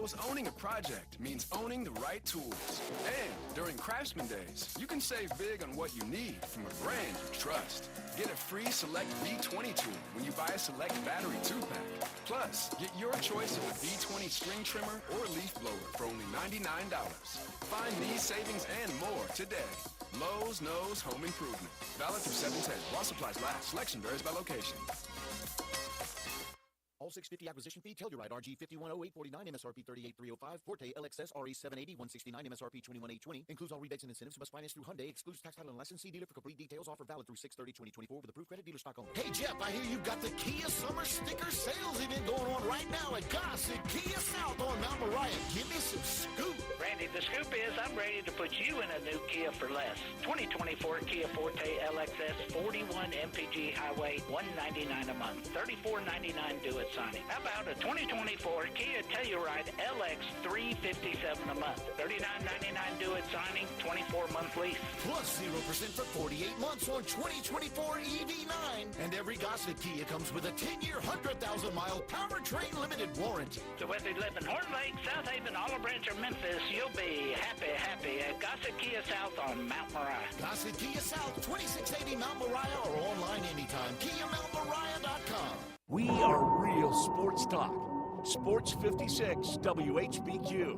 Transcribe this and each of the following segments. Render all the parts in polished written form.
knows owning a project means owning the right tools. And during Craftsman Days, you can save big on what you need from a brand you trust. Get a free Select V20 tool when you buy a Select battery 2-pack. Plus, get your choice of a V20 string trimmer or leaf blower for only $99. Find these savings and more today. Lowe's knows home improvement. Valid through 7/10. While supplies last. Selection varies by location. All 650 acquisition fee, Telluride RG 510849, MSRP 38305, Forte LXS RE 780 169, MSRP 21820. Includes all rebates and incentives. Must finance through Hyundai. Excludes tax title and license. See dealer for complete details. Offer valid through 6/30/2024 with approved credit dealer stock only. Hey Jeff, I hear you've got the Kia Summer Sticker Sales event going on right now at Gossett Kia South on Mount Moriah. Give me some scoop. Randy, the scoop is I'm ready to put you in a new Kia for less. 2024 Kia Forte LXS 41 MPG Highway, $199 a month, $34.99 due at signing. How about a 2024 Kia Telluride LX 357 a month, $39.99 due at signing, 24-month lease. Plus 0% for 48 months on 2024 EV9. And every Gossett Kia comes with a 10-year, 100,000-mile powertrain limited warranty. So whether you live in Horn Lake, South Haven, Olive Branch, or Memphis, you'll be happy at Gossett Kia South on Mount Moriah. Gossett Kia South, 2680 Mount Moriah, or online anytime. KiaMountMoriah.com. We are real sports talk. Sports 56 WHBQ.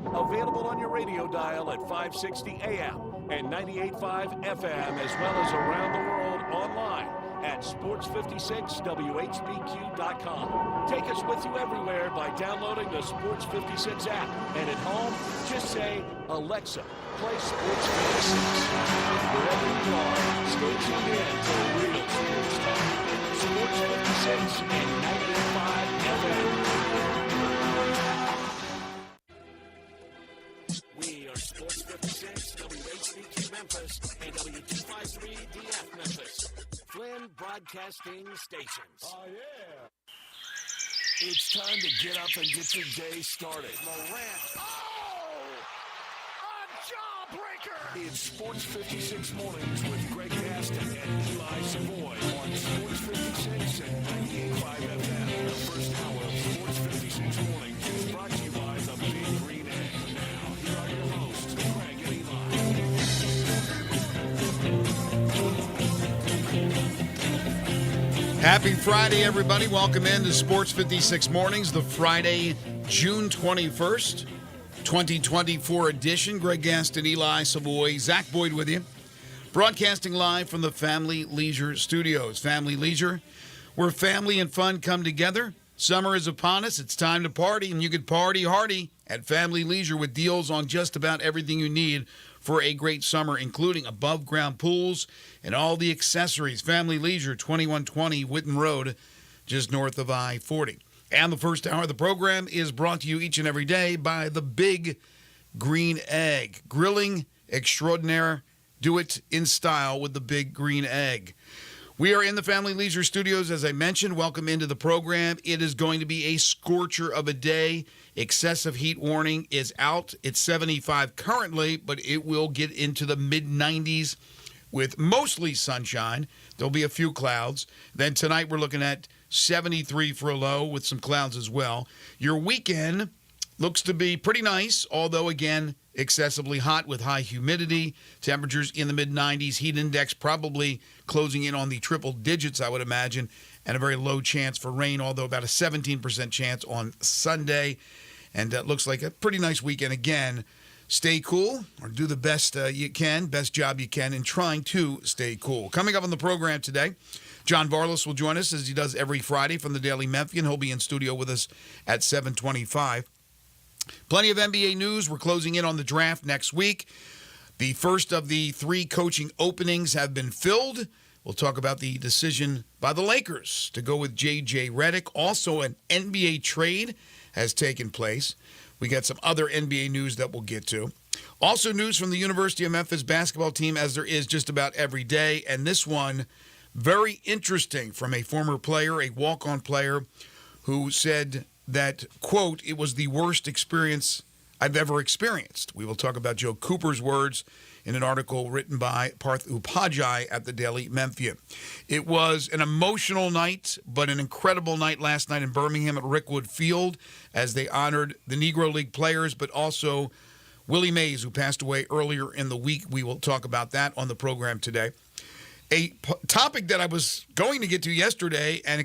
Available on your radio dial at 560 AM and 98.5 FM, as well as around the world online at sports56whbq.com. Take us with you everywhere by downloading the Sports 56 app. And at home, just say, Alexa, play Sports 56. Wherever you are, stay tuned in to real sports talk. Sports 56 and 98.5 FM. We are Sports 56, WHBQ Memphis, and W253 DF Memphis. Flynn Broadcasting Stations. Oh, yeah. It's time to get up and get your day started. Morant. Oh! A jawbreaker! It's Sports 56 Mornings with Greg Gaston and Eli Savoy on Sports 56 and 98.5 FM. The first hour of Sports 56 Mornings is brought to you by the Big Green Egg. Now, here are your hosts, Greg and Eli. Happy Friday, everybody. Welcome in to Sports 56 Mornings, the Friday, June 21st, 2024 edition. Greg Gaston, Eli Savoy, Zach Boyd with you. Broadcasting live from the Family Leisure Studios. Family Leisure, where family and fun come together. Summer is upon us. It's time to party, and you can party hardy at Family Leisure with deals on just about everything you need for a great summer, including above-ground pools and all the accessories. Family Leisure, 2120 Whitten Road, just north of I-40. And the first hour of the program is brought to you each and every day by the Big Green Egg. Grilling extraordinaire. Do it in style with the Big Green Egg. We are in the Family Leisure Studios, as I mentioned. Welcome into the program. It is going to be a scorcher of a day. Excessive heat warning is out. It's 75 currently, but it will get into the mid-90s with mostly sunshine. There'll be a few clouds. Then tonight we're looking at 73 for a low with some clouds as well. Your weekend looks to be pretty nice, although, again, excessively hot with high humidity. Temperatures in the mid-90s. Heat index probably closing in on the triple digits, I would imagine, and a very low chance for rain, although about a 17% chance on Sunday. And it looks like a pretty nice weekend again. Stay cool, or do the best you can, best job you can in trying to stay cool. Coming up on the program today, John Varlas will join us as he does every Friday from the Daily Memphian. He'll be in studio with us at 7:25. Plenty of NBA news. We're closing in on the draft next week. The first of the 3 coaching openings have been filled. We'll talk about the decision by the Lakers to go with J.J. Redick. Also, an NBA trade has taken place. We got some other NBA news that we'll get to. Also, news from the University of Memphis basketball team, as there is just about every day. And this one, very interesting, from a former player, a walk-on player, who said that, quote, it was the worst experience I've ever experienced. We will talk about Joe Cooper's words in an article written by Parth Upadhyay at the Daily Memphian. It was an emotional night, but an incredible night last night in Birmingham at Rickwood Field as they honored the Negro League players, but also Willie Mays, who passed away earlier in the week. We will talk about that on the program today. A topic that I was going to get to yesterday, and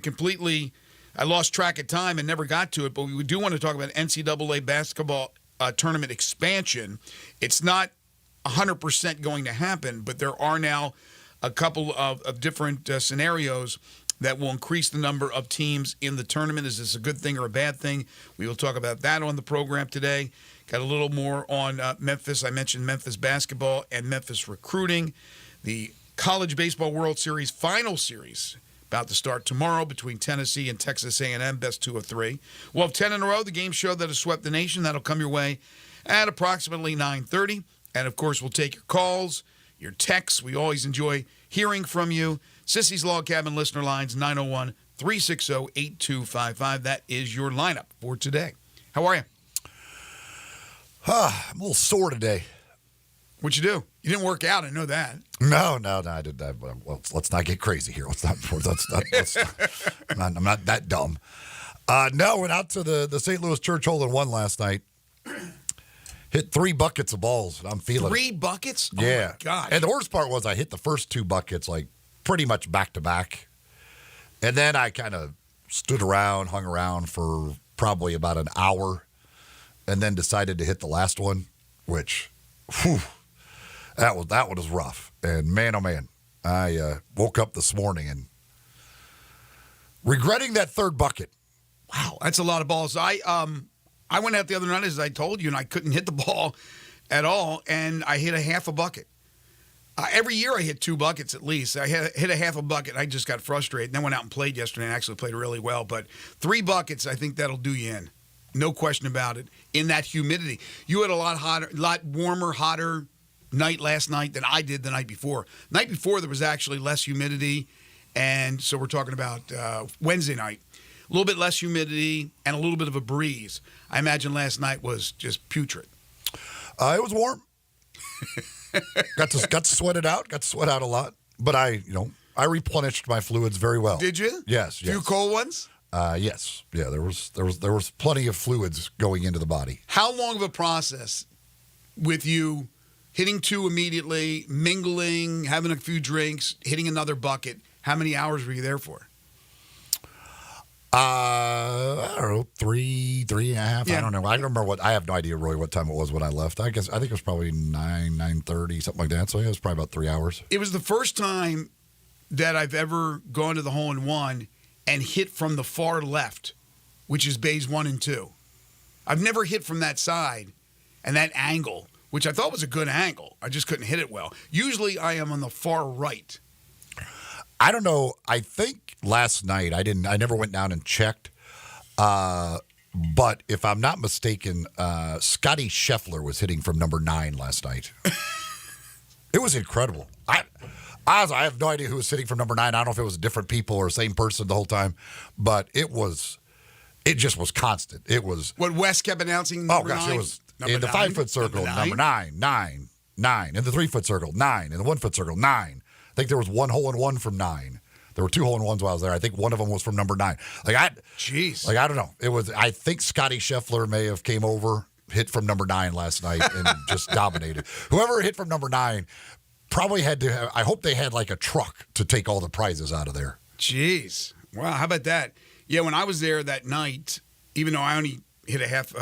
I lost track of time and never got to it, but we do want to talk about NCAA basketball tournament expansion. It's not 100% going to happen, but there are now a couple of different scenarios that will increase the number of teams in the tournament. Is this a good thing or a bad thing? We will talk about that on the program today. Got a little more on Memphis. I mentioned Memphis basketball and Memphis recruiting. The College Baseball World Series final series about to start tomorrow between Tennessee and Texas A&M, best 2 of 3. We'll have 10 in a row, the game show that has swept the nation. That'll come your way at approximately 9:30. And, of course, we'll take your calls, your texts. We always enjoy hearing from you. Sissy's Log Cabin listener lines, 901-360-8255. That is your lineup for today. How are you? I'm a little sore today. What'd you do? You didn't work out. I know that. No, I did that. Well, let's not get crazy here. I'm not that dumb. No, went out to the St. Louis Church Hole in One last night. Hit 3 buckets of balls. I'm feeling 3 buckets? Yeah. Oh, my gosh. And the worst part was I hit the first 2 buckets, like, pretty much back-to-back. And then I kind of stood around, hung around for probably about an hour, and then decided to hit the last one, which, whew, that one was rough. And, man, oh, man, I woke up this morning and regretting that 3rd bucket. Wow, that's a lot of balls. I went out the other night, as I told you, and I couldn't hit the ball at all, and I hit a half a bucket. Every year I hit 2 buckets at least. I hit a half a bucket. I just got frustrated. Then went out and played yesterday and actually played really well. But 3 buckets, I think that'll do you in. No question about it. In that humidity. You had a lot warmer, hotter night last night than I did the night before. Night before there was actually less humidity, and so we're talking about Wednesday night. A little bit less humidity and a little bit of a breeze. I imagine last night was just putrid. It was warm. got to sweat it out. Got to sweat out a lot. But I replenished my fluids very well. Did you? Yes. Few cold ones? Yes. Yeah. There was plenty of fluids going into the body. How long of a process with you hitting 2 immediately, mingling, having a few drinks, hitting another bucket? How many hours were you there for? I don't know, 3.5. Yeah. I don't know. I don't remember I have no idea really what time it was when I left. I think it was probably 9:30, something like that. So yeah, it was probably about 3 hours. It was the first time that I've ever gone to the hole in one and hit from the far left, which is bays 1 and 2. I've never hit from that side and that angle, which I thought was a good angle. I just couldn't hit it well. Usually I am on the far right. I don't know. I think last night I never went down and checked. But if I'm not mistaken, Scotty Scheffler was hitting from number 9 last night. It was incredible. I have no idea who was hitting from number 9. I don't know if it was different people or same person the whole time, but it just was constant. It was what Wes kept announcing. Number 9? It was number in the 9? 5-foot circle, number 9, 9, 9. In the 3-foot circle, 9. In the 1-foot circle, 9. I think there was 1 hole in 1 from 9. There were 2 hole in 1s while I was there. I think one of them was from number 9. Jeez. I don't know. It was. I think Scotty Scheffler may have came over, hit from number 9 last night, and just dominated. Whoever hit from number 9 probably had to have, I hope they had like a truck to take all the prizes out of there. Jeez. Wow, how about that? Yeah, when I was there that night, even though I only hit a half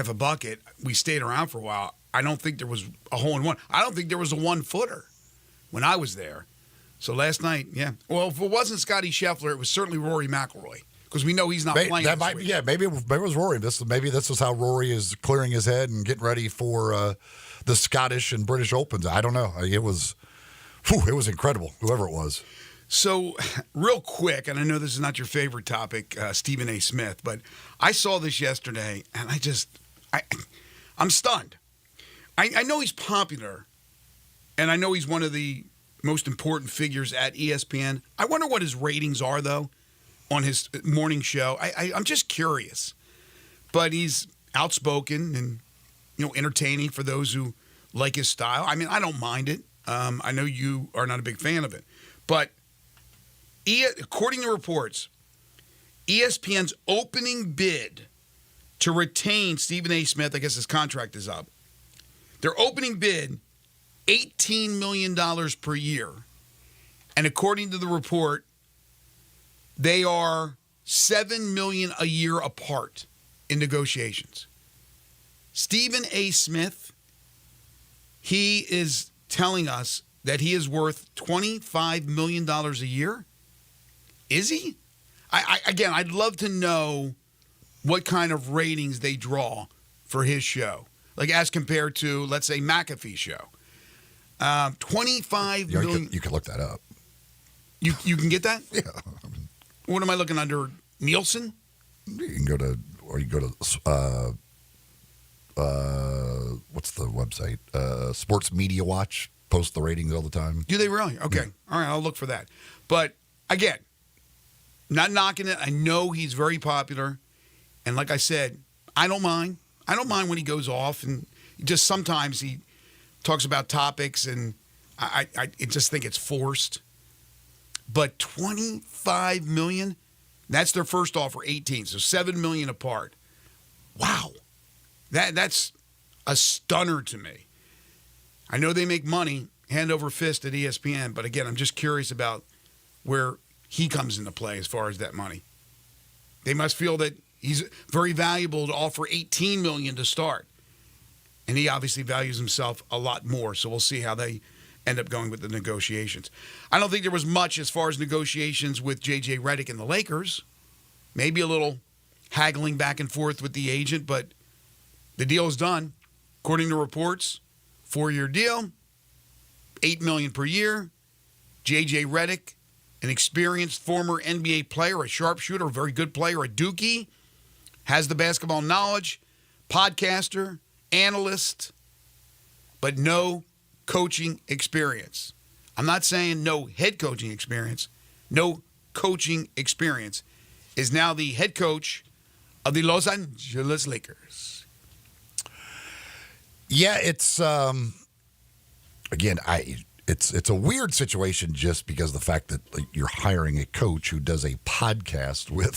a bucket, we stayed around for a while. I don't think there was a hole in 1. I don't think there was a 1-footer when I was there. So last night, yeah. Well, if it wasn't Scotty Scheffler, it was certainly Rory McIlroy because we know he's not playing. That might, yeah, maybe it was Rory. Maybe this is how Rory is clearing his head and getting ready for the Scottish and British Opens. I don't know. It was incredible. Whoever it was. So, real quick, and I know this is not your favorite topic, Stephen A. Smith, but I saw this yesterday, and I'm stunned. I know he's popular, and I know he's one of the most important figures at ESPN. I wonder what his ratings are, though, on his morning show. I'm just curious. But he's outspoken, and entertaining for those who like his style. I mean, I don't mind it. I know you are not a big fan of it. But according to reports, ESPN's opening bid to retain Stephen A. Smith, I guess his contract is up, their opening bid, $18 million per year. And according to the report, they are $7 million a year apart in negotiations. Stephen A. Smith, he is telling us that he is worth $25 million a year. Is he? Again, I'd love to know what kind of ratings they draw for his show, like as compared to, let's say, McAfee's show. 25 million. You can look that up. You can get that? Yeah. What am I looking under? Nielsen? You can go to what's the website? Sports Media Watch post the ratings all the time. Do they really? Okay. Yeah. All right, I'll look for that. But again, not knocking it. I know he's very popular. And like I said, I don't mind. I don't mind when he goes off, and just sometimes he talks about topics, and I just think it's forced. But $25 million, that's their first offer, 18, so $7 million apart. Wow. That's a stunner to me. I know they make money hand over fist at ESPN, but again, I'm just curious about where he comes into play as far as that money. They must feel that he's very valuable to offer $18 million to start. And he obviously values himself a lot more, so we'll see how they end up going with the negotiations. I don't think there was much as far as negotiations with J.J. Redick and the Lakers. Maybe a little haggling back and forth with the agent, but the deal is done. According to reports, 4-year deal, $8 million per year. J.J. Redick, an experienced former NBA player, a sharpshooter, a very good player, a Dookie, has the basketball knowledge, podcaster, analyst, but no coaching experience. I'm not saying no head coaching experience. No coaching experience. Is now the head coach of the Los Angeles Lakers. Yeah, it's again, it's a weird situation just because of the fact that you're hiring a coach who does a podcast with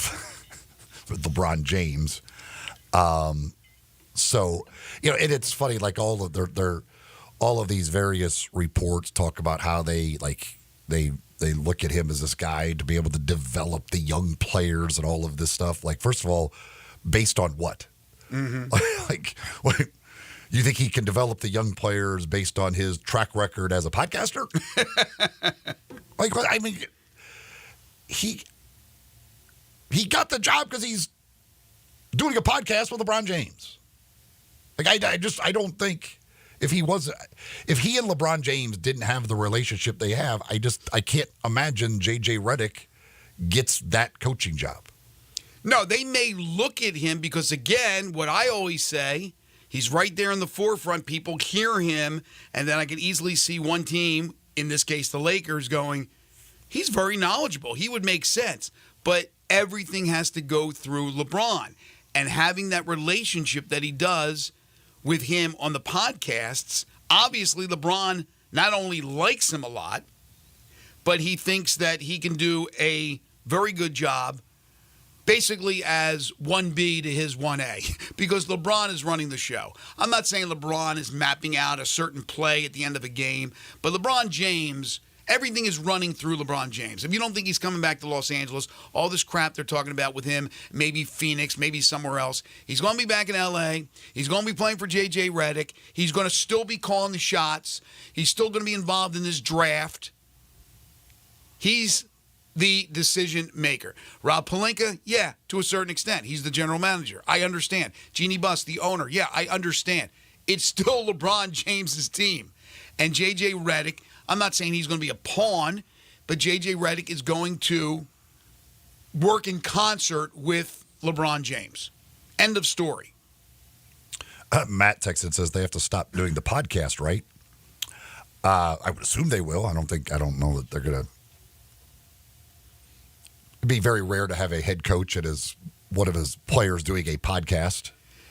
LeBron James. So, and it's funny, like all of all of these various reports talk about how they look at him as this guy to be able to develop the young players and all of this stuff. Like, first of all, based on what? Mm-hmm. What? You think he can develop the young players based on his track record as a podcaster? I mean, he got the job because he's doing a podcast with LeBron James. I don't think if he and LeBron James didn't have the relationship they have, I can't imagine J.J. Redick gets that coaching job. No, they may look at him because, again, what I always say, he's right there in the forefront. People hear him, and then I can easily see one team, in this case the Lakers, going, he's very knowledgeable. He would make sense. But everything has to go through LeBron. And having that relationship that he does with him on the podcasts, obviously LeBron not only likes him a lot, but he thinks that he can do a very good job basically as 1B to his 1A, because LeBron is running the show. I'm not saying LeBron is mapping out a certain play at the end of a game, but LeBron James, everything is running through LeBron James. If you don't think he's coming back to Los Angeles, all this crap they're talking about with him, maybe Phoenix, maybe somewhere else, he's going to be back in L.A., he's going to be playing for J.J. Redick, he's going to still be calling the shots, he's still going to be involved in this draft. He's the decision maker. Rob Pelinka, yeah, to a certain extent. He's the general manager. I understand. Jeannie Buss, the owner, yeah, I understand. It's still LeBron James's team. And J.J. Redick, I'm not saying he's going to be a pawn, but J.J. Redick is going to work in concert with LeBron James. End of story. Matt texted says they have to stop doing the podcast, right? I would assume they will. I don't know that they're going to. It'd be very rare to have a head coach and one of his players doing a podcast.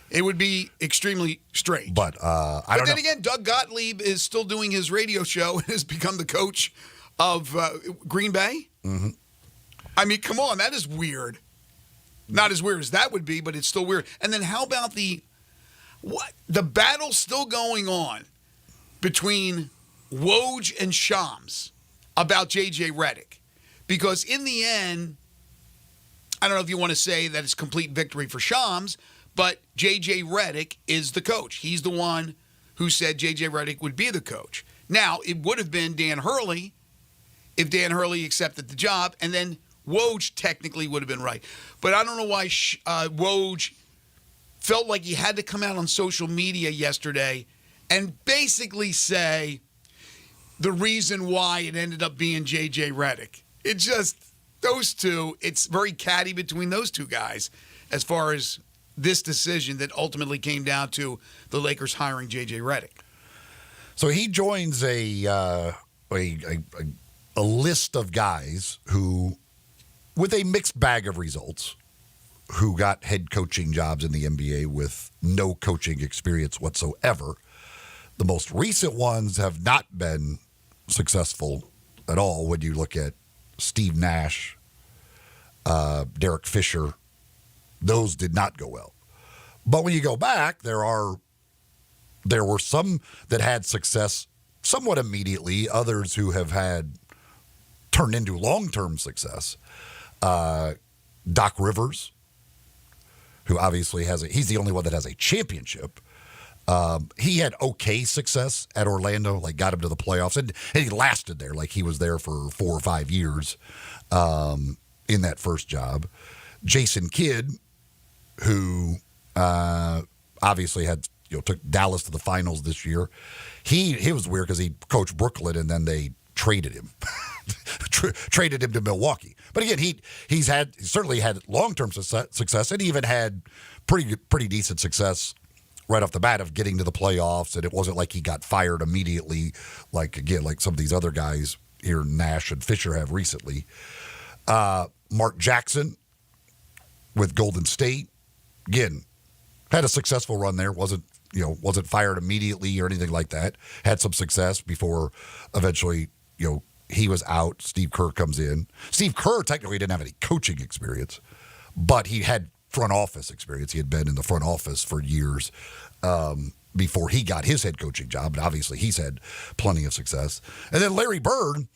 It would be extremely strange. But I don't know. But then again, Doug Gottlieb is still doing his radio show and has become the coach of Green Bay. Mm-hmm. I mean, come on, that is weird. Not as weird as that would be, but it's still weird. And then how about the battle still going on between Woj and Shams about J.J. Redick? Because in the end, I don't know if you want to say that it's complete victory for Shams, but J.J. Redick is the coach. He's the one who said J.J. Redick would be the coach. Now, it would have been Dan Hurley if Dan Hurley accepted the job, and then Woj technically would have been right. But I don't know why Woj felt like he had to come out on social media yesterday and basically say the reason why it ended up being J.J. Redick. It just, those two, it's very catty between those two guys as far as this decision that ultimately came down to the Lakers hiring J.J. Redick. So he joins a list of guys who, with a mixed bag of results, who got head coaching jobs in the NBA with no coaching experience whatsoever. The most recent ones have not been successful at all when you look at Steve Nash, Derek Fisher. Those did not go well. But when you go back, there were some that had success somewhat immediately, others who have had turned into long-term success. Doc Rivers, who obviously he's the only one that has a championship. He had okay success at Orlando, like got him to the playoffs, and he lasted there. Like he was there for 4 or 5 years in that first job. Jason Kidd, who obviously took Dallas to the finals this year. He was weird because he coached Brooklyn and then they traded him. Traded him to Milwaukee. But again, he's certainly had long-term success, and he even had pretty decent success right off the bat of getting to the playoffs, and it wasn't like he got fired immediately like some of these other guys here, Nash and Fisher, have recently. Mark Jackson with Golden State, again, had a successful run there, wasn't fired immediately or anything like that. Had some success before eventually, he was out. Steve Kerr comes in. Steve Kerr technically didn't have any coaching experience, but he had front office experience. He had been in the front office for years before he got his head coaching job, and obviously he's had plenty of success. And then Larry Bird,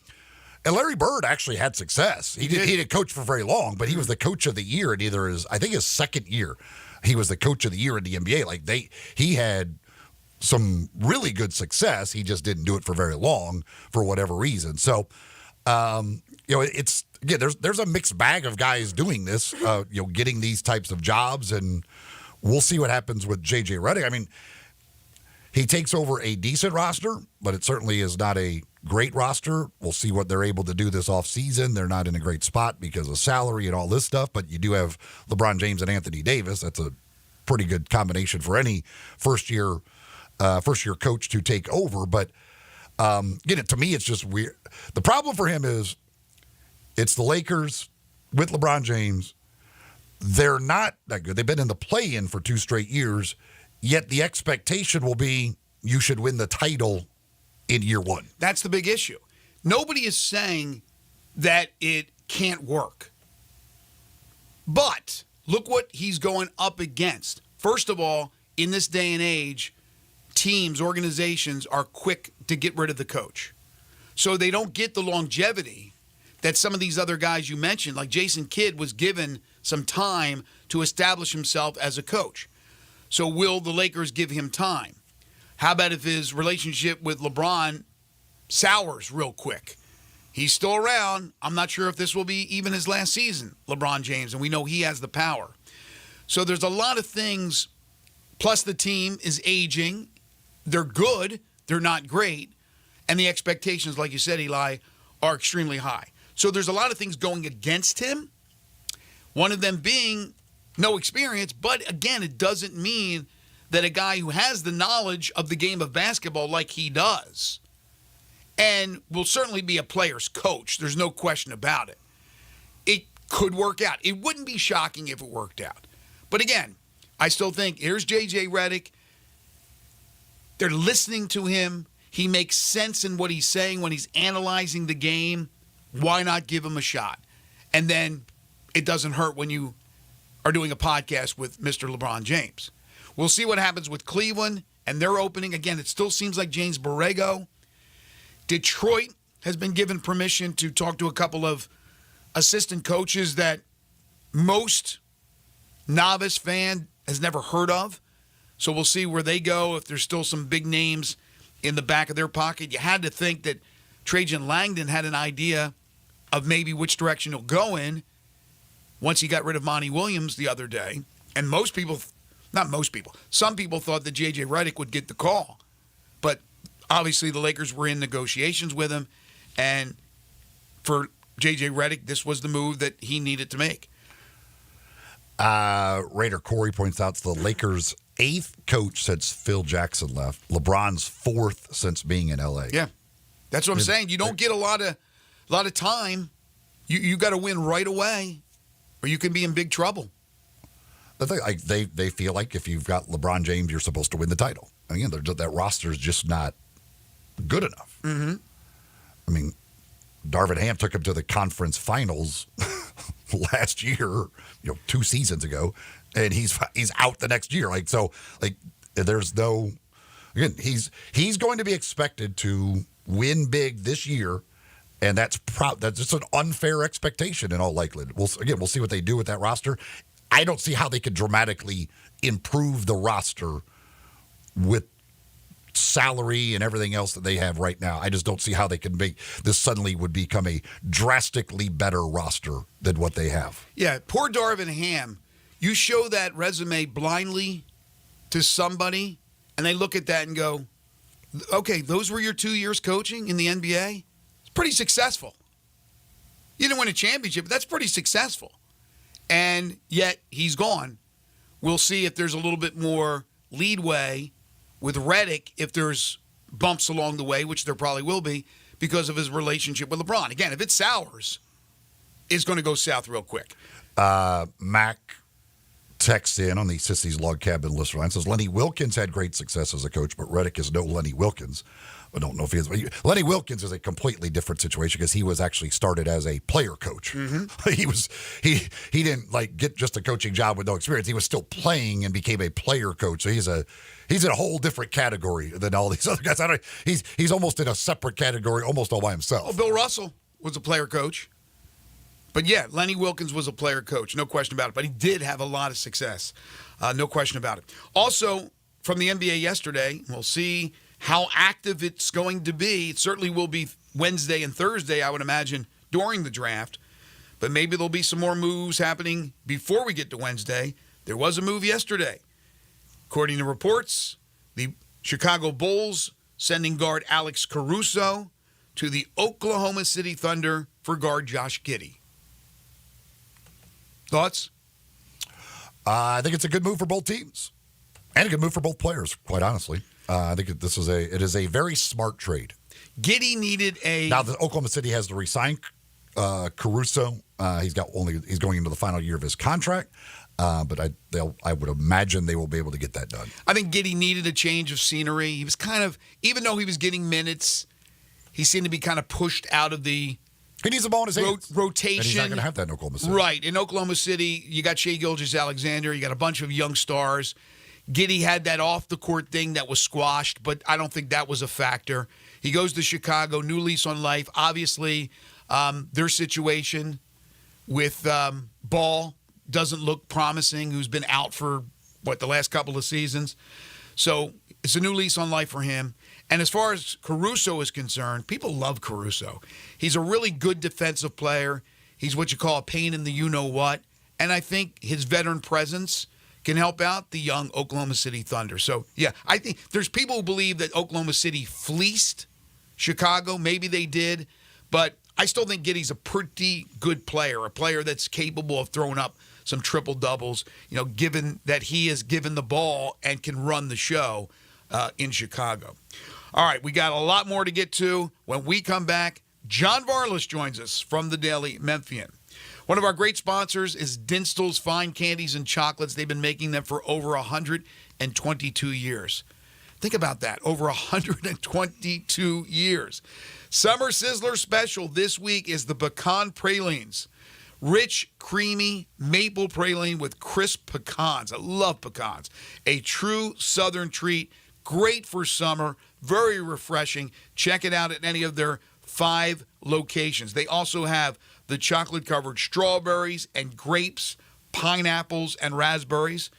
actually had success. He didn't coach for very long, but he was the coach of the year in his second year. He was the coach of the year in the NBA. He had some really good success. He just didn't do it for very long for whatever reason. So, it's again, there's a mixed bag of guys doing this, getting these types of jobs, and we'll see what happens with J.J. Redick. I mean, he takes over a decent roster, but it certainly is not a great roster. We'll see what they're able to do this offseason. They're not in a great spot because of salary and all this stuff, but you do have LeBron James and Anthony Davis. That's a pretty good combination for any first-year coach to take over. But to me, it's just weird. The problem for him is it's the Lakers with LeBron James. They're not that good. They've been in the play-in for 2 straight years, yet the expectation will be you should win the title in year 1. That's the big issue. Nobody is saying that it can't work. But look what he's going up against. First of all, in this day and age, teams, organizations are quick to get rid of the coach. So they don't get the longevity that some of these other guys you mentioned, like Jason Kidd, was given some time to establish himself as a coach. So will the Lakers give him time? How about if his relationship with LeBron sours real quick? He's still around. I'm not sure if this will be even his last season, LeBron James, and we know he has the power. So there's a lot of things, plus the team is aging. They're good. They're not great. And the expectations, like you said, Eli, are extremely high. So there's a lot of things going against him. One of them being no experience. But again, it doesn't mean that a guy who has the knowledge of the game of basketball like he does and will certainly be a player's coach, there's no question about it, it could work out. It wouldn't be shocking if it worked out. But again, I still think here's J.J. Redick. They're listening to him. He makes sense in what he's saying when he's analyzing the game. Why not give him a shot? And then it doesn't hurt when you are doing a podcast with Mr. LeBron James. We'll see what happens with Cleveland and their opening. Again, it still seems like James Borrego. Detroit has been given permission to talk to a couple of assistant coaches that most novice fan has never heard of. So we'll see where they go, if there's still some big names in the back of their pocket. You had to think that Trajan Langdon had an idea of maybe which direction he'll go in once he got rid of Monty Williams the other day. And some people thought that J.J. Redick would get the call. But obviously the Lakers were in negotiations with him. And for J.J. Redick, this was the move that he needed to make. Raider Corey points out the Lakers' 8th coach since Phil Jackson left. LeBron's 4th since being in L.A. Yeah, that's what I'm saying. You don't get a lot of time. You got to win right away, or you can be in big trouble. The thing, they feel like if you've got LeBron James, you're supposed to win the title. And again, that roster is just not good enough. Mm-hmm. I mean, Darvin Ham took him to the conference finals last year, 2 seasons ago, and he's out the next year. There's no. Again, he's going to be expected to win big this year, and that's just an unfair expectation in all likelihood. We'll see what they do with that roster. I don't see how they could dramatically improve the roster with salary and everything else that they have right now. I just don't see how they can make this suddenly would become a drastically better roster than what they have. Yeah, poor Darvin Ham. You show that resume blindly to somebody, and they look at that and go, okay, those were your 2 years coaching in the NBA? It's pretty successful. You didn't win a championship, but that's pretty successful. And yet he's gone. We'll see if there's a little bit more leadway with Redick, if there's bumps along the way, which there probably will be, because of his relationship with LeBron. Again, if it sours, it's going to go south real quick. Mac texts in on the Sissy's Log Cabin listener line, says Lenny Wilkins had great success as a coach, but Redick is no Lenny Wilkins. I don't know if he is. Lenny Wilkins is a completely different situation because he was actually started as a player coach. Mm-hmm. He didn't get just a coaching job with no experience. He was still playing and became a player coach. So he's in a whole different category than all these other guys. He's almost in a separate category, almost all by himself. Oh, Bill Russell was a player coach. But yeah, Lenny Wilkins was a player coach, no question about it. But he did have a lot of success, no question about it. Also, from the NBA yesterday, we'll see how active it's going to be. It certainly will be Wednesday and Thursday, I would imagine, during the draft. But maybe there'll be some more moves happening before we get to Wednesday. There was a move yesterday. According to reports, the Chicago Bulls sending guard Alex Caruso to the Oklahoma City Thunder for guard Josh Giddey. Thoughts? I think it's a good move for both teams. And a good move for both players, quite honestly. I think it is a very smart trade. Giddey needed Now that Oklahoma City has to re-sign Caruso. He's going into the final year of his contract. But I would imagine they will be able to get that done. I think Giddey needed a change of scenery. He was kind of, even though he was getting minutes, he seemed to be kind of pushed out of the He needs a ball in his hands. Rotation. And he's not going to have that in Oklahoma City. Right. In Oklahoma City, you got Shai Gilgeous-Alexander. You got a bunch of young stars. Giddey had that off-the-court thing that was squashed, but I don't think that was a factor. He goes to Chicago, new lease on life. Obviously, their situation with Ball doesn't look promising, who's been out for, the last couple of seasons. So it's a new lease on life for him. And as far as Caruso is concerned, people love Caruso. He's a really good defensive player. He's what you call a pain in the you-know-what. And I think his veteran presence can help out the young Oklahoma City Thunder. So, yeah, I think there's people who believe that Oklahoma City fleeced Chicago. Maybe they did. But I still think Giddey's a pretty good player, a player that's capable of throwing up some triple-doubles, given that he is given the ball and can run the show in Chicago. All right, we got a lot more to get to. When we come back, John Varlas joins us from the Daily Memphian. One of our great sponsors is Dinstall's Fine Candies and Chocolates. They've been making them for over 122 years. Think about that, over 122 years. Summer Sizzler special this week is the pecan pralines. Rich, creamy maple praline with crisp pecans. I love pecans. A true Southern treat, great for summer, very refreshing. Check it out at any of their 5 locations. They also have the chocolate-covered strawberries and grapes, pineapples, and raspberries.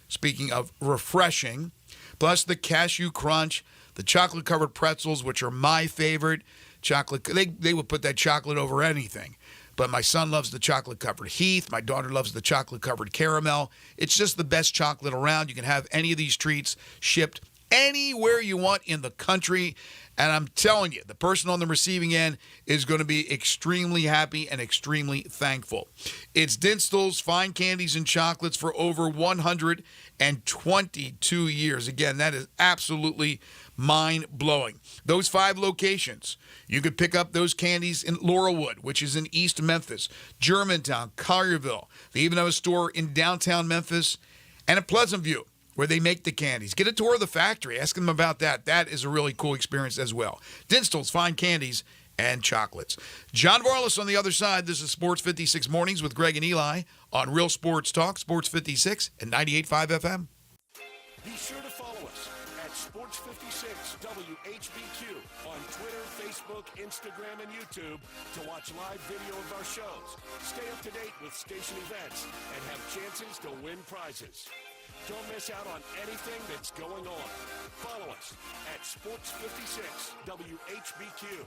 Speaking of refreshing, plus the cashew crunch, the chocolate-covered pretzels, which are my favorite. They would put that chocolate over anything. But my son loves the chocolate-covered Heath. My daughter loves the chocolate-covered caramel. It's just the best chocolate around. You can have any of these treats shipped anywhere you want in the country. And I'm telling you, the person on the receiving end is going to be extremely happy and extremely thankful. It's Dinstall's Fine Candies and Chocolates for over 122 years. Again, that is absolutely mind-blowing. Those 5 locations, you could pick up those candies in Laurelwood, which is in East Memphis, Germantown, Collierville. They even have a store in downtown Memphis and at Pleasant View, where they make the candies. Get a tour of the factory. Ask them about that. That is a really cool experience as well. Dinstall's Fine Candies and Chocolates. John Varlas on the other side. This is Sports 56 Mornings with Greg and Eli on Real Sports Talk, Sports 56 and 98.5 FM. Be sure to follow us at Sports 56 WHBQ on Twitter, Facebook, Instagram, and YouTube to watch live video of our shows. Stay up to date with station events and have chances to win prizes. Don't miss out on anything that's going on. Follow us at Sports 56 WHBQ.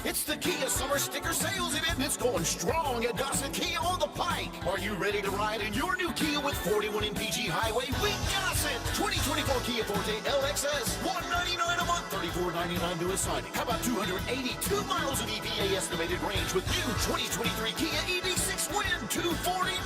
It's the Kia Summer Sticker Sales Event. It's going strong at Gossett Kia on the Pike. Are you ready to ride in your new Kia with 41 MPG Highway? We Gossett! 2024 Kia Forte LXS, $199 a month, $34.99 due at signing. How about 282 miles of EPA estimated range with new 2023 Kia EV6 Win, $249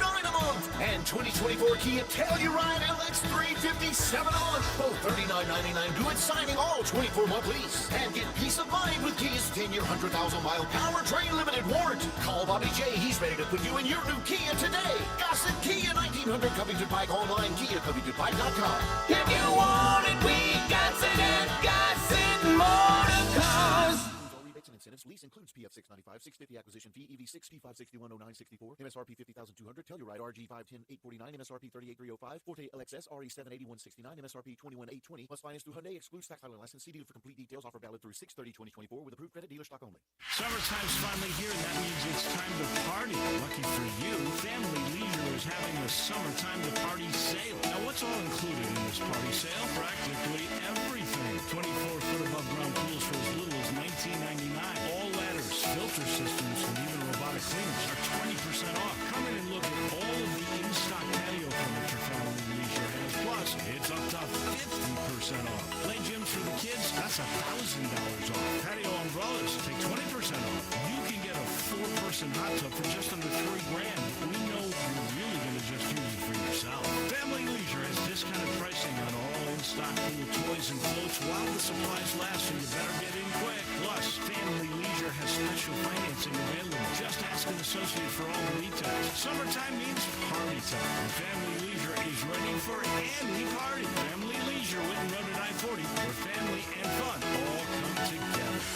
a month. And 2024 Kia Telluride LX, $357 a month, both $39.99 due at signing, all 24-month lease. And get peace of mind with Kia's 10-year 100,000-mile powertrain limited warranty. Call Bobby J. He's ready to put you in your new Kia today. Gossett Kia, 1900 Covington Pike, online, KiaCovingtonPike.com. If you want it, we got it at Gossett Motor Cars. All rebates and incentives. Lease includes PF 695, 650 acquisition fee, EV6 P561 0964, MSRP 50,200, Telluride RG 510 849, MSRP 38305, Forte LXS RE 780 169, MSRP 21820. Plus finance through Hyundai. Excludes tax title and license. See dealer for complete details. Offer valid through 6/30/2024 with approved credit, dealer stock only. Summertime's finally here, and that means it's time to party. Lucky for you, Family Leisure is having a summertime to party sale. Now, what's all included in this party sale? Practically everything. 24-foot above ground pools for as little as $19.99. All ladders, filter systems, and even robotic cleaners are 20% off. Come in and look at all of the in-stock patio furniture Family Leisure has. Plus, it's up to 50% off. Play gyms for the kids, that's $1,000 off. Patio umbrellas, take 20% off. You can get a 4-person hot tub for just under $3,000. We know you're really going to just use it for yourself. Family Leisure has discounted pricing on all in-stock pool toys and floats while the supplies last, so you better get in quick. Plus, Family Leisure has special financing available. Just ask an associate for all the details. Summertime means party time, and Family Leisure is ready for any party. Family Leisure, Whitten Road at I-40, where family and fun all come together.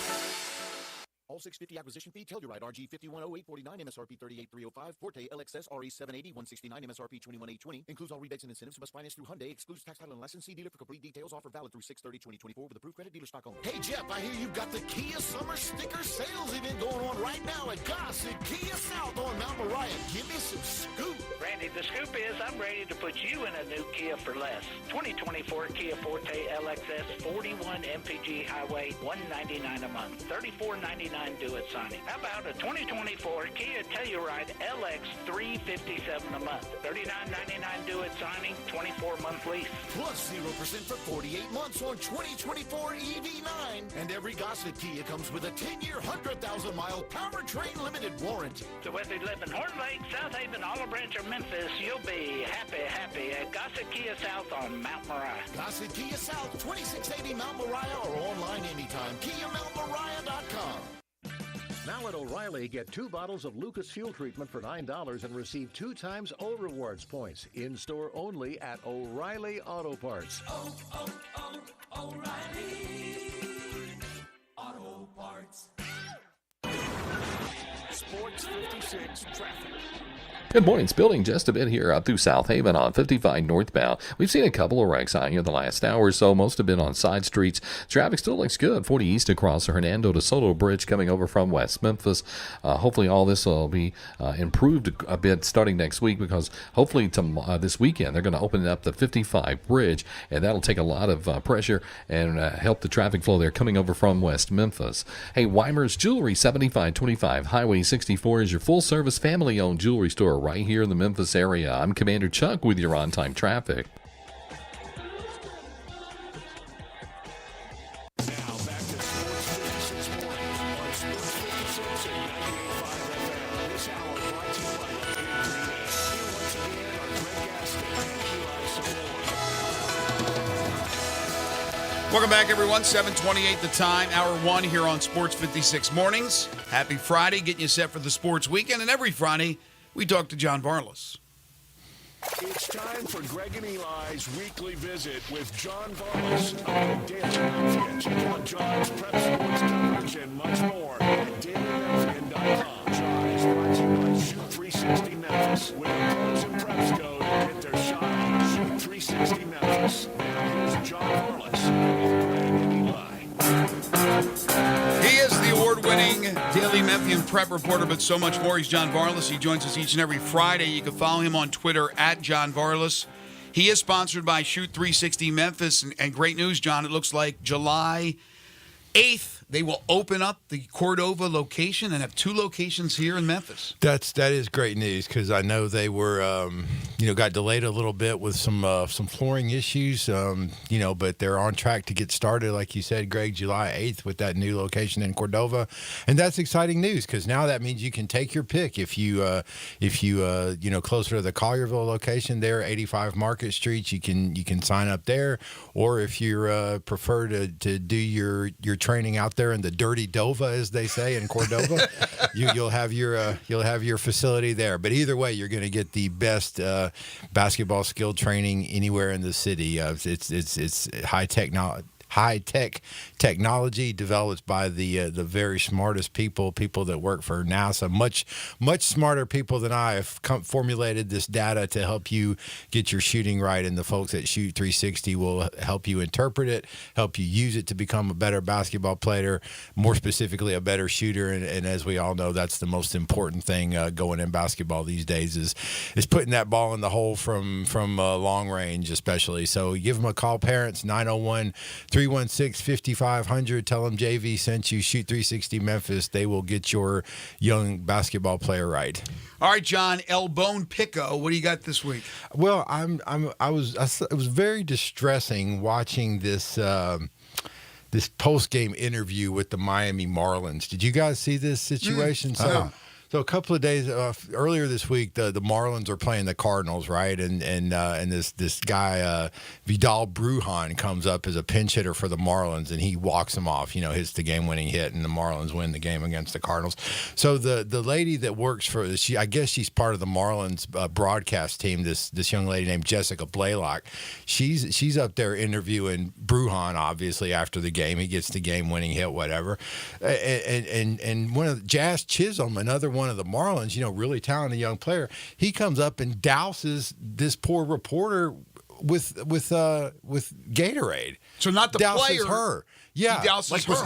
All 650 acquisition fee, Telluride RG 510849, MSRP 38305, Forte LXS RE 780 169, MSRP 21820. Includes all rebates and incentives. Must finance through Hyundai. Excludes tax title and license. See dealer for complete details. Offer valid through 6/30/2024 with approved credit, dealer stock only. Hey Jeff, I hear you've got the Kia Summer Sticker Sales Event going on right now at Gossett Kia South on Mount Moriah. Give me some scoop. Randy, the scoop is I'm ready to put you in a new Kia for less. 2024 Kia Forte LXS 41 MPG Highway, $199 a month, $34.99 due at signing. How about a 2024 Kia Telluride LX 357 a month, $39.99 due at signing, 24-month lease. Plus 0% for 48 months on 2024 EV9. And every Gossett Kia comes with a 10-year 100,000-mile powertrain limited warranty. So whether you live in Horn Lake, South Haven, Olive Branch, or Memphis, you'll be happy at Gossett Kia South on Mount Moriah. Gossett Kia South, 2680 Mount Moriah, or online anytime. KiaMountMoriah.com. Now at O'Reilly, get 2 bottles of Lucas Fuel Treatment for $9 and receive 2 times O Rewards points. In-store only at O'Reilly Auto Parts. O'Reilly Auto Parts. Sports 56 traffic. Good morning. It's building just a bit here up through South Haven on 55 northbound. We've seen a couple of wrecks out here the last hour or so. Most have been on side streets. Traffic still looks good. 40 east across the Hernando de Soto Bridge coming over from West Memphis. Hopefully all this will be improved a bit starting next week, because hopefully this weekend they're going to open up the 55 bridge, and that'll take a lot of pressure and help the traffic flow there coming over from West Memphis. Hey, Weimer's Jewelry, 7525 Highway 64 is your full-service family-owned jewelry store right here in the Memphis area. I'm Commander Chuck with your on-time traffic. Now back to Sports 56 morning on Sports 56 and 98.5 FM. This hour brought to you by Lefty and Green Egg. Here once again are Greg Gaston and Eli Savoy. Welcome back, everyone. 7:28 the time, hour 1 here on Sports 56 Mornings. Happy Friday, getting you set for the sports weekend. And every Friday, we talk to John Varlas. It's time for Greg and Eli's weekly visit with John Varlas of the Daily Memphian. Want John's prep sports coverage and much more at dailymemphian.com. John is brought to you by Shoot 360 Memphis. With the pros and preps go to get their shot on Shoot 360 Memphis. Now here's John Varlas with Greg and Eli. He is the award-winning Daily Memphian prep reporter, but so much more. He's John Varlas. He joins us each and every Friday. You can follow him on Twitter at John Varlas. He is sponsored by Shoot 360 Memphis. And great news, John. It looks like July 8th, they will open up the Cordova location and have 2 locations here in Memphis. That is great news, because I know they were, got delayed a little bit with some flooring issues, but they're on track to get started, like you said, Greg, July 8th with that new location in Cordova, and that's exciting news, because now that means you can take your pick. If you closer to the Collierville location there, 85 Market Street, you can sign up there, or if you prefer to do your training out there in the dirty Dova, as they say in Cordova, you'll have your facility there. But either way, you're going to get the best basketball skill training anywhere in the city. It's high-tech technology developed by the very smartest people that work for NASA. Much smarter people than I have formulated this data to help you get your shooting right, and the folks at Shoot 360 will help you interpret it, help you use it to become a better basketball player, more specifically a better shooter. And as we all know, that's the most important thing going in basketball these days is putting that ball in the hole from long range, especially. So give them a call, parents, 901-316-5500. Tell them JV sent you. Shoot 360 Memphis. They will get your young basketball player right. All right, John, El Bone Pico, what do you got this week? Well, it was very distressing watching this this post-game interview with the Miami Marlins. Did you guys see this situation? So a couple of days earlier this week, the Marlins are playing the Cardinals, right? And this guy Vidal Brujan comes up as a pinch hitter for the Marlins, and he walks him off. Hits the game-winning hit, and the Marlins win the game against the Cardinals. So the lady that works for I guess she's part of the Marlins broadcast team. This young lady named Jessica Blaylock. She's up there interviewing Brujan, obviously, after the game. He gets the game-winning hit, whatever. And one of Jazz Chisholm, another one of the Marlins, really talented young player, he comes up and douses this poor reporter with Gatorade. So not the douses player. Her. Yeah,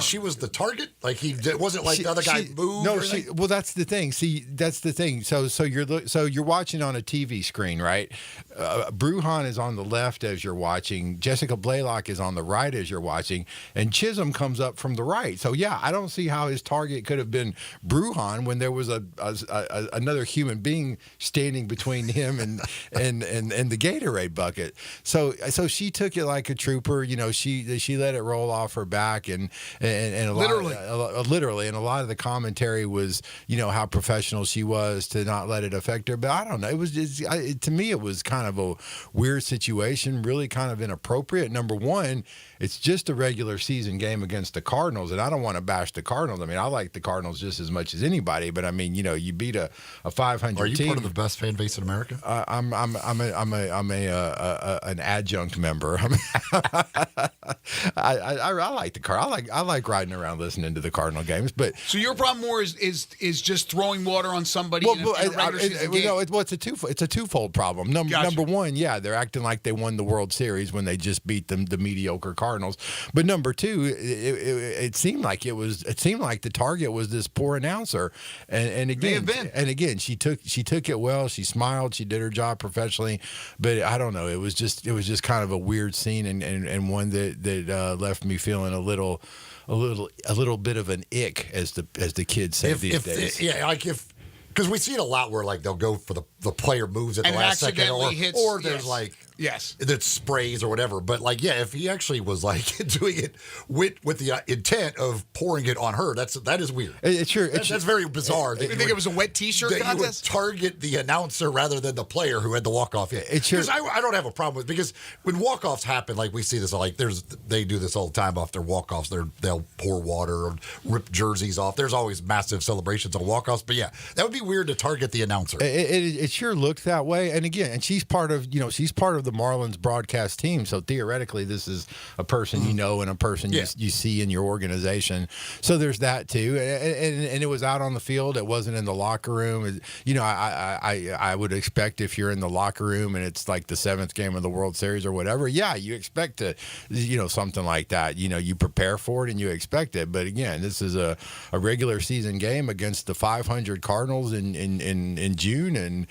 she was the target. It wasn't like the other guy moved. No, well, that's the thing. See, that's the thing. So you're watching on a TV screen, right? Brujan is on the left as you're watching. Jessica Blaylock is on the right as you're watching, and Chisholm comes up from the right. So yeah, I don't see how his target could have been Brujan when there was another human being standing between him and the Gatorade bucket. So she took it like a trooper. She let it roll off her back, and literally, and a lot of the commentary was, how professional she was to not let it affect her. But I don't know. It was to me, it was kind of a weird situation, really kind of inappropriate. Number one, it's just a regular season game against the Cardinals, and I don't want to bash the Cardinals. I mean, I like the Cardinals just as much as anybody, but I mean, you beat a 500 Are you team. part of the best fan base in America? I'm an adjunct member. I like the car. I like riding around listening to the Cardinal games. But so your problem more is just throwing water on somebody in a regular season game? No, it's a twofold problem. Number one, yeah, they're acting like they won the World Series when they just beat the mediocre Cardinals. But number two, it seemed like the target was this poor announcer, and again, she took it well. She smiled. She did her job professionally. But I don't know. It was just kind of a weird scene and one that left me feeling a little bit of an ick, as the kids say these days. Because we see it a lot where like they'll go for the player moves at the last second, or there's that sprays or whatever. But like, if he actually was like doing it with the intent of pouring it on her, that is weird. That's very bizarre. You think it was a wet T-shirt that contest? You would target the announcer rather than the player who had the walk-off. Because I don't have a problem with, because when walk-offs happen, like we see this, like they do this all the time off their walk-offs. They'll pour water or rip jerseys off. There's always massive celebrations on walk-offs. But yeah, that would be weird to target the announcer. It sure looked that way. And again, and she's part of the Marlins broadcast team. So theoretically, this is a person and a person you see in your organization. So there's that too. And it was out on the field. It wasn't in the locker room. I would expect if you're in the locker room and it's like the 7th game of the World Series or whatever, you expect to, something like that. You prepare for it and you expect it. But again, this is a regular season game against the 500 Cardinals in June, and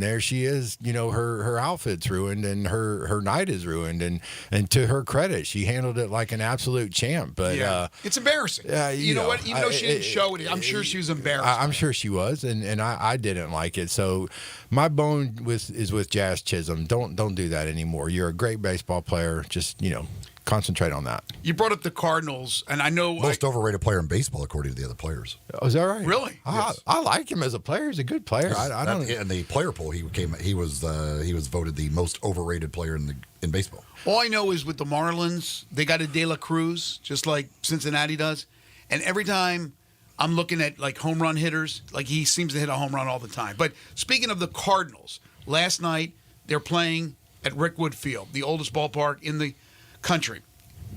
there she is. Her outfit's ruined and her night is ruined, and to her credit, she handled it like an absolute champ. But it's embarrassing. You know what? Even though she didn't show it, I'm sure she was embarrassed. I'm sure she was, and I didn't like it. So my bone is with Jazz Chisholm. Don't do that anymore. You're a great baseball player. Just concentrate on that. You brought up the Cardinals, and I know most overrated player in baseball according to the other players. Oh, is that right? Really? I like him as a player. He's a good player. I don't. In the player poll, he was voted the most overrated player in baseball. All I know is with the Marlins, they got a De La Cruz, just like Cincinnati does, and every time I'm looking at like home run hitters, like he seems to hit a home run all the time. But speaking of the Cardinals, last night they're playing at Rickwood Field, the oldest ballpark in the country.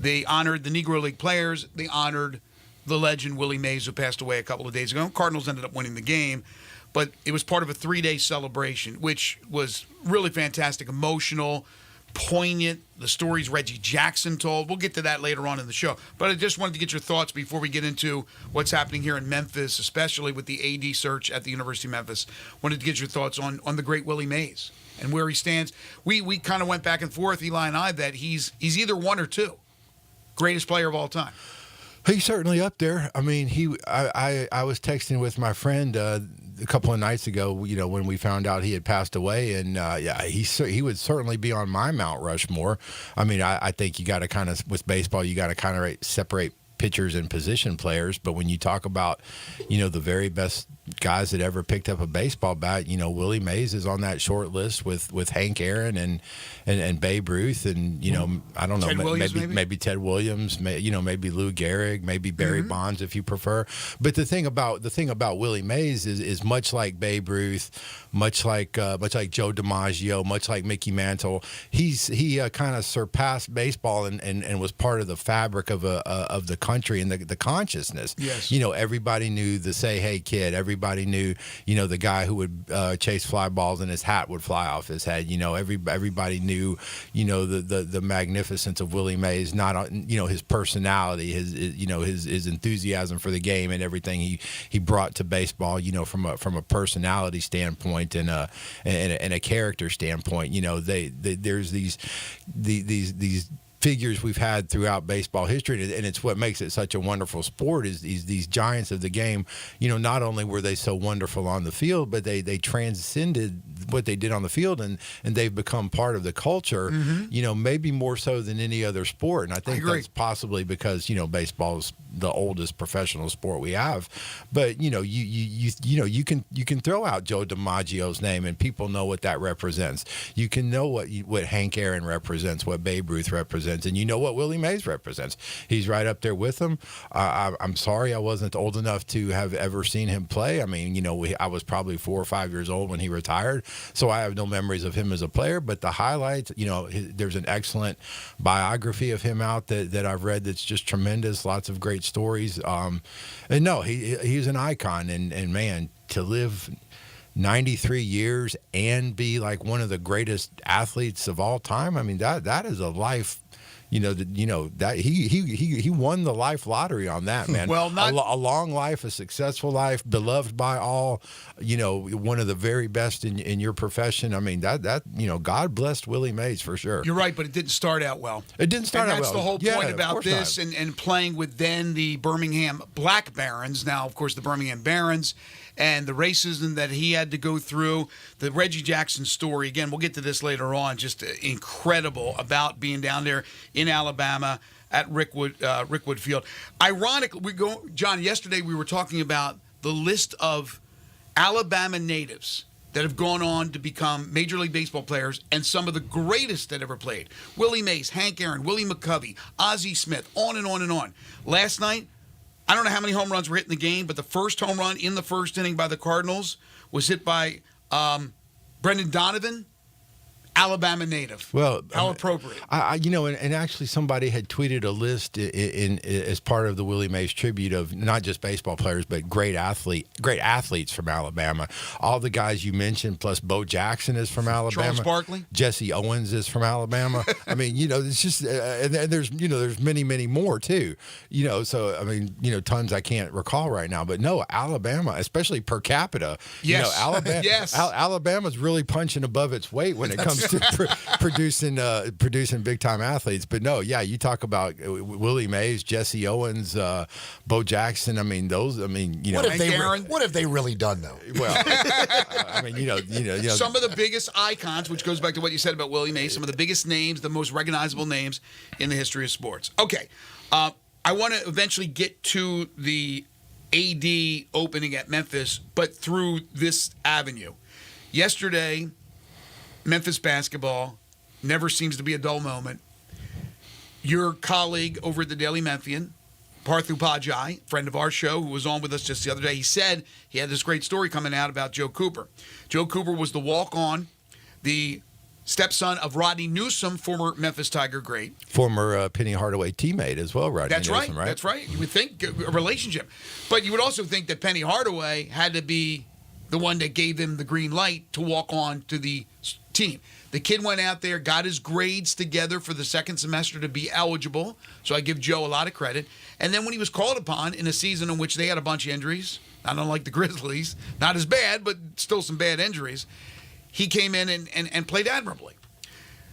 They honored the Negro League players. They honored the legend Willie Mays, who passed away a couple of days ago. Cardinals ended up winning the game, but it was part of a 3-day celebration, which was really fantastic, emotional, poignant. The stories Reggie Jackson told. We'll get to that later on in the show. But I just wanted to get your thoughts before we get into what's happening here in Memphis, especially with the AD search at the University of Memphis. Wanted to get your thoughts on the great Willie Mays and where he stands. We kind of went back and forth, Eli and I, that he's either one or two. Greatest player of all time. He's certainly up there. I mean, I was texting with my friend a couple of nights ago, when we found out he had passed away, and he would certainly be on my Mount Rushmore. I mean, I think you got to kind of, with baseball, you got to kind of separate pitchers and position players. But when you talk about, the very best guys that ever picked up a baseball bat, Willie Mays is on that short list with Hank Aaron and Babe Ruth, and I don't know, maybe Ted Williams, maybe Lou Gehrig, maybe Barry Bonds if you prefer. But the thing about Willie Mays is much like Babe Ruth, much like Joe DiMaggio, much like Mickey Mantle, he kind of surpassed baseball and was part of the fabric of the country and the consciousness. Yes. Everybody knew the "Say Hey Kid." Everybody knew, the guy who would chase fly balls and his hat would fly off his head. Everybody knew, the magnificence of Willie Mays, not his personality, his enthusiasm for the game and everything he brought to baseball. From a personality standpoint and a character standpoint. There's these figures we've had throughout baseball history, and it's what makes it such a wonderful sport is these giants of the game. Not only were they so wonderful on the field, but they transcended what they did on the field, and they've become part of the culture. Maybe more so than any other sport, and I think that's possibly because baseball is the oldest professional sport we have. But you can throw out Joe DiMaggio's name, and people know what that represents. You can know what Hank Aaron represents, what Babe Ruth represents. And you know what Willie Mays represents. He's right up there with him. I'm sorry I wasn't old enough to have ever seen him play. I mean, I was probably 4 or 5 years old when he retired, so I have no memories of him as a player. But the highlights, there's an excellent biography of him out that I've read that's just tremendous. Lots of great stories. And no, he's an icon. And man, to live 93 years and be like one of the greatest athletes of all time. I mean, that is a life. That he won the life lottery on that, man. Well, a long life, a successful life, beloved by all. One of the very best in your profession. I mean, that God blessed Willie Mays for sure. You're right, but it didn't start out well. It didn't start out well. That's the whole point about this, and playing with then the Birmingham Black Barons. Now, of course, the Birmingham Barons. And the racism that he had to go through, the Reggie Jackson story, again, we'll get to this later on, just incredible about being down there in Alabama at Rickwood Field. Ironically, John, yesterday we were talking about the list of Alabama natives that have gone on to become Major League Baseball players and some of the greatest that ever played. Willie Mays, Hank Aaron, Willie McCovey, Ozzie Smith, on and on and on. Last night, I don't know how many home runs were hit in the game, but the first home run in the first inning by the Cardinals was hit by Brendan Donovan, Alabama native. Well, how appropriate. And actually somebody had tweeted a list in as part of the Willie Mays tribute of not just baseball players, but great athletes from Alabama. All the guys you mentioned, plus Bo Jackson is from Alabama. Charles Barkley. Jesse Owens is from Alabama. I mean, it's just, and there's many, many more too. So I mean, tons I can't recall right now, but no, Alabama, especially per capita. Yes. Alabama. Yes. Alabama's really punching above its weight when it comes to producing big time athletes. But no, you talk about Willie Mays, Jesse Owens, Bo Jackson. I mean, What have they really done though? Well, I mean, some of the biggest icons, which goes back to what you said about Willie Mays, some of the biggest names, the most recognizable names in the history of sports. Okay, I want to eventually get to the AD opening at Memphis, but through this avenue. Yesterday, Memphis basketball never seems to be a dull moment. Your colleague over at the Daily Memphian, Parthu Pajai, friend of our show, who was on with us just the other day, he said he had this great story coming out about Joe Cooper. Joe Cooper was the walk-on, the stepson of Rodney Newsom, former Memphis Tiger great. Former Penny Hardaway teammate as well, Rodney Newsom, right? That's right. You would think a relationship. But you would also think that Penny Hardaway had to be the one that gave him the green light to walk on to the team. The kid went out there, got his grades together for the second semester to be eligible, so I give Joe a lot of credit. And then when he was called upon in a season in which they had a bunch of injuries, not unlike the Grizzlies, not as bad, but still some bad injuries, he came in and played admirably.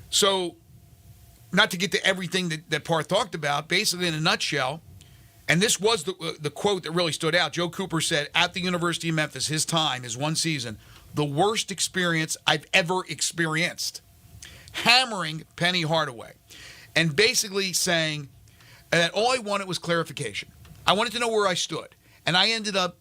So, not to get to everything that Parth talked about, basically in a nutshell, and this was the quote that really stood out. Joe Cooper said, at the University of Memphis, his one season, the worst experience I've ever experienced. Hammering Penny Hardaway. And basically saying that all I wanted was clarification. I wanted to know where I stood. And I ended up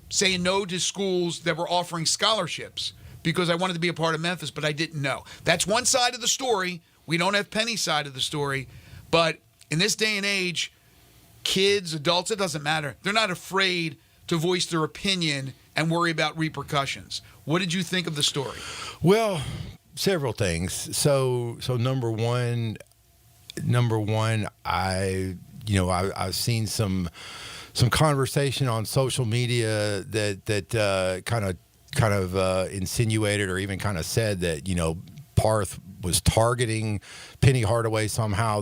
saying no to schools that were offering scholarships because I wanted to be a part of Memphis, but I didn't know. That's one side of the story. We don't have Penny's side of the story. But in this day and age, kids, adults, it doesn't matter. They're not afraid to voice their opinion and worry about repercussions. What did you think of the story? Well, several things. So number one, I've seen some conversation on social media that kind of insinuated or even kind of said that Parth was targeting Penny Hardaway somehow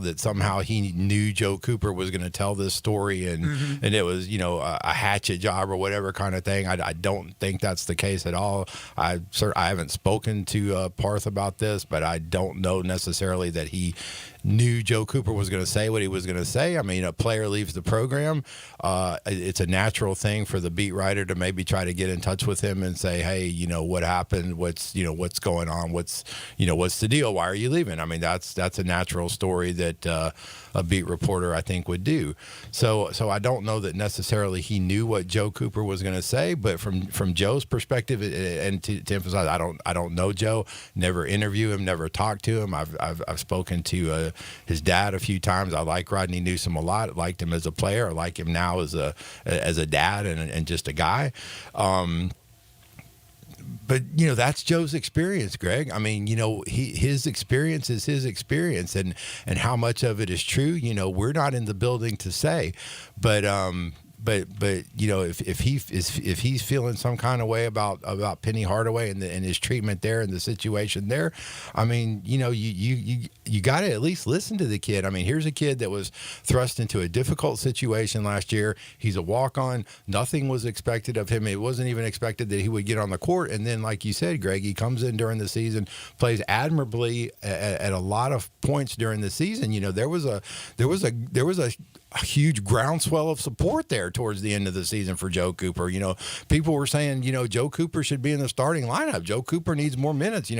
he knew Joe Cooper was going to tell this story and it was, a hatchet job or whatever kind of thing. I don't think that's the case at all. I haven't spoken to Parth about this, but I don't know necessarily that he knew Joe Cooper was going to say what he was going to say. I mean, a player leaves the program. It's a natural thing for the beat writer to maybe try to get in touch with him and say, hey, what happened? What's going on? What's the deal? Why are you leaving? I mean, that's a natural story that a beat reporter, I think, would do. So I don't know that necessarily he knew what Joe Cooper was going to say, but from Joe's perspective, and to emphasize, I don't know Joe, never interview him, never talk to him. I've spoken to his dad a few times. I like Rodney Newsom a lot. I liked him as a player. I like him now as a dad and just a guy. But, that's Joe's experience, Greg. I mean, his experience is his experience, and how much of it is true, we're not in the building to say. But if he's feeling some kind of way about Penny Hardaway and his treatment there and the situation there, I mean, you got to at least listen to the kid. I mean, here's a kid that was thrust into a difficult situation last year. He's a walk-on. Nothing was expected of him. It wasn't even expected that he would get on the court. And then, like you said, Greg, he comes in during the season, plays admirably at a lot of points during the season. There was a huge groundswell of support there towards the end of the season for Joe Cooper. People were saying, Joe Cooper should be in the starting lineup. Joe Cooper needs more minutes.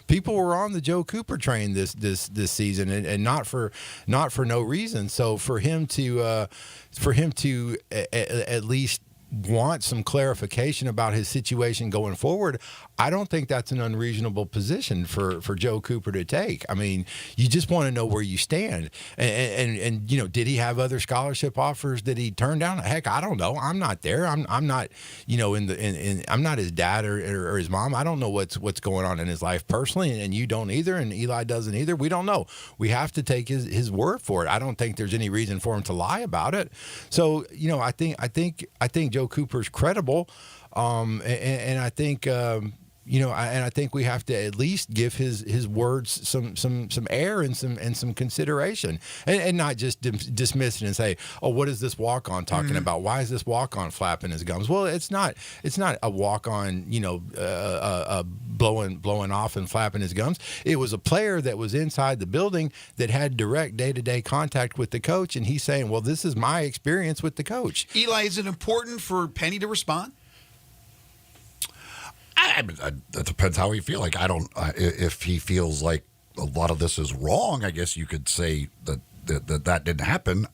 People were on the Joe Cooper train this season, and not for no reason. So for him to at least want some clarification about his situation going forward, I don't think that's an unreasonable position for Joe Cooper to take. I mean, you just want to know where you stand. And did he have other scholarship offers that he turned down? Heck, I don't know. I'm not there. I'm not, I'm not his dad or his mom. I don't know what's going on in his life personally, and you don't either, and Eli doesn't either. We don't know. We have to take his word for it. I don't think there's any reason for him to lie about it. So, I think Joe Cooper's credible, and I think I think we have to at least give his words some air and some consideration, and not just dismiss it and say, oh, what is this walk-on talking about? Why is this walk-on flapping his gums? Well, it's not a walk-on, blowing off and flapping his gums. It was a player that was inside the building that had direct day-to-day contact with the coach, and he's saying, well, this is my experience with the coach. Eli, is it important for Penny to respond? I mean, it depends how he feels. Like, I don't. If he feels like a lot of this is wrong, I guess you could say that didn't happen.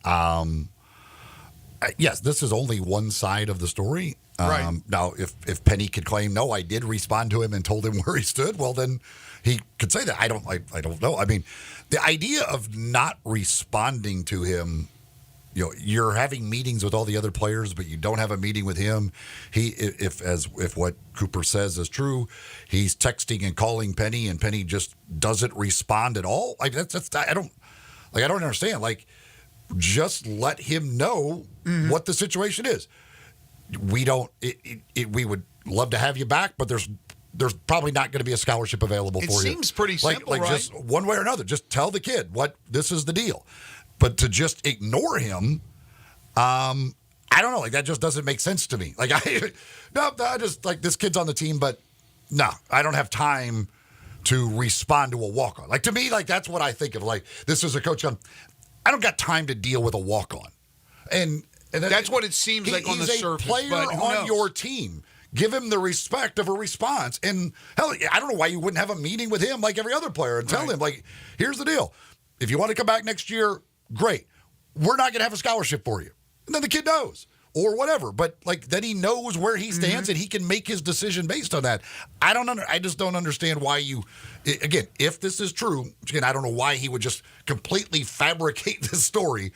Yes, this is only one side of the story. Right. Now, if Penny could claim, no, I did respond to him and told him where he stood, well, then he could say that. I don't know. I mean, the idea of not responding to him. You're having meetings with all the other players, but you don't have a meeting with him. If what Cooper says is true, he's texting and calling Penny, and Penny just doesn't respond at all. Like I don't understand. Like, just let him know what the situation is. We don't. We would love to have you back, but there's probably not going to be a scholarship available for you. It seems pretty simple, right? Just one way or another. Just tell the kid what this is the deal. But to just ignore him, I don't know. Like, that just doesn't make sense to me. Like, I just, like, this kid's on the team, but no, I don't have time to respond to a walk-on. Like, to me, like, that's what I think of. Like, this is a coach I don't got time to deal with a walk-on. And that's what it seems like on the surface. He's a player on your team. Give him the respect of a response. And, hell, I don't know why you wouldn't have a meeting with him like every other player and tell him, like, here's the deal. If you want to come back next year, great. We're not going to have a scholarship for you. And then the kid knows or whatever. But, like, then he knows where he stands and he can make his decision based on that. I just don't understand why again, if this is true, again, I don't know why he would just completely fabricate this story.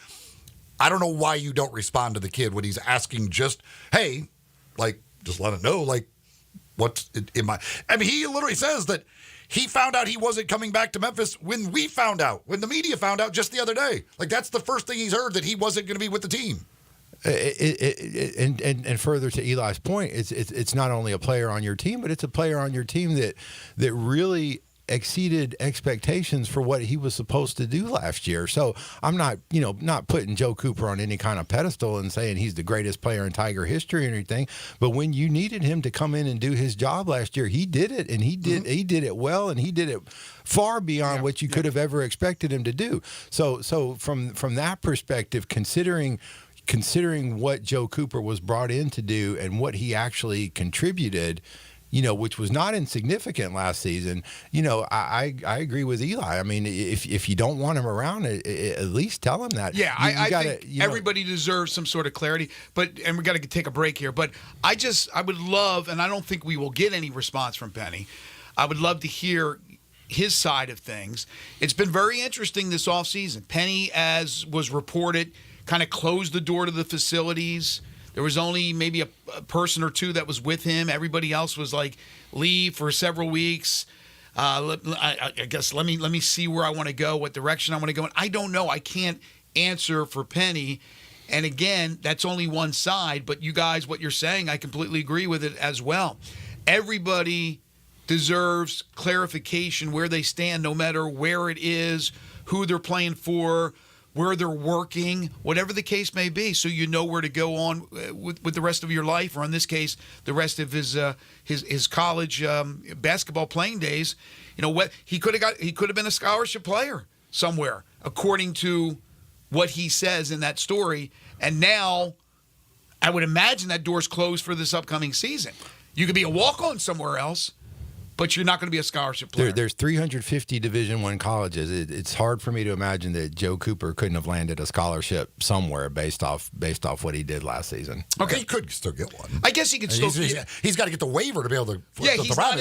I don't know why you don't respond to the kid when he's asking just, hey, like, just let him know, like, what's in my. I mean, he literally says that he found out he wasn't coming back to Memphis when we found out, when the media found out just the other day. Like, that's the first thing he's heard, that he wasn't going to be with the team. And further to Eli's point, it's not only a player on your team, but it's a player on your team that really exceeded expectations for what he was supposed to do last year. So I'm not putting Joe Cooper on any kind of pedestal and saying he's the greatest player in Tiger history or anything. But when you needed him to come in and do his job last year, he did it, and he did it well, and he did it far beyond what you could have ever expected him to do. So from that perspective, considering what Joe Cooper was brought in to do and what he actually contributed, which was not insignificant last season, I agree with Eli. I mean, if you don't want him around, at least tell him that. Yeah, I think everybody deserves some sort of clarity. And we got to take a break here. But I would love, and I don't think we will get any response from Penny. I would love to hear his side of things. It's been very interesting this offseason. Penny, as was reported, kind of closed the door to the facilities. There was only maybe a person or two that was with him. Everybody else was like, leave for several weeks. I guess let me see where I want to go, what direction I want to go in. I don't know. I can't answer for Penny. And again, that's only one side. But you guys, what you're saying, I completely agree with it as well. Everybody deserves clarification where they stand, no matter where it is, who they're playing for, where they're working, whatever the case may be, so you know where to go on with the rest of your life, or in this case, the rest of his college basketball playing days. What he could have been a scholarship player somewhere, according to what he says in that story. And now, I would imagine that door's closed for this upcoming season. You could be a walk-on somewhere else, but you're not going to be a scholarship player. There's 350 Division I colleges. It's hard for me to imagine that Joe Cooper couldn't have landed a scholarship somewhere based off what he did last season. Okay, he could still get one. I guess he could still. He's got to get the waiver to be able to. He's not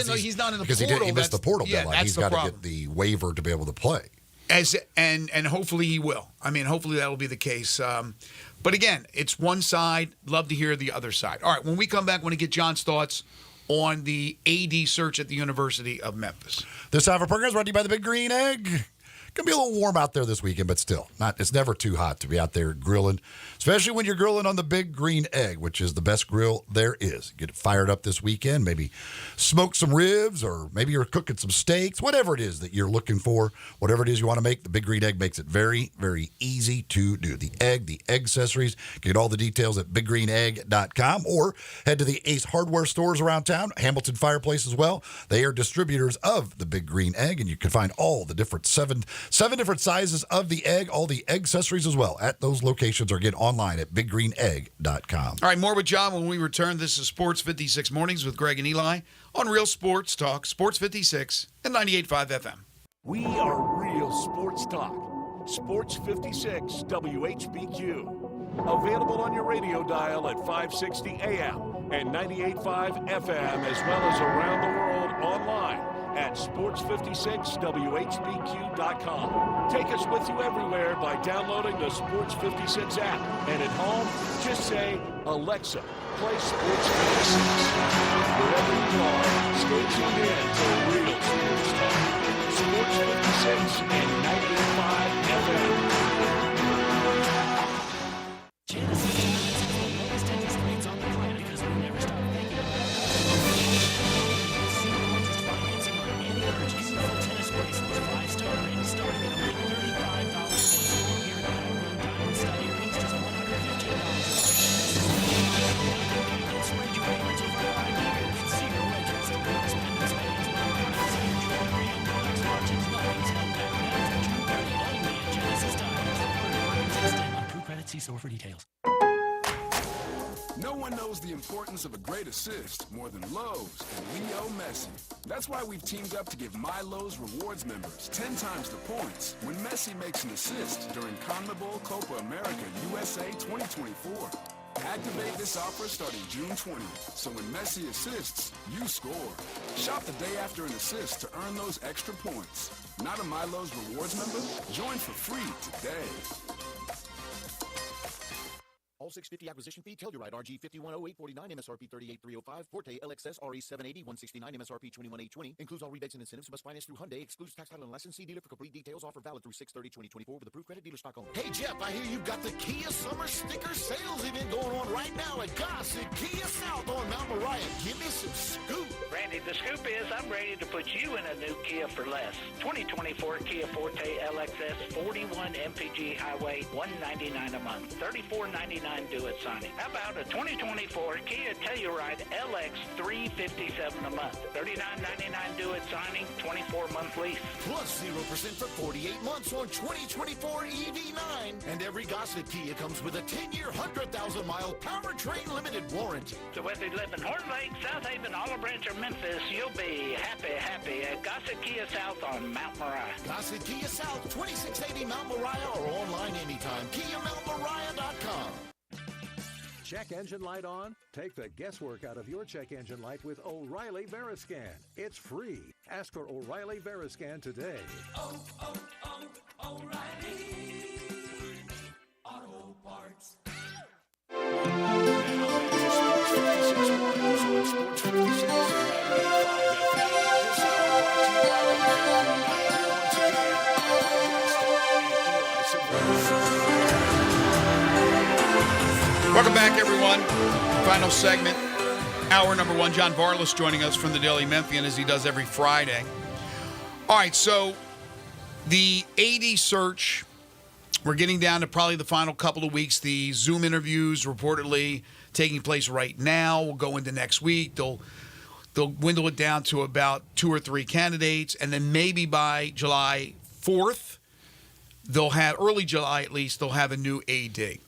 in the because portal. He missed the portal deadline. He's got to problem. get the waiver to be able to play. And hopefully he will. I mean, hopefully that will be the case. But again, it's one side. Love to hear the other side. All right, when we come back, I want to get John's thoughts on the AD search at the University of Memphis. This hour of program is brought to you by the Big Green Egg. Going to be a little warm out there this weekend, but still, it's never too hot to be out there grilling, especially when you're grilling on the Big Green Egg, which is the best grill there is. Get it fired up this weekend, maybe smoke some ribs, or maybe you're cooking some steaks, whatever it is that you're looking for, whatever it is you want to make, the Big Green Egg makes it very, very easy to do. The egg accessories, get all the details at biggreenegg.com, or head to the Ace Hardware stores around town, Hamilton Fireplace as well. They are distributors of the Big Green Egg, and you can find all the different seven different sizes of the egg, all the egg accessories as well at those locations, or get online at biggreenegg.com. All right, more with John when we return. This is Sports 56 Mornings with Greg and Eli on Real Sports Talk, Sports 56 and 98.5 FM. We are Real Sports Talk. Sports 56 WHBQ. Available on your radio dial at 560 AM and 98.5 FM, as well as around the world online at sports56whbq.com. Take us with you everywhere by downloading the Sports 56 app. And at home, just say, Alexa, play Sports 56. Wherever you are, stay tuned in to Real Sports Talk. Sports 56 and 98.5 FM. See store for details. No one knows the importance of a great assist more than Lowe's and Leo Messi. That's why we've teamed up to give My Lowe's Rewards members 10 times the points when Messi makes an assist during CONMEBOL Copa America USA 2024. Activate this offer starting June 20th, so when Messi assists, you score. Shop the day after an assist to earn those extra points. Not a My Lowe's Rewards member? Join for free today. All 650 acquisition fee, Telluride RG 510849, MSRP 38305, Forte LXS RE 780 169, MSRP 21820. Includes all rebates and incentives. Must finance through Hyundai. Excludes tax title and license. See dealer for complete details. Offer valid through 6/30/2024 with approved credit. Dealer stock only. Hey Jeff, I hear you've got the Kia Summer Sticker Sales event going on right now at Gossett Kia South on Mount Moriah. Give me some scoop. Randy, the scoop is I'm ready to put you in a new Kia for less. 2024 Kia Forte LXS 41 MPG Highway, $199 a month, $34.99 due at signing. How about a 2024 Kia Telluride LX 357 a month, $39.99 due at signing, 24-month lease. Plus 0% for 48 months on 2024 EV9. And every Gossett Kia comes with a 10-year, 100,000-mile powertrain limited warranty. So whether you live in Horn Lake, South Haven, Olive Branch, or Memphis, you'll be happy at Gossett Kia South on Mount Moriah. Gossett Kia South, 2680 Mount Moriah, or online anytime. KiaMountMoriah.com. Check engine light on? Take the guesswork out of your check engine light with O'Reilly Veriscan. It's free. Ask for O'Reilly Veriscan today. O'Reilly Auto Parts. Welcome back, everyone. Final segment, hour number one. John Varlas joining us from the Daily Memphian as he does every Friday. All right, so the AD search, we're getting down to probably the final couple of weeks. The Zoom interviews reportedly taking place right now. Will go into next week. They'll dwindle it down to about 2 or 3 candidates, and then maybe by July 4th, they'll have, early July at least, they'll have a new AD.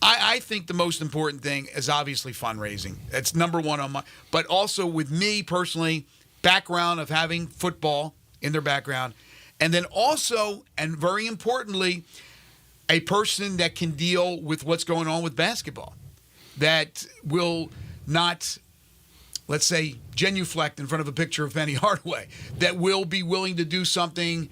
I think the most important thing is obviously fundraising. That's number one on my, but also with me personally, background of having football in their background. And then also, and very importantly, a person that can deal with what's going on with basketball, that will not, let's say, genuflect in front of a picture of Penny Hardaway, that will be willing to do something,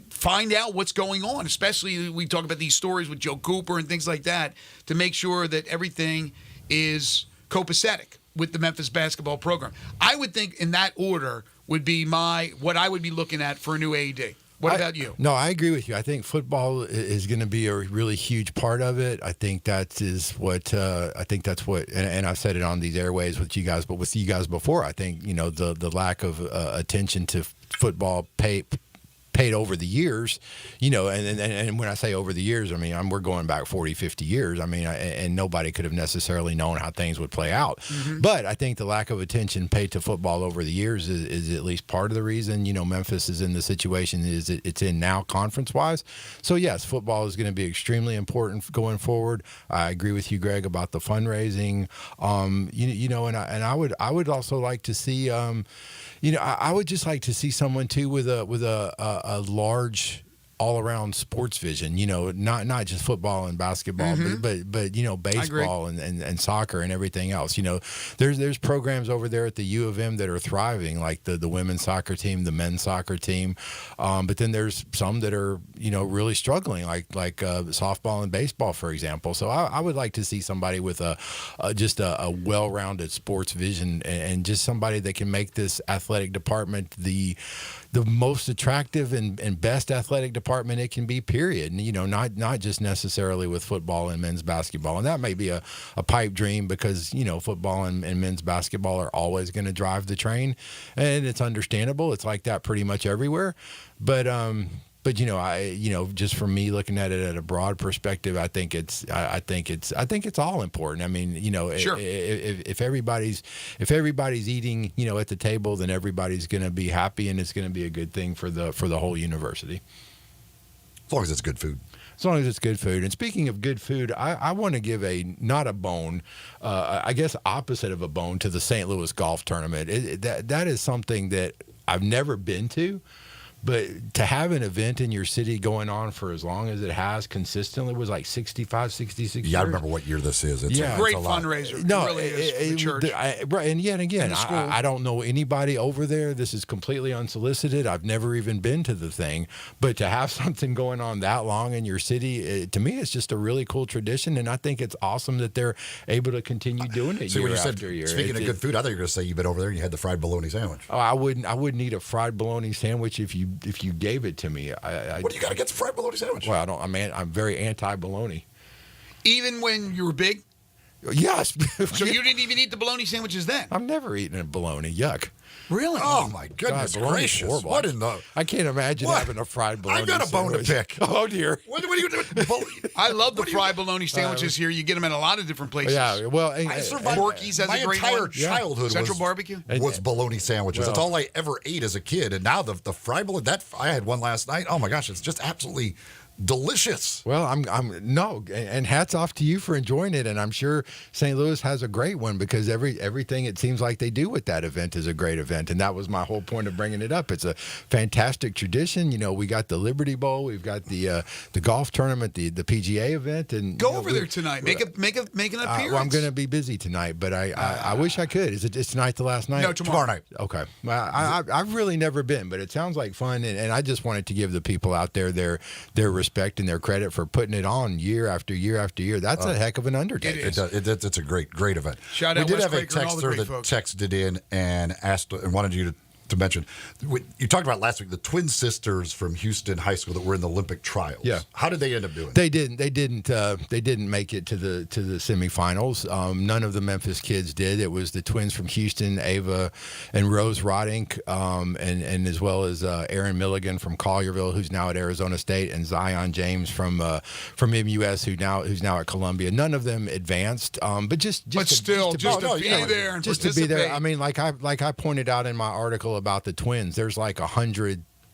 find out what's going on, especially we talk about these stories with Joe Cooper and things like that, to make sure that everything is copacetic with the Memphis basketball program. I would think in that order would be what I would be looking at for a new AD. What about you? No, I agree with you. I think football is going to be a really huge part of it. I think that's what, and I've said it on these airways with you guys, but with you guys before, I think, the lack of attention to football paid over the years, and when I say over the years, I mean, we're going back 40, 50 years. I mean, and nobody could have necessarily known how things would play out. Mm-hmm. But I think the lack of attention paid to football over the years is at least part of the reason, Memphis is in the situation it's in now conference-wise. So, yes, football is going to be extremely important going forward. I agree with you, Greg, about the fundraising. And I would also like to see I would just like to see someone too with a large all-around sports vision, not just football and basketball, mm-hmm. but baseball and soccer and everything else. There's programs over there at the U of M that are thriving, like the women's soccer team, the men's soccer team, but then there's some that are really struggling, like softball and baseball, for example. So I would like to see somebody with just a well-rounded sports vision and just somebody that can make this athletic department the most attractive and best athletic department it can be, period. Not just necessarily with football and men's basketball. And that may be a pipe dream because, football and men's basketball are always going to drive the train. And it's understandable. It's like that pretty much everywhere. But just for me looking at it at a broad perspective, I think it's all important. I mean, sure. if everybody's eating, at the table, then everybody's going to be happy, and it's going to be a good thing for the whole university. As long as it's good food. As long as it's good food. And speaking of good food, I want to give not a bone, I guess opposite of a bone, to the St. Louis Golf Tournament. That is something that I've never been to. But to have an event in your city going on for as long as it has consistently was like 65, 66 years. Yeah, I remember what year this is. It's Great it's a lot. fundraiser. No, it really is for the church. Right, and yet again, And the school. I don't know anybody over there. This is completely unsolicited. I've never even been to the thing, but to have something going on that long in your city, to me, it's just a really cool tradition, and I think it's awesome that they're able to continue doing it See, year when you after said, year. speaking of good food, I thought you were going to say you've been over there and you had the fried bologna sandwich. Oh, I wouldn't eat a fried bologna sandwich if you gave it to me. What do you got against fried bologna sandwich? Well, I'm very anti bologna. Even when you were big? Yes. So you didn't even eat the bologna sandwiches then? I've never eaten a bologna. Yuck. Really? Oh, my goodness bologna's gracious. horrible. What in the... I can't imagine What? having a fried bologna I've got a bone to sandwich. pick. Oh, dear. What are you doing? I love the fried bologna sandwiches here. You get them at a lot of different places. Yeah, well, I survived. Porky's has my a great entire one. childhood Central was, Barbecue was bologna sandwiches. That's Well- all I ever ate as a kid. And now the fried bologna, I had one last night. Oh my gosh, it's just absolutely delicious. Well, and hats off to you for enjoying it, and I'm sure St. Louis has a great one because everything it seems like they do with that event is a great event, and that was my whole point of bringing it up. It's a fantastic tradition. You know, we got the Liberty Bowl, we've got the golf tournament, the PGA event, and Go over there tonight. Make an appearance. Well, I'm going to be busy tonight, but I wish I could. Is tonight the last night? No, tomorrow night. Okay. Well, I've really never been, but it sounds like fun, and I just wanted to give the people out there their respect and their credit for putting it on year after year after year. That's a heck of an undertaking. It's a great event. Shout we out did Wes have a Quaker and all the texter great that folks. texted in and asked and wanted you to mention. You talked about last week the twin sisters from Houston High School that were in the Olympic trials. Yeah. How did they end up doing? They didn't make it to the semifinals. None of the Memphis kids did. It was the twins from Houston, Ava and Rose Rodink, and as well as Aaron Milligan from Collierville, who's now at Arizona State, and Zion James from MUS, who's now at Columbia. None of them advanced, but just to be there and just to be there. I mean, like I pointed out in my article about the twins, there's like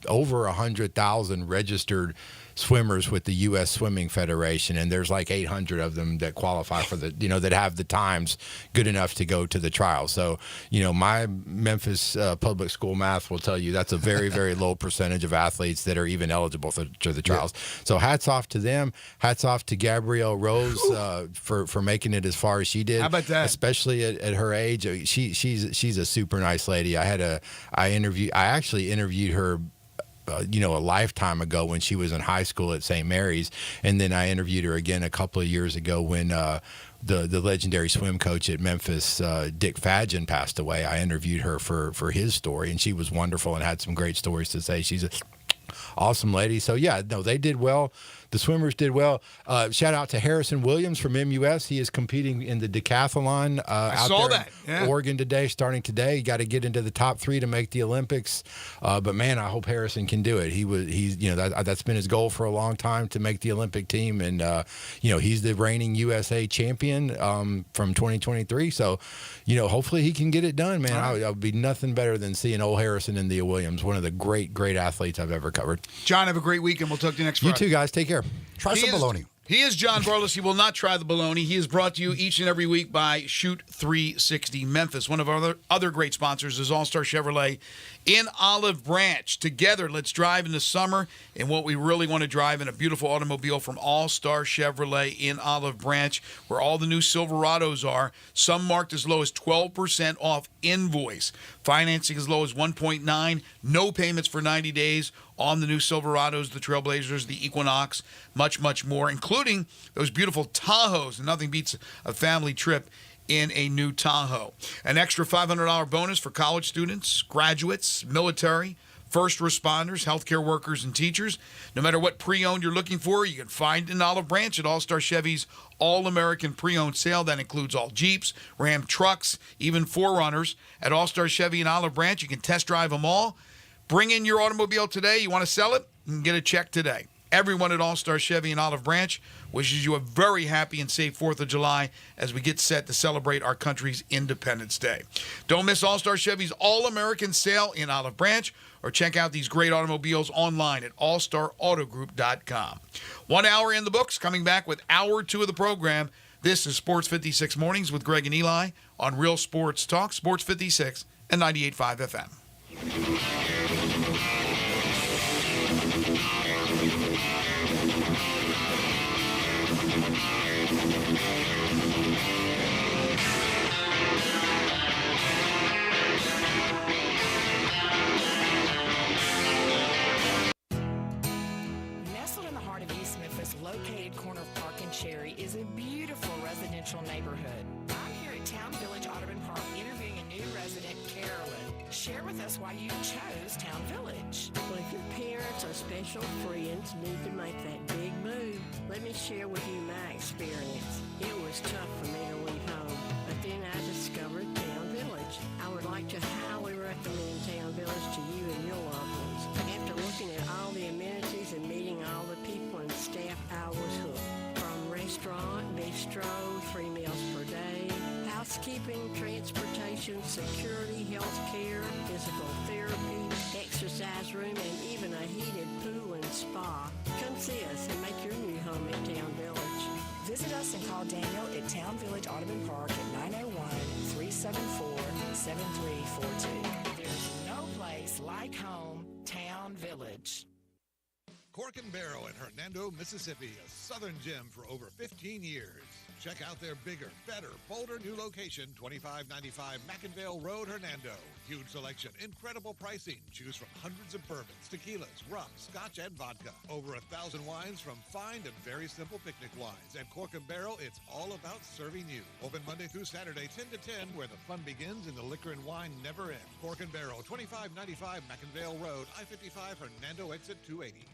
over 100,000 registered swimmers with the U.S. Swimming Federation, and there's like 800 of them that qualify for that have the times good enough to go to the trials. So, my Memphis public school math will tell you that's a very, very low percentage of athletes that are even eligible to the trials. Yeah. So hats off to them. Hats off to Gabrielle Rose for making it as far as she did. How about that? Especially at her age. She's a super nice lady. I actually interviewed her a lifetime ago when she was in high school at St. Mary's, and then I interviewed her again a couple of years ago when the legendary swim coach at Memphis, Dick Fadgen, passed away. I interviewed her for his story, and she was wonderful and had some great stories to say. She's an awesome lady. So yeah, no, they did well. The swimmers did well. Shout out to Harrison Williams from MUS. He is competing in the decathlon out there that. in Oregon today, starting today. You got to get into the top 3 to make the Olympics. But man, I hope Harrison can do it. That's been his goal for a long time to make the Olympic team, and he's the reigning USA champion from 2023. So, hopefully he can get it done, man. I would be nothing better than seeing old Harrison in the Williams, one of the great athletes I've ever covered. John, have a great weekend. We'll talk to you next Friday. You too, guys. Take care. Try some bologna. He is John Barlas. He will not try the bologna. He is brought to you each and every week by Shoot 360 Memphis. One of our other great sponsors is All-Star Chevrolet in Olive Branch. Together, let's drive in the summer in what we really want to drive in, a beautiful automobile from All-Star Chevrolet in Olive Branch, where all the new Silverados are. Some marked as low as 12% off invoice. Financing as low as 1.9, no payments for 90 days on the new Silverados, the Trailblazers, the Equinox, much, much more, including those beautiful Tahoes. And nothing beats a family trip in a new Tahoe. An extra $500 bonus for college students, graduates, military, first responders, healthcare workers, and teachers. No matter what pre-owned you're looking for, you can find in Olive Branch at All-Star Chevy's All-American Pre-Owned Sale. That includes all Jeeps, Ram trucks, even 4Runners. At All-Star Chevy in Olive Branch, you can test drive them all. Bring in your automobile today. You want to sell it? You can get a check today. Everyone at All-Star Chevy in Olive Branch wishes you a very happy and safe 4th of July as we get set to celebrate our country's Independence Day. Don't miss All-Star Chevy's All-American Sale in Olive Branch, or check out these great automobiles online at allstarautogroup.com. 1 hour in the books, coming back with hour 2 of the program. This is Sports 56 Mornings with Greg and Eli on Real Sports Talk, Sports 56 and 98.5 FM. Nestled in the heart of East Memphis, located corner of Park and Cherry, is a beautiful residential neighborhood. I'm here at Town Village Audubon Park interviewing a new resident, Carolyn. Share with us why you chose Town Village. Well, if your parents or special friends need to make that big move, let me share with you my experience. It was tough for me to leave home, but then I discovered Town Village. I would like to highly recommend Town Village to you and your loved ones. After looking at all the amenities and meeting all the people and staff, I was hooked. From restaurant, bistro, 3 meals per day, housekeeping, transportation, security, health care, physical therapy, exercise room, and even a heated pool and spa. Come see us and make your new home at Town Village. Visit us and call Daniel at Town Village Audubon Park at 901-374-7342. There's no place like home, Town Village. Cork and Barrel in Hernando, Mississippi, a southern gem for over 15 years. Check out their bigger, better, bolder new location, 2595 McInvale Road, Hernando. Huge selection, incredible pricing. Choose from hundreds of bourbons, tequilas, rum, scotch, and vodka. Over 1,000 wines from fine to very simple picnic wines. At Cork and Barrel, it's all about serving you. Open Monday through Saturday, 10 to 10, where the fun begins and the liquor and wine never end. Cork and Barrel, 2595 McInvale Road, I-55 Hernando exit 280.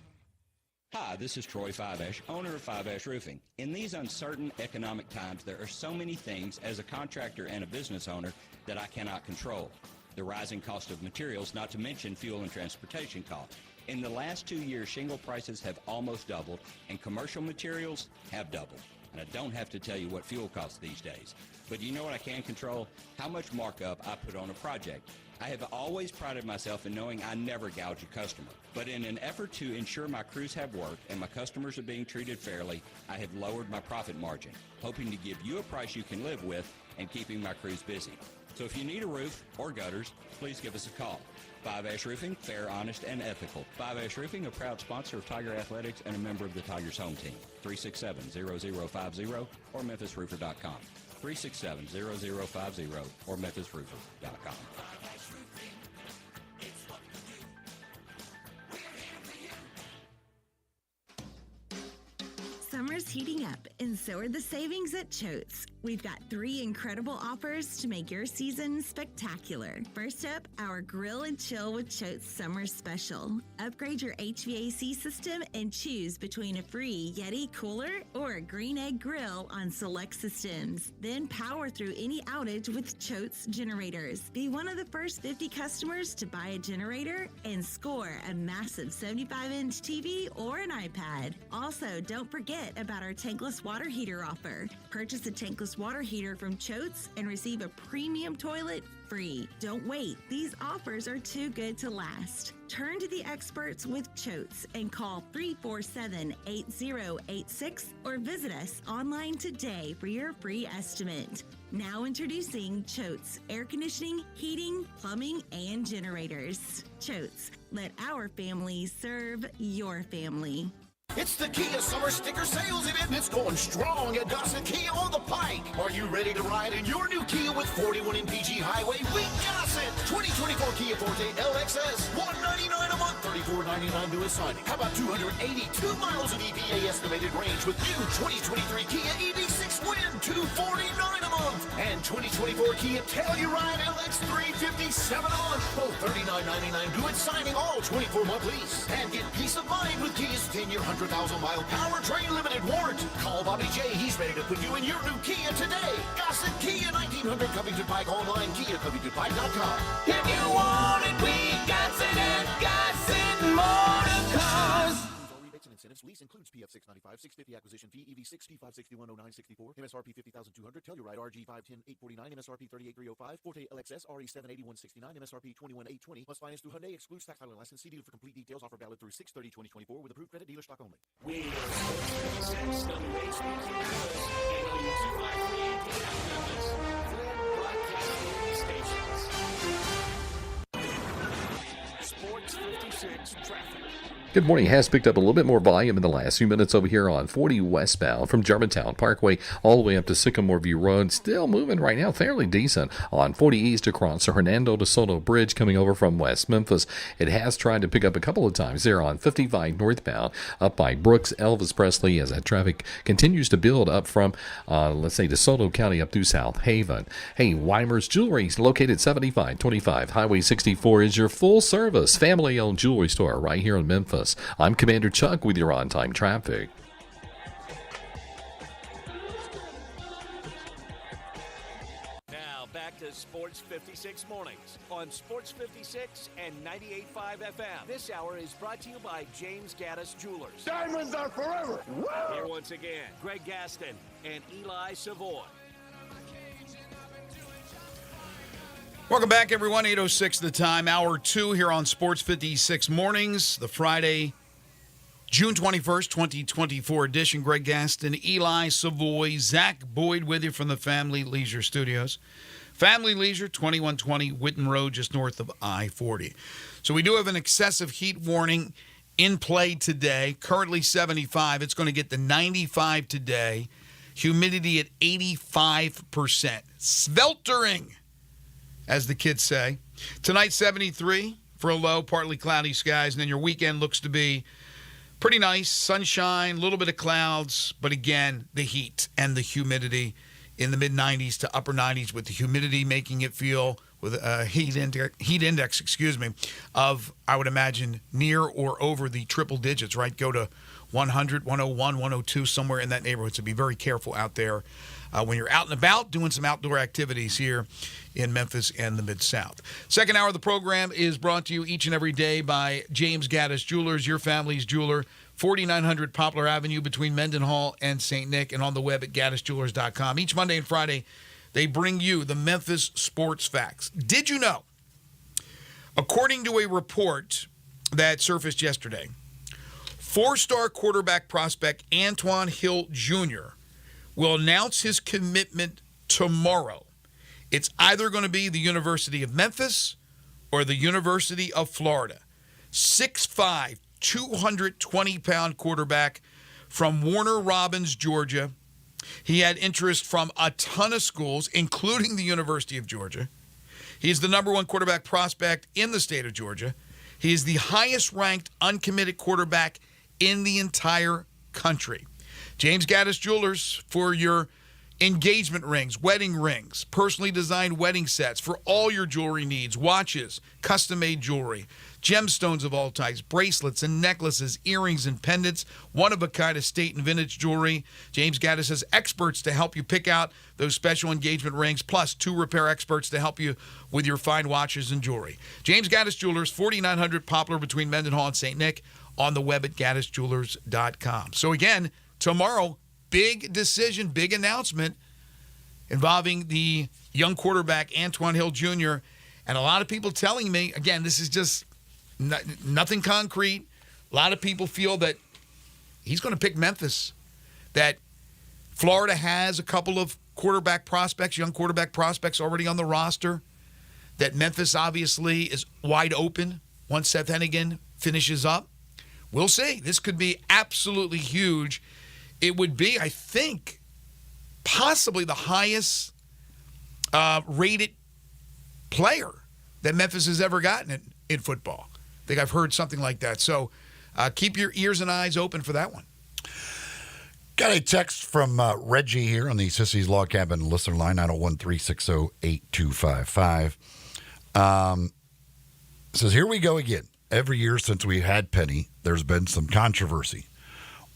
Hi, this is Troy Fiveash, owner of Fiveash Roofing. In these uncertain economic times, there are so many things as a contractor and a business owner that I cannot control. The rising cost of materials, not to mention fuel and transportation costs. In the last 2 years, shingle prices have almost doubled, and commercial materials have doubled. And I don't have to tell you what fuel costs these days. But you know what I can control? How much markup I put on a project. I have always prided myself in knowing I never gouge a customer. But in an effort to ensure my crews have work and my customers are being treated fairly, I have lowered my profit margin, hoping to give you a price you can live with and keeping my crews busy. So if you need a roof or gutters, please give us a call. Five Ash Roofing, fair, honest, and ethical. Five Ash Roofing, a proud sponsor of Tiger Athletics and a member of the Tigers home team. 367-0050 or MemphisRoofer.com. 367-0050 or MemphisRoofer.com. Summer's heating up, and so are the savings at Choate's. We've got 3 incredible offers to make your season spectacular. First up, our Grill and Chill with Choate's Summer Special. Upgrade your HVAC system and choose between a free Yeti cooler or a Green Egg grill on select systems. Then power through any outage with Choate's generators. Be one of the first 50 customers to buy a generator and score a massive 75-inch TV or an iPad. Also, don't forget about our tankless water heater offer. Purchase a tankless water heater from Choate's and receive a premium toilet free. Don't wait. These offers are too good to last. Turn to the experts with Choate's and call 347-8086 or visit us online today for your free estimate. Now introducing Choate's air conditioning, heating, plumbing, and generators. Choate's, let our family serve your family. It's the Kia Summer Sticker Sales Event. It's going strong at Gossett Kia on the Pike. Are you ready to ride in your new Kia with 41 MPG Highway? We Gossett! 2024 Kia Forte LXS, $199 a month, $34.99 to a signing. How about 282 miles of EPA estimated range with new 2023 Kia EV6 Win, $249 a month. And 2024 Kia Telluride LX 357 a month, both $39.99 to its signing, all 24-month lease. And get peace of mind with Kia's 10-year 100,000-mile powertrain limited warranty. Call Bobby J. He's ready to put you in your new Kia today. Gossett Kia, 1900 Covington Pike, online, KiaCovingtonPike.com. If you want it, we got it at Gossett Motor Cars. Rebates and incentives. Lease includes PF 695, 650 acquisition fee, EV6 P561 0964, MSRP 50,200, Telluride RG 510 849, MSRP 38305, Forte LXS RE 780 169, MSRP 21820. Must finance through Hyundai. Excludes tax title and license. See dealer for complete details. Offer valid through 6/30/2024 with approved credit dealer stock only. We are Sports 56, WHBQ Memphis, and OU253 Memphis. Broadcasting stations. Sports 56 traffic. Good morning. Has picked up a little bit more volume in the last few minutes over here on 40 westbound from Germantown Parkway all the way up to Sycamore View Road. Still moving right now, fairly decent on 40 east across the Hernando de Soto Bridge coming over from West Memphis. It has tried to pick up a couple of times there on 55 northbound up by Brooks, Elvis Presley as that traffic continues to build up from, let's say, DeSoto County up to South Haven. Hey, Weimer's Jewelry is located 7525 Highway 64 is your full-service family-owned jewelry store right here in Memphis. I'm Commander Chuck with your on-time traffic. Now back to Sports 56 Mornings on Sports 56 and 98.5 FM. This hour is brought to you by James Gaddis Jewelers. Diamonds are forever. Woo! Here once again, Greg Gaston and Eli Savoy. Welcome back, everyone. 8:06 the time, hour 2 here on Sports 56 Mornings, the Friday, June 21st, 2024 edition. Greg Gaston, Eli Savoy, Zach Boyd with you from the Family Leisure Studios. Family Leisure, 2120 Witten Road, just north of I-40. So we do have an excessive heat warning in play today, currently 75. It's going to get to 95 today. Humidity at 85%. Sweltering, as the kids say. Tonight, 73 for a low, partly cloudy skies, and then your weekend looks to be pretty nice. Sunshine, a little bit of clouds, but again, the heat and the humidity in the mid-90s to upper 90s, with the humidity making it feel with a heat index, of, I would imagine, near or over the triple digits, right? Go to 100, 101, 102, somewhere in that neighborhood. So be very careful out there when you're out and about doing some outdoor activities here in Memphis and the Mid-South. Second hour of the program is brought to you each and every day by James Gaddis Jewelers, your family's jeweler, 4900 Poplar Avenue between Mendenhall and St. Nick, and on the web at gaddisjewelers.com. Each Monday and Friday, they bring you the Memphis sports facts. Did you know, according to a report that surfaced yesterday, 4-star quarterback prospect Antoine Hill Jr. will announce his commitment tomorrow. It's either going to be the University of Memphis or the University of Florida. 6'5", 220-pound quarterback from Warner Robins, Georgia. He had interest from a ton of schools, including the University of Georgia. He's the number one quarterback prospect in the state of Georgia. He is the highest-ranked uncommitted quarterback in the entire country. James Gaddis Jewelers for your engagement rings, wedding rings, personally designed wedding sets for all your jewelry needs, watches, custom-made jewelry, gemstones of all types, bracelets and necklaces, earrings and pendants, one-of-a-kind estate and vintage jewelry. James Gaddis has experts to help you pick out those special engagement rings, plus 2 repair experts to help you with your fine watches and jewelry. James Gaddis Jewelers, 4900 Poplar between Mendenhall and St. Nick, on the web at gaddisjewelers.com. So again, tomorrow, big decision, big announcement involving the young quarterback, Antoine Hill Jr., and a lot of people telling me, again, this is just nothing concrete. A lot of people feel that he's going to pick Memphis, that Florida has a couple of quarterback prospects, young quarterback prospects already on the roster, that Memphis obviously is wide open once Seth Hennigan finishes up. We'll see. This could be absolutely huge. It would be, I think, possibly the highest rated player that Memphis has ever gotten in football. I think I've heard something like that. So keep your ears and eyes open for that one. Got a text from Reggie here on the Sissy's Log Cabin listener line, 901-360-8255. Says, here we go again. Every year since we had Penny, there's been some controversy.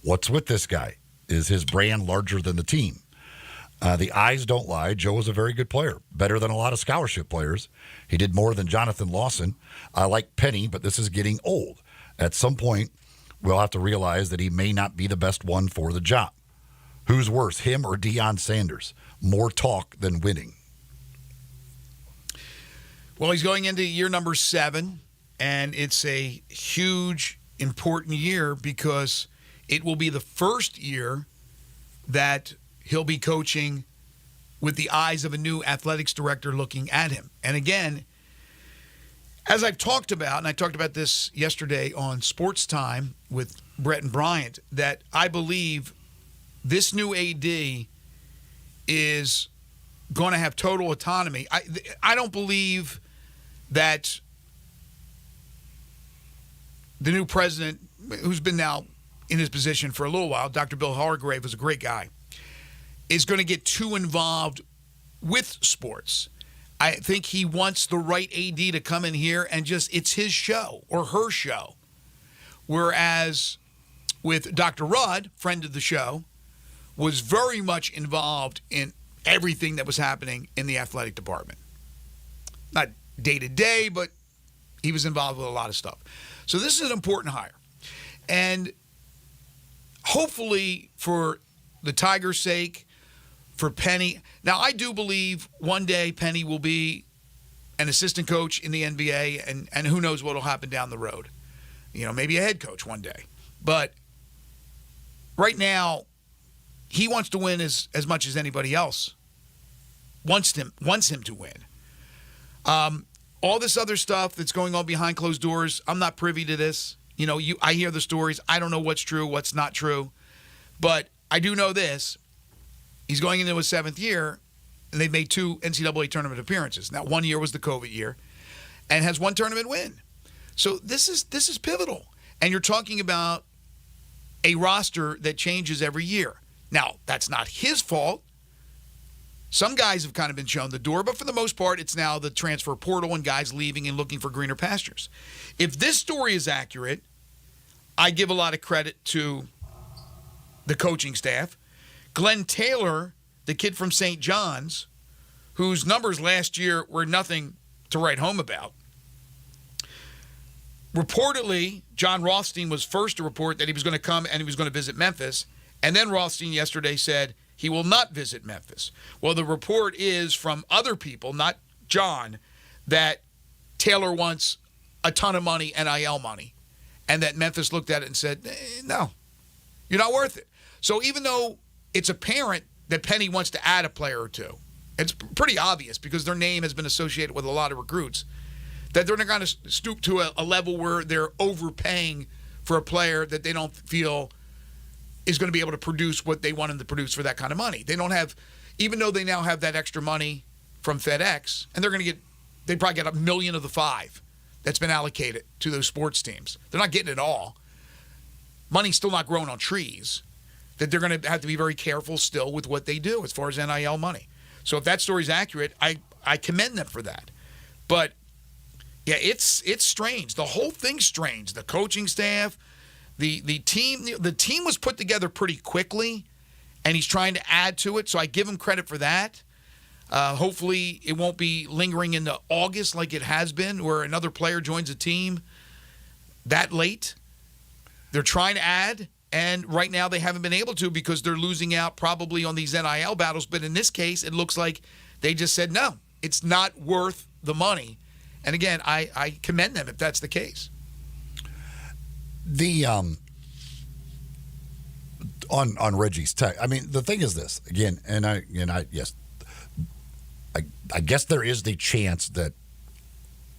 What's with this guy? Is his brand larger than the team? The eyes don't lie. Joe was a very good player, better than a lot of scholarship players. He did more than Jonathan Lawson. I like Penny, but this is getting old. At some point, we'll have to realize that he may not be the best one for the job. Who's worse, him or Deion Sanders? More talk than winning. Well, he's going into year number 7, and it's a huge, important year because it will be the first year that he'll be coaching with the eyes of a new athletics director looking at him. And again, As I've talked about, and I talked about this yesterday on Sportstime with Brett and Bryant, that I believe this new AD is going to have total autonomy. I don't believe that the new president, who's been now in his position for a little while, Dr. Bill Hargrave was a great guy, is going to get too involved with sports. I think he wants the right AD to come in here and just, it's his show or her show. Whereas with Dr. Rudd, friend of the show, was very much involved in everything that was happening in the athletic department. Not day to day, but he was involved with a lot of stuff. So this is an important hire. And hopefully for the Tigers' sake, for Penny. Now, I do believe one day Penny will be an assistant coach in the NBA, and who knows what will happen down the road. You know, maybe a head coach one day. But right now, he wants to win as much as anybody else wants him to win. All this other stuff that's going on behind closed doors, I'm not privy to this. You know, I hear the stories. I don't know what's true, what's not true. But I do know this. He's going into his 7th year, and they've made 2 NCAA tournament appearances. Now, 1 year was the COVID year, and has 1 tournament win. So this is pivotal. And you're talking about a roster that changes every year. Now, that's not his fault. Some guys have kind of been shown the door, but for the most part, it's now the transfer portal and guys leaving and looking for greener pastures. If this story is accurate, I give a lot of credit to the coaching staff. Glenn Taylor, the kid from St. John's, whose numbers last year were nothing to write home about. Reportedly, John Rothstein was first to report that he was going to come and he was going to visit Memphis. And then Rothstein yesterday said he will not visit Memphis. Well, the report is from other people, not John, that Taylor wants a ton of money, NIL money, and that Memphis looked at it and said, no, you're not worth it. So even though it's apparent that Penny wants to add a player or two, it's pretty obvious because their name has been associated with a lot of recruits, that they're not going to stoop to a level where they're overpaying for a player that they don't feel is going to be able to produce what they want him to produce for that kind of money. They don't have, even though they now have that extra money from FedEx, and they probably get $1 million of the $5 million that's been allocated to those sports teams. They're not getting it all. Money's still not growing on trees. That they're going to have to be very careful still with what they do as far as NIL money. So if that story's accurate, I commend them for that. But yeah, it's strange. The whole thing's strange. The coaching staff, the team was put together pretty quickly, and he's trying to add to it. So I give him credit for that. Hopefully, it won't be lingering into August like it has been, where another player joins a team that late. They're trying to add. And right now they haven't been able to because they're losing out probably on these NIL battles. But in this case, it looks like they just said, no, it's not worth the money. And again, I commend them if that's the case. The on Reggie's tech, I mean, the thing is this again, and I guess there is the chance that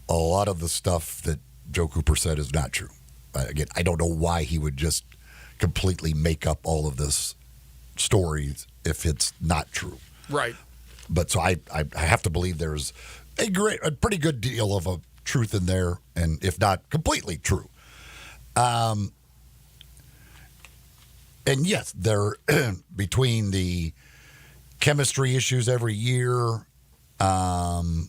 a lot of the stuff that Joe Cooper said is not true. Again, I don't know why he would just completely make up all of this stories if it's not true. Right. But so I have to believe there's a pretty good deal of a truth in there, and if not completely true. And yes, there between the chemistry issues every year, the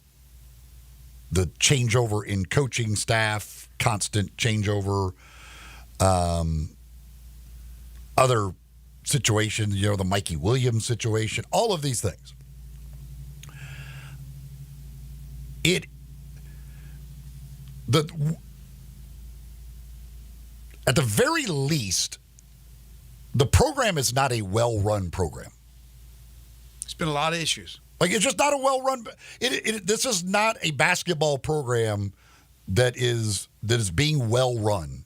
changeover in coaching staff, constant changeover, other situations, the Mikey Williams situation, all of these things. At the very least, the program is not a well-run program. It's been a lot of issues. Like, it's just not a well-run. This is not a basketball program that is being well-run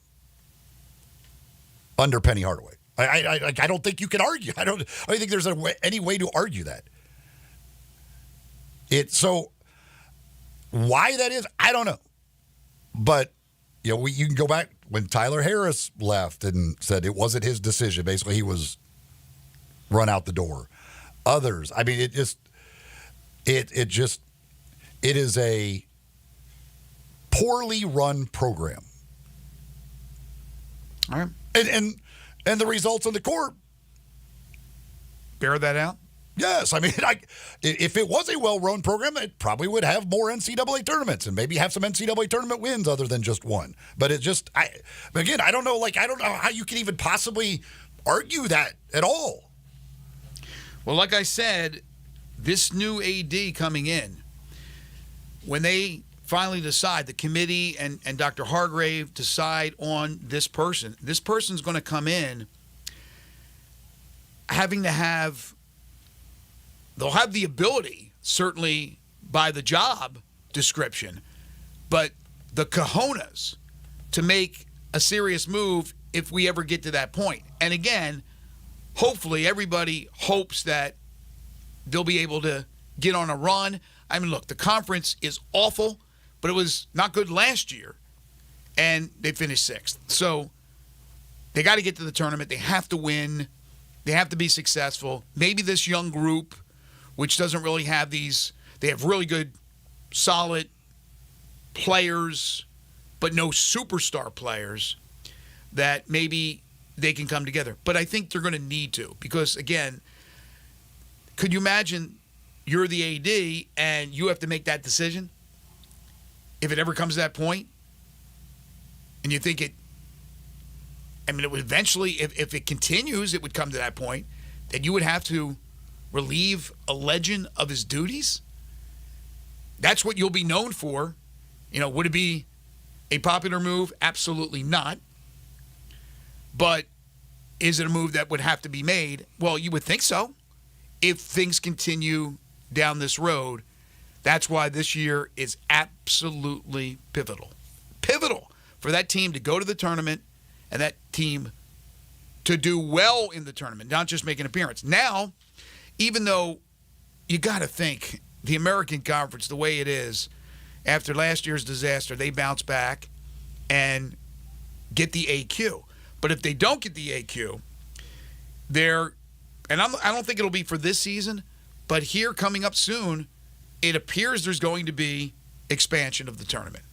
under Penny Hardaway. I don't think you can argue. I don't think there's any way to argue that. So why that is, I don't know. But, you can go back when Tyler Harris left and said it wasn't his decision. Basically, he was run out the door. Others, I mean, it is a poorly run program. All right. And the results on the court bear that out. Yes, I mean, if it was a well-run program, it probably would have more NCAA tournaments and maybe have some NCAA tournament wins other than just one. But I don't know. I don't know how you can even possibly argue that at all. Well, like I said, this new AD coming in, when they finally decide, the committee and Dr. Hargrave decide on this person's going to come in having to have. They'll have the ability, certainly by the job description, but the cojones to make a serious move if we ever get to that point. And again, hopefully everybody hopes that they'll be able to get on a run. I mean, look, the conference is awful, but it was not good last year, and they finished 6th. So they got to get to the tournament. They have to win. They have to be successful. Maybe this young group, which doesn't really have they have really good, solid players, but no superstar players, that maybe they can come together. But I think they're going to need to, because, again, could you imagine you're the AD and you have to make that decision if it ever comes to that point? And you think it would eventually, if it continues, it would come to that point that you would have to relieve a legend of his duties? That's what you'll be known for. Would it be a popular move? Absolutely not. But is it a move that would have to be made? Well, you would think so. If things continue down this road, that's why this year is absolutely pivotal. Pivotal for that team to go to the tournament and that team to do well in the tournament, not just make an appearance. Now, even though you got to think the American Conference, the way it is, after last year's disaster, they bounce back and get the AQ. But if they don't get the AQ, I don't think it'll be for this season, but here coming up soon, it appears there's going to be expansion of the tournament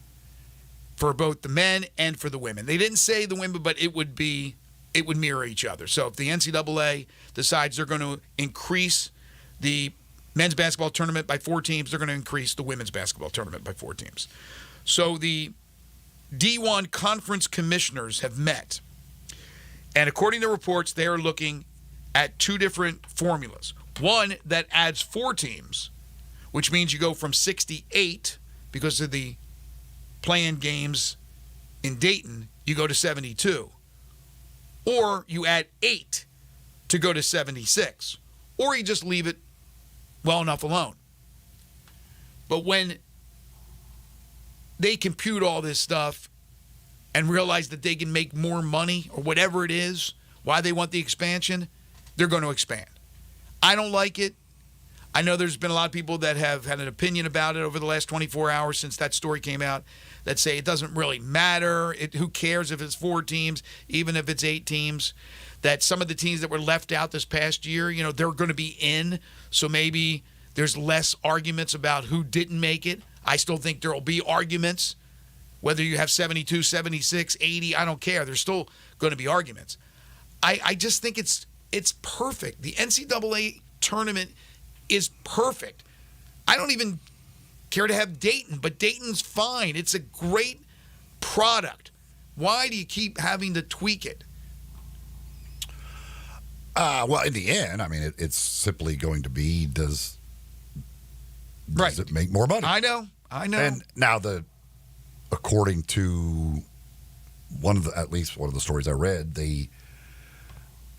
for both the men and for the women. They didn't say the women, but it would mirror each other. So if the NCAA decides they're going to increase the men's basketball tournament by 4 teams, they're going to increase the women's basketball tournament by 4 teams. So the D1 conference commissioners have met. And according to reports, they are looking at 2 different formulas. One that adds 4 teams, which means you go from 68 because of the play-in games in Dayton, you go to 72. Or you add 8 to go to 76. Or you just leave it well enough alone. But when they compute all this stuff and realize that they can make more money or whatever it is, why they want the expansion, they're going to expand. I don't like it. I know there's been a lot of people that have had an opinion about it over the last 24 hours since that story came out that say it doesn't really matter. Who cares if it's 4 teams, even if it's 8 teams? That some of the teams that were left out this past year, they're going to be in. So maybe there's less arguments about who didn't make it. I still think there will be arguments. Whether you have 72, 76, 80, I don't care. There's still going to be arguments. I just think it's perfect. The NCAA tournament is perfect. I don't even care to have Dayton, but Dayton's fine. It's a great product. Why do you keep having to tweak it? Well, in the end, it's simply going to be, does it make more money? I know. And now according to at least one of the stories I read, the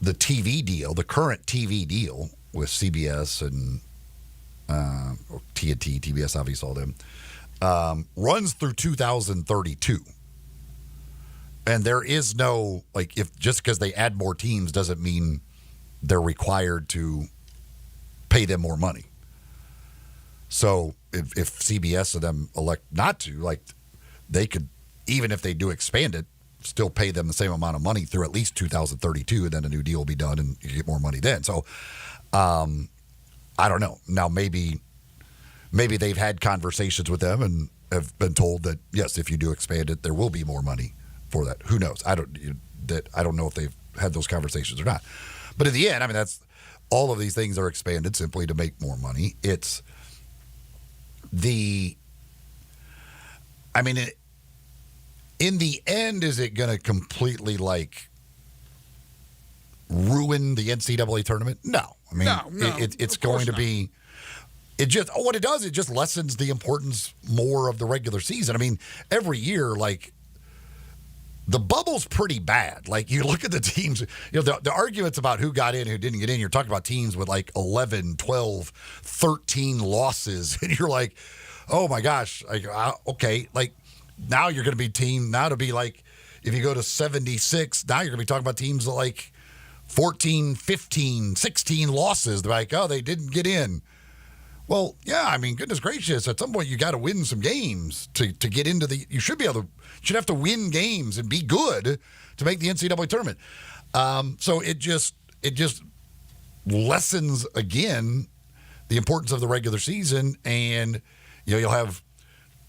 TV deal, the current TV deal with CBS and TNT, TBS, obviously all them, runs through 2032. And there is no, if just because they add more teams doesn't mean they're required to pay them more money. So if CBS and them elect not to, they could even if they do expand it, still pay them the same amount of money through at least 2032, and then a new deal will be done and you get more money then. So I don't know. Now maybe they've had conversations with them and have been told that, yes, if you do expand it, there will be more money for that. Who knows? I don't know if they've had those conversations or not. But in the end, I mean, that's all of these things are expanded simply to make more money. It's in the end, is it going to completely ruin the NCAA tournament? No. I mean, it's going to be. It just lessens the importance more of the regular season. I mean, every year, the bubble's pretty bad. You look at the teams, the arguments about who got in, who didn't get in, you're talking about teams with 11, 12, 13 losses. And you're like, oh my gosh, okay. Now you're going to be now to be if you go to 76, now you're going to be talking about teams 14, 15, 16 losses. They're like, oh, they didn't get in. Well, yeah, I mean, goodness gracious, at some point you got to win some games to get into you should have to win games and be good to make the NCAA tournament. So it just lessens again the importance of the regular season, and you'll have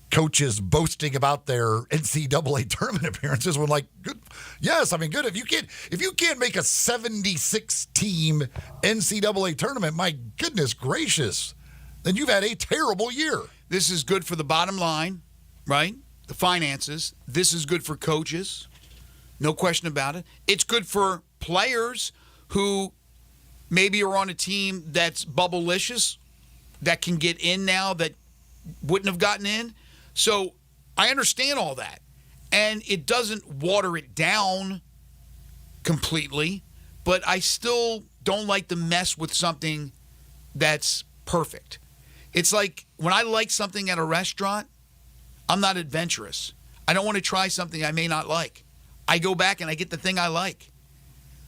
coaches boasting about their NCAA tournament appearances when good. Yes, I mean, good. If you can't make a 76 team NCAA tournament, my goodness gracious, then you've had a terrible year. This is good for the bottom line, right? The finances. This is good for coaches. No question about it. It's good for players who maybe are on a team that's bubble-licious, that can get in now that wouldn't have gotten in. So I understand all that. And it doesn't water it down completely, but I still don't like to mess with something that's perfect. It's like when I like something at a restaurant, I'm not adventurous. I don't want to try something I may not like. I go back and I get the thing I like.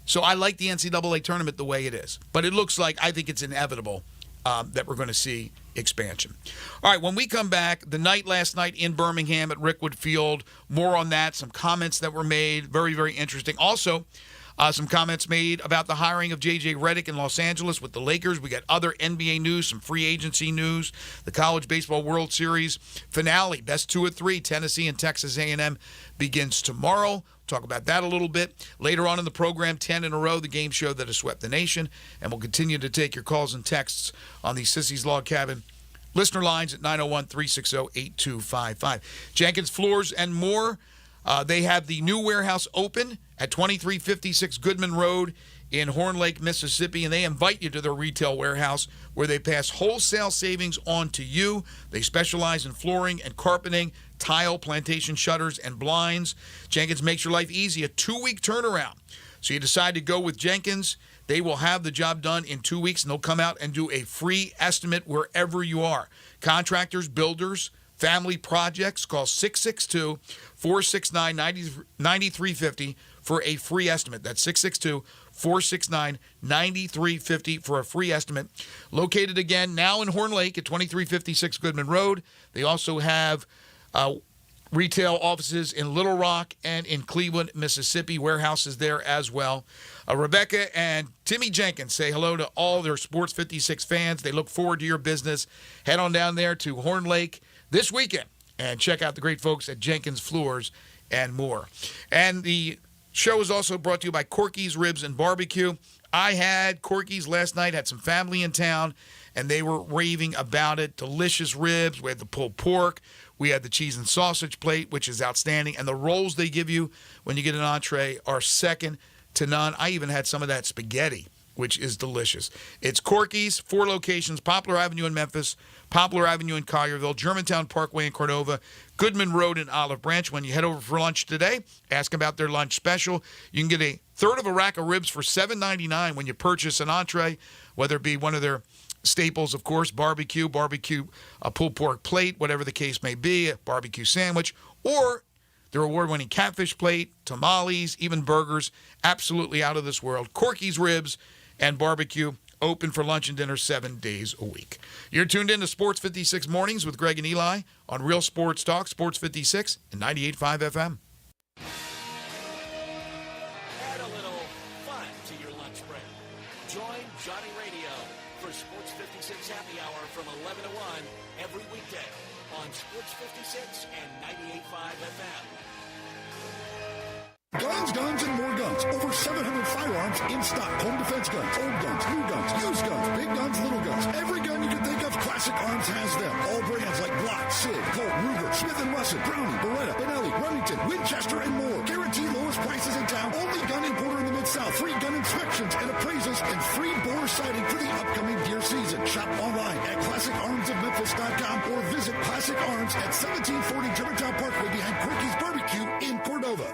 So I like the NCAA tournament the way it is. But it looks like, I think it's inevitable that we're going to see expansion. All right, when we come back, the night last night in Birmingham at Rickwood Field, more on that, some comments that were made, very, very interesting. Also, some comments made about the hiring of J.J. Redick in Los Angeles with the Lakers. We got other NBA news, some free agency news, the College Baseball World Series finale, best 2 of 3, Tennessee and Texas A&M begins tomorrow. Talk about that a little bit. Later on in the program, 10 in a row, the game show that has swept the nation. And we'll continue to take your calls and texts on the Sissy's Log Cabin listener lines at 901-360-8255. Jenkins Floors and More. They have the new warehouse open at 2356 Goodman Road in Horn Lake, Mississippi, and they invite you to their retail warehouse where they pass wholesale savings on to you. They specialize in flooring and carpeting, tile, plantation shutters, and blinds. Jenkins makes your life easy, a 2-week turnaround. So you decide to go with Jenkins, they will have the job done in 2 weeks, and they'll come out and do a free estimate wherever you are. Contractors, builders, family projects, call 662-469-9350 for a free estimate. That's 662-469-9350 for a free estimate. Located again now in Horn Lake at 2356 Goodman Road. They also have retail offices in Little Rock and in Cleveland, Mississippi. Warehouses there as well. Rebecca and Timmy Jenkins say hello to all their Sports 56 fans. They look forward to your business. Head on down there to Horn Lake this weekend and check out the great folks at Jenkins Floors and More. And the show is also brought to you by Corky's Ribs and Barbecue. I had Corky's last night, had some family in town, and they were raving about it. Delicious ribs. We had the pulled pork. We had the cheese and sausage plate, which is outstanding. And the rolls they give you when you get an entree are second to none. I even had some of that spaghetti, which is delicious. It's Corky's, 4 locations, Poplar Avenue in Memphis, Poplar Avenue in Collierville, Germantown Parkway in Cordova, Goodman Road in Olive Branch. When you head over for lunch today, ask about their lunch special. You can get a third of a rack of ribs for $7.99 when you purchase an entree, whether it be one of their staples, of course, barbecue, a pulled pork plate, whatever the case may be, a barbecue sandwich, or their award-winning catfish plate, tamales, even burgers, absolutely out of this world. Corky's Ribs and Barbecue, open for lunch and dinner 7 days a week. You're tuned in to Sports 56 Mornings with Greg and Eli on Real Sports Talk, Sports 56 and 98.5 FM. Add a little fun to your lunch break. Join Johnny Radio for Sports 56 Happy Hour from 11 to 1 every weekday on Sports 56 and 98.5 FM. Guns, guns, and more guns. Over 700 firearms in stock. Home defense guns, old guns, new guns, used guns, big guns, little guns. Every gun you can think of, Classic Arms has them. All brands like Glock, Sig, Colt, Ruger, Smith & Wesson, Browning, Beretta, Benelli, Remington, Winchester, and more. Guaranteed lowest prices in town. Only gun importer in the Mid-South. Free gun inspections and appraisals and free bore sighting for the upcoming deer season. Shop online at ClassicArmsOfMemphis.com or visit Classic Arms at 1740 Germantown Parkway behind Quicky's Barbecue in Cordova.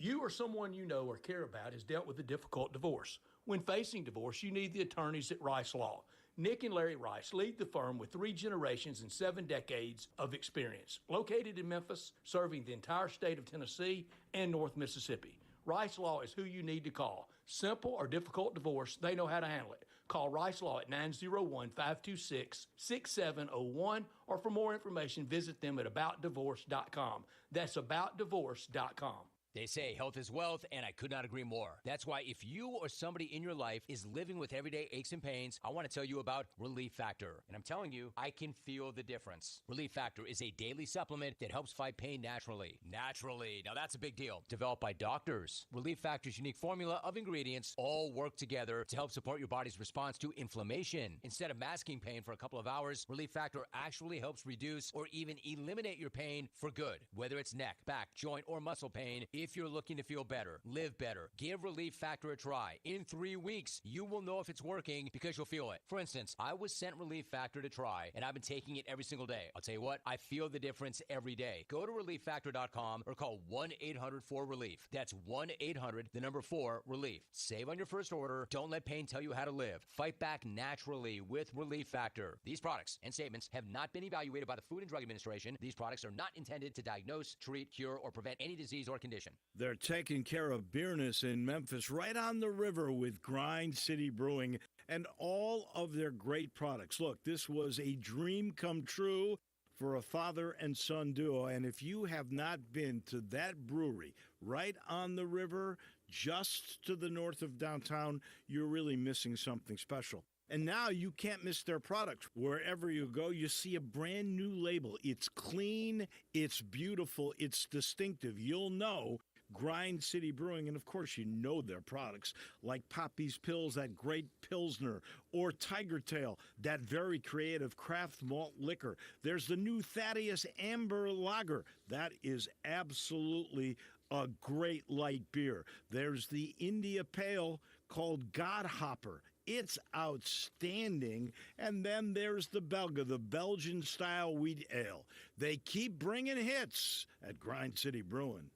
You or someone you know or care about has dealt with a difficult divorce. When facing divorce, you need the attorneys at Rice Law. Nick and Larry Rice lead the firm with 3 generations and 7 decades of experience. Located in Memphis, serving the entire state of Tennessee and North Mississippi. Rice Law is who you need to call. Simple or difficult divorce, they know how to handle it. Call Rice Law at 901-526-6701, or for more information, visit them at aboutdivorce.com. That's aboutdivorce.com. They say health is wealth, and I could not agree more. That's why if you or somebody in your life is living with everyday aches and pains, I want to tell you about Relief Factor. And I'm telling you, I can feel the difference. Relief Factor is a daily supplement that helps fight pain naturally. Naturally. Now that's a big deal. Developed by doctors. Relief Factor's unique formula of ingredients all work together to help support your body's response to inflammation. Instead of masking pain for a couple of hours, Relief Factor actually helps reduce or even eliminate your pain for good. Whether it's neck, back, joint, or muscle pain, if you're looking to feel better, live better, give Relief Factor a try. In 3 weeks, you will know if it's working because you'll feel it. For instance, I was sent Relief Factor to try, and I've been taking it every single day. I'll tell you what, I feel the difference every day. Go to ReliefFactor.com or call 1-800-4RELIEF. That's 1-800-4-RELIEF. Save on your first order. Don't let pain tell you how to live. Fight back naturally with Relief Factor. These products and statements have not been evaluated by the Food and Drug Administration. These products are not intended to diagnose, treat, cure, or prevent any disease or condition. They're taking care of beerness in Memphis, right on the river with Grind City Brewing and all of their great products. Look, this was a dream come true for a father and son duo. And if you have not been to that brewery right on the river, just to the north of downtown, you're really missing something special. And now you can't miss their products. Wherever you go, you see a brand new label. It's clean, it's beautiful, it's distinctive. You'll know Grind City Brewing, and of course you know their products like Poppy's Pills, that great Pilsner, or Tiger Tail, that very creative craft malt liquor. There's the new Thaddeus Amber Lager. That is absolutely a great light beer. There's the India Pale called Godhopper. It's outstanding. And then there's the Belga, the Belgian-style wheat ale. They keep bringing hits at Grind City Brewing.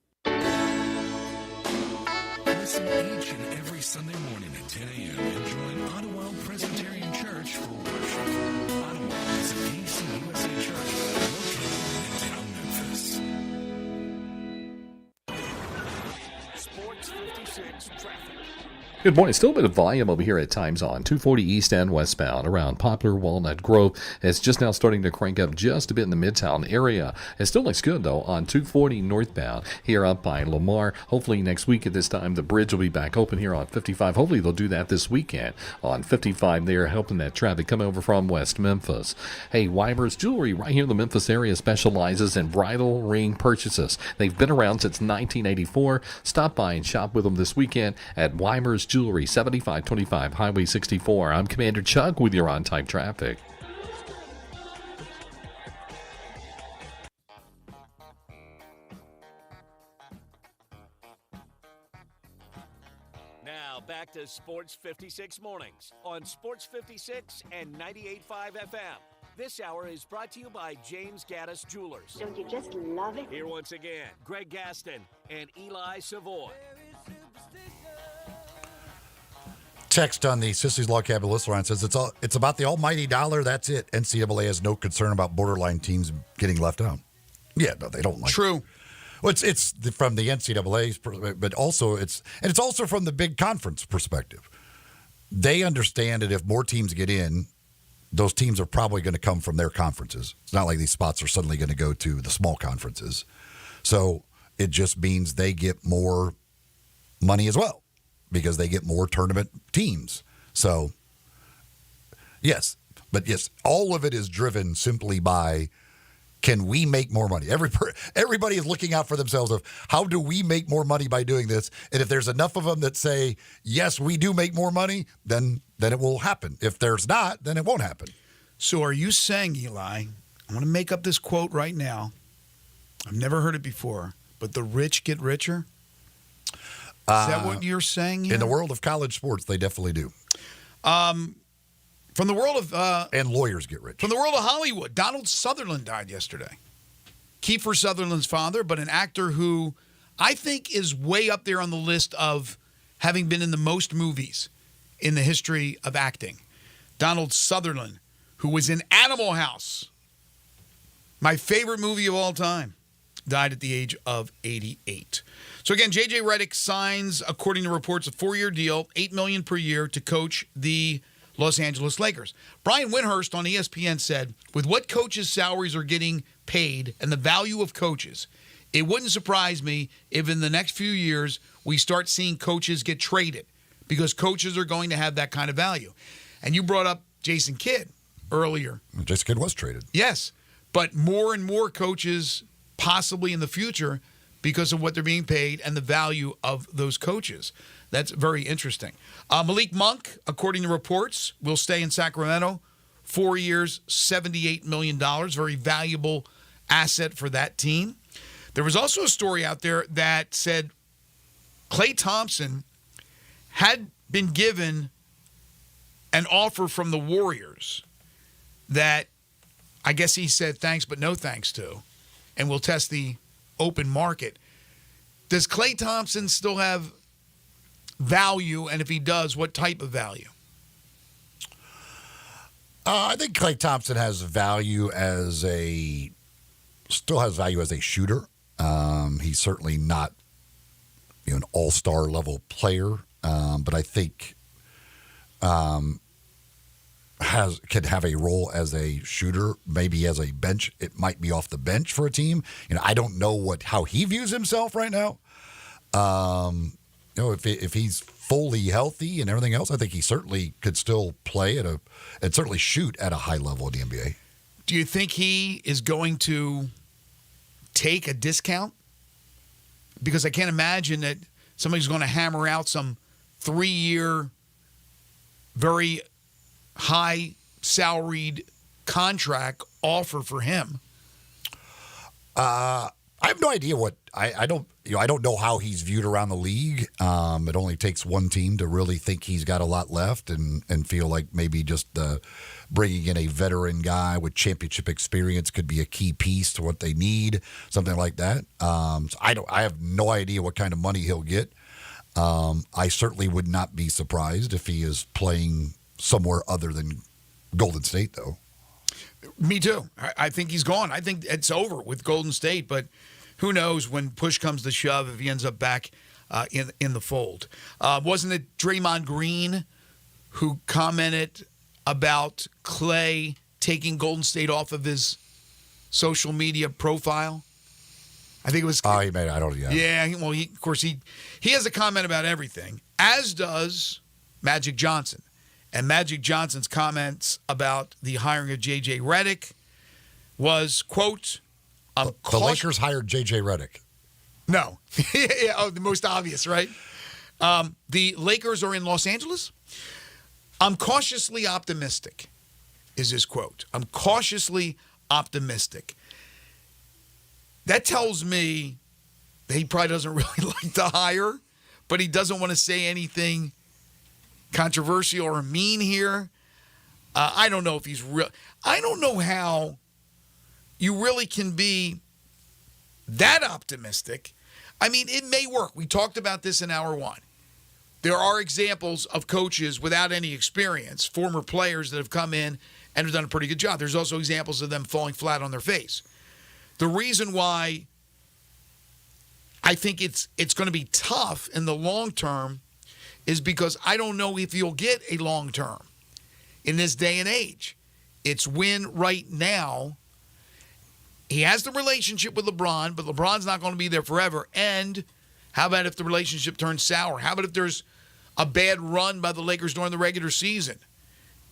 Listen each and every Sunday morning at 10 a.m. and join Ottawa Presbyterian Church for worship. Ottawa is an ACUSA church located in Memphis. Sports 56 traffic. Good morning. Still a bit of volume over here at times on 240 east and westbound around Poplar, Walnut Grove. It's just now starting to crank up just a bit in the Midtown area. It still looks good, though, on 240 northbound here up by Lamar. Hopefully next week at this time, the bridge will be back open here on 55. Hopefully they'll do that this weekend on 55 there, helping that traffic come over from West Memphis. Hey, Weimer's Jewelry right here in the Memphis area specializes in bridal ring purchases. They've been around since 1984. Stop by and shop with them this weekend at Weimer's Jewelry, 7525 Highway 64. I'm Commander Chuck with your on-time traffic. Now back to Sports 56 Mornings on Sports 56 and 98.5 FM. This hour is brought to you by James Gaddis Jewelers. Don't you just love it? Here once again, Greg Gaston and Eli Savoy. Text on the Sissy's Law Cabin list line says it's about the almighty dollar. That's it. NCAA has no concern about borderline teams getting left out. Yeah, no, they don't like True. It. Well, it's from the NCAA's, but also it's also from the big conference perspective. they understand that if more teams get in, those teams are probably going to come from their conferences. It's not like these spots are suddenly going to go to the small conferences. So it just means they get more money as well because they get more tournament teams. So, yes. But, yes, all of it is driven simply by, can we make more money? Everybody is looking out for themselves of how do we make more money by doing this? And if there's enough of them that say, yes, we do make more money, then it will happen. If there's not, then it won't happen. So are you saying, Eli, I want to make up this quote right now. I've never heard it before, but the rich get richer? Is that what you're saying here? In the world of college sports, they definitely do. From the world of... and lawyers get rich. From the world of Hollywood, Donald Sutherland died yesterday. Kiefer Sutherland's father, but an actor who I think is way up there on the list of having been in the most movies in the history of acting. Donald Sutherland, who was in Animal House, my favorite movie of all time, died at the age of 88. So again, J.J. Redick signs, according to reports, a 4-year deal, $8 million per year to coach the Los Angeles Lakers. Brian Windhurst on ESPN said, with what coaches' salaries are getting paid and the value of coaches, it wouldn't surprise me if in the next few years we start seeing coaches get traded because coaches are going to have that kind of value. And you brought up Jason Kidd earlier. Jason Kidd was traded. Yes, but more and more coaches possibly in the future because of what they're being paid and the value of those coaches. That's very interesting. Malik Monk, according to reports, will stay in Sacramento. 4 years, $78 million. Very valuable asset for that team. There was also a story out there that said Klay Thompson had been given an offer from the Warriors that I guess he said thanks but no thanks to, and will test the open market. Does Klay Thompson still have value, and if he does, what type of value? I think Klay Thompson has value still has value as a shooter. He's certainly not an all-star level player, but I think could have a role as a shooter, maybe as a bench. It might be off the bench for a team. I don't know how he views himself right now. If he's fully healthy and everything else, I think he certainly could still play and certainly shoot at a high level in the NBA. Do you think he is going to take a discount? Because I can't imagine that somebody's going to hammer out some 3-year, very high salaried contract offer for him. I have no idea what I don't know how he's viewed around the league. It only takes one team to really think he's got a lot left and feel like maybe just bringing in a veteran guy with championship experience could be a key piece to what they need, something like that. So I have no idea what kind of money he'll get. I certainly would not be surprised if he is playing somewhere other than Golden State, though. Me too. I think he's gone. I think it's over with Golden State, but who knows when push comes to shove if he ends up back in the fold. Wasn't it Draymond Green who commented about Klay taking Golden State off of his social media profile? I think it was. Oh, he made it. I don't know. Yeah. Well, of course, he has a comment about everything, as does Magic Johnson. And Magic Johnson's comments about the hiring of J.J. Redick was, quote, the Lakers hired J.J. Redick. No. The most obvious, right? The Lakers are in Los Angeles. I'm cautiously optimistic, is his quote. I'm cautiously optimistic. That tells me that he probably doesn't really like to hire, but he doesn't want to say anything controversial or mean here. I don't know if he's real. I don't know how you really can be that optimistic. I mean, it may work. We talked about this in hour one. There are examples of coaches without any experience, former players that have come in and have done a pretty good job. There's also examples of them falling flat on their face. The reason why I think it's going to be tough in the long term is because I don't know if you'll get a long term in this day and age. It's win right now. He has the relationship with LeBron, but LeBron's not going to be there forever. And how about if the relationship turns sour? How about if there's a bad run by the Lakers during the regular season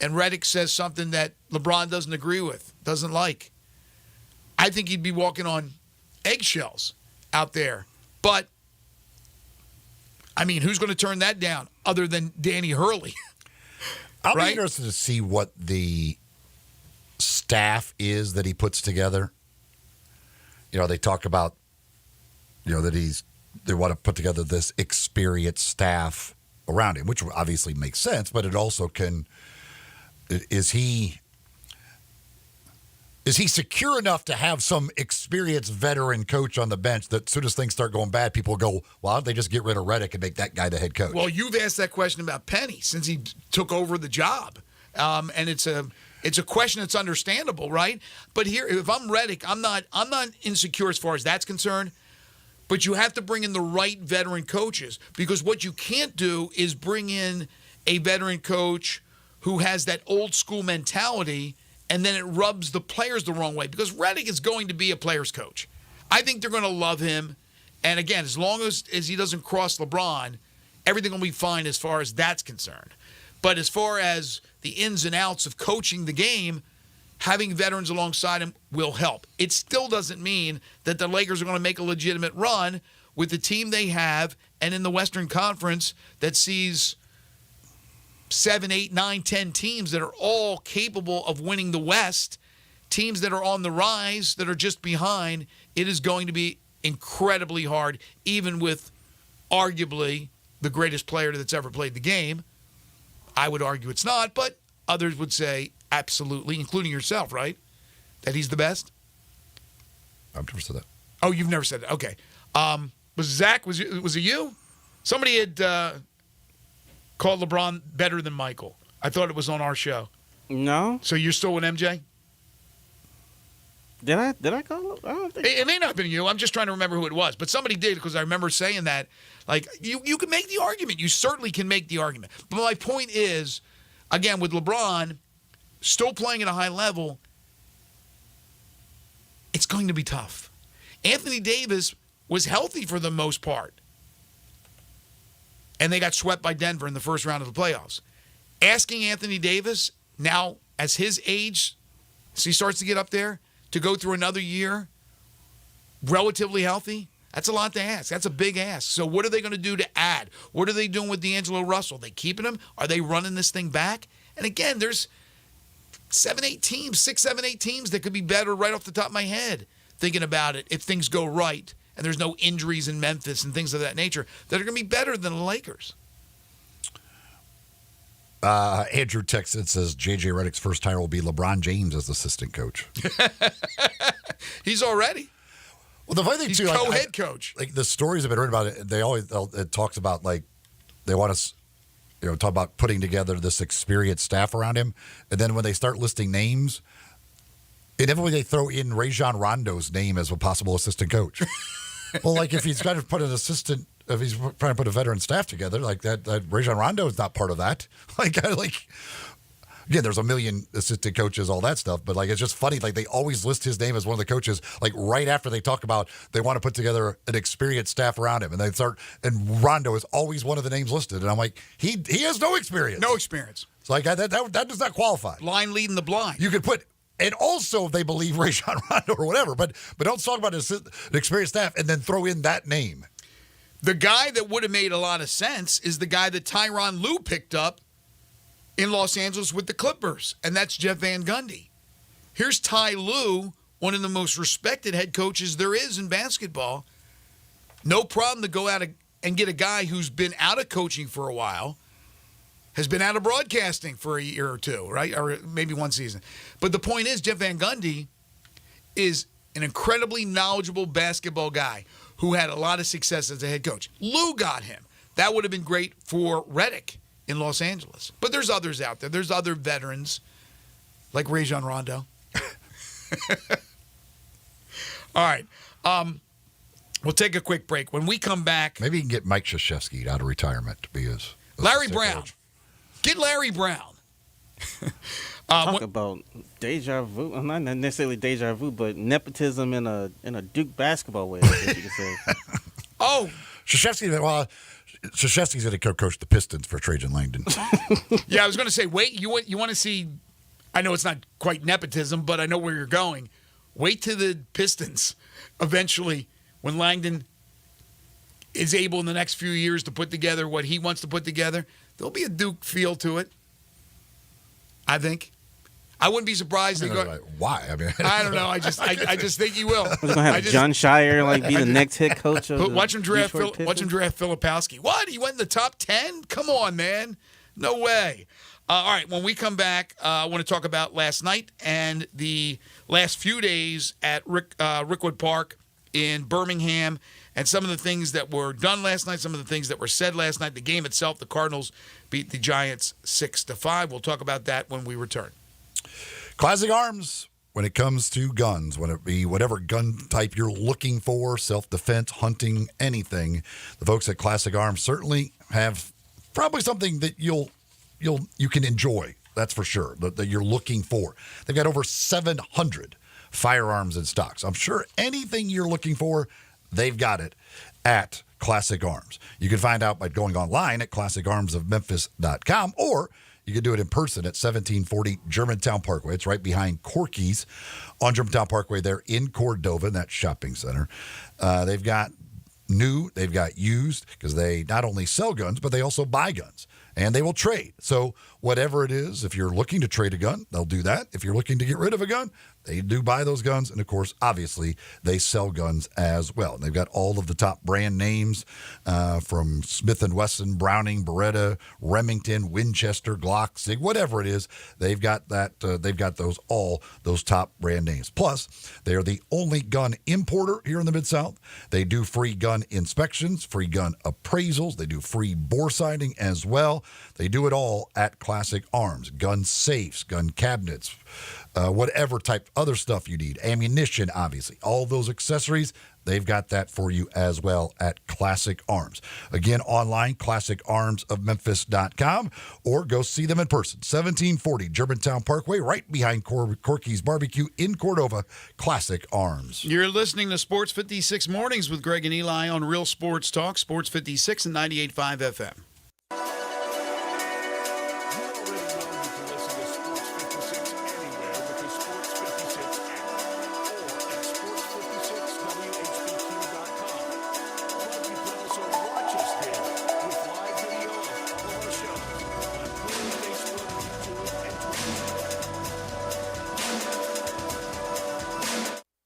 and Redick says something that LeBron doesn't agree with, doesn't like? I think he'd be walking on eggshells out there. But, I mean, who's going to turn that down other than Danny Hurley? I'll be interested to see what the staff is that he puts together. You know, they talk about, you know, that they want to put together this experienced staff around him, which obviously makes sense, but it also is he secure enough to have some experienced veteran coach on the bench that as soon as things start going bad, people go, well, why don't they just get rid of Redick and make that guy the head coach? Well, you've asked that question about Penny since he took over the job. And it's a question that's understandable, right? But here, if I'm Redick, I'm not insecure as far as that's concerned. But you have to bring in the right veteran coaches, because what you can't do is bring in a veteran coach who has that old school mentality, and then it rubs the players the wrong way, because Redick is going to be a player's coach. I think they're going to love him. And again, as long as he doesn't cross LeBron, everything will be fine as far as that's concerned. But as far as the ins and outs of coaching the game, having veterans alongside him will help. It still doesn't mean that the Lakers are going to make a legitimate run with the team they have and in the Western Conference that sees 7, 8, 9, 10 teams that are all capable of winning the West, teams that are on the rise, that are just behind. It is going to be incredibly hard, even with arguably the greatest player that's ever played the game. I would argue it's not, but others would say absolutely, including yourself, right? That he's the best? I've never said that. Oh, you've never said that. Okay. Was it you? Somebody had called LeBron better than Michael. I thought it was on our show. No. So you're still with MJ? Did I call him? I don't think. It may not have been you. I'm just trying to remember who it was. But somebody did, because I remember saying that. Like, you can make the argument. You certainly can make the argument. But my point is, again, with LeBron still playing at a high level, it's going to be tough. Anthony Davis was healthy for the most part, and they got swept by Denver in the first round of the playoffs. Asking Anthony Davis now, as his age, as he starts to get up there, to go through another year relatively healthy, that's a lot to ask. That's a big ask. So what are they going to do to add? What are they doing with D'Angelo Russell? Are they keeping him? Are they running this thing back? And again, there's 6, 7, 8 teams that could be better right off the top of my head, thinking about it, if things go right and there's no injuries in Memphis and things of that nature, that are going to be better than the Lakers. Andrew Texan says J.J. Redick's first hire will be LeBron James as assistant coach. He's already. Well, the funny thing He's too, co-head coach. Like the stories have been written about it. It talks about, like, they want us, talk about putting together this experienced staff around him, and then when they start listing names, inevitably they throw in Rajon Rondo's name as a possible assistant coach. Well, like, if he's got to put an assistant, if he's trying to put a veteran staff together, like that Rajon Rondo is not part of that. Again, there's a million assistant coaches, all that stuff, but, like, it's just funny. Like, they always list his name as one of the coaches, like, right after they talk about they want to put together an experienced staff around him, and Rondo is always one of the names listed, and I'm like, he has no experience. No experience. It's like that does not qualify. Blind leading the blind. You could put. And also, they believe Rajon Rondo or whatever, but don't talk about an experienced staff and then throw in that name. The guy that would have made a lot of sense is the guy that Tyronn Lue picked up in Los Angeles with the Clippers, and that's Jeff Van Gundy. Here's Ty Lue, one of the most respected head coaches there is in basketball. No problem to go out and get a guy who's been out of coaching for a while, has been out of broadcasting for a year or two, right? Or maybe one season. But the point is, Jeff Van Gundy is an incredibly knowledgeable basketball guy who had a lot of success as a head coach. Lou got him. That would have been great for Redick in Los Angeles. But there's others out there. There's other veterans like Rajon Rondo. All right. We'll take a quick break. When we come back... Maybe you can get Mike Krzyzewski out of retirement to be his... Larry Brown. Get Larry Brown. Talk about deja vu. Well, not necessarily deja vu, but nepotism in a Duke basketball way, I guess you could say. Oh, Krzyzewski's going to coach the Pistons for Trajan Langdon. Yeah, I was going to say, wait, you want to see, I know it's not quite nepotism, but I know where you're going. Wait till the Pistons eventually, when Langdon is able in the next few years to put together what he wants to put together, there'll be a Duke feel to it, I think. I wouldn't be surprised. Why? I mean, I don't know. I just think he will. We're gonna have John Shire be the next head coach of watch him draft Detroit Filipowski. What? He went in the top 10? Come on, man. No way. All right. When we come back, I want to talk about last night and the last few days at Rickwood Park in Birmingham, and some of the things that were done last night, some of the things that were said last night. The game itself, the Cardinals beat the Giants 6-5. We'll talk about that when we return. Classic Arms, when it comes to guns, when it be whatever gun type you're looking for, self-defense, hunting, anything, the folks at Classic Arms certainly have probably something that you can enjoy. That's for sure, that you're looking for. They've got over 700 firearms in stock. So I'm sure anything you're looking for, they've got it at Classic Arms. You can find out by going online at classicarmsofmemphis.com, or you can do it in person at 1740 Germantown Parkway. It's right behind Corky's on Germantown Parkway there in Cordova, in that shopping center. They've got new, they've got used, because they not only sell guns, but they also buy guns. And they will trade. So whatever it is, if you're looking to trade a gun, they'll do that. If you're looking to get rid of a gun, they do buy those guns. And, of course, obviously, they sell guns as well. And they've got all of the top brand names from Smith & Wesson, Browning, Beretta, Remington, Winchester, Glock, Sig, whatever it is. They've got that. They've got those top brand names. Plus, they are the only gun importer here in the Mid-South. They do free gun inspections, free gun appraisals. They do free bore sighting as well. They do it all at Classic Arms. Gun safes, gun cabinets, whatever type other stuff you need. Ammunition, obviously. All those accessories, they've got that for you as well at Classic Arms. Again, online, classicarmsofmemphis.com, or go see them in person. 1740 Germantown Parkway, right behind Corky's Barbecue in Cordova. Classic Arms. You're listening to Sports 56 Mornings with Greg and Eli on Real Sports Talk, Sports 56 and 98.5 FM.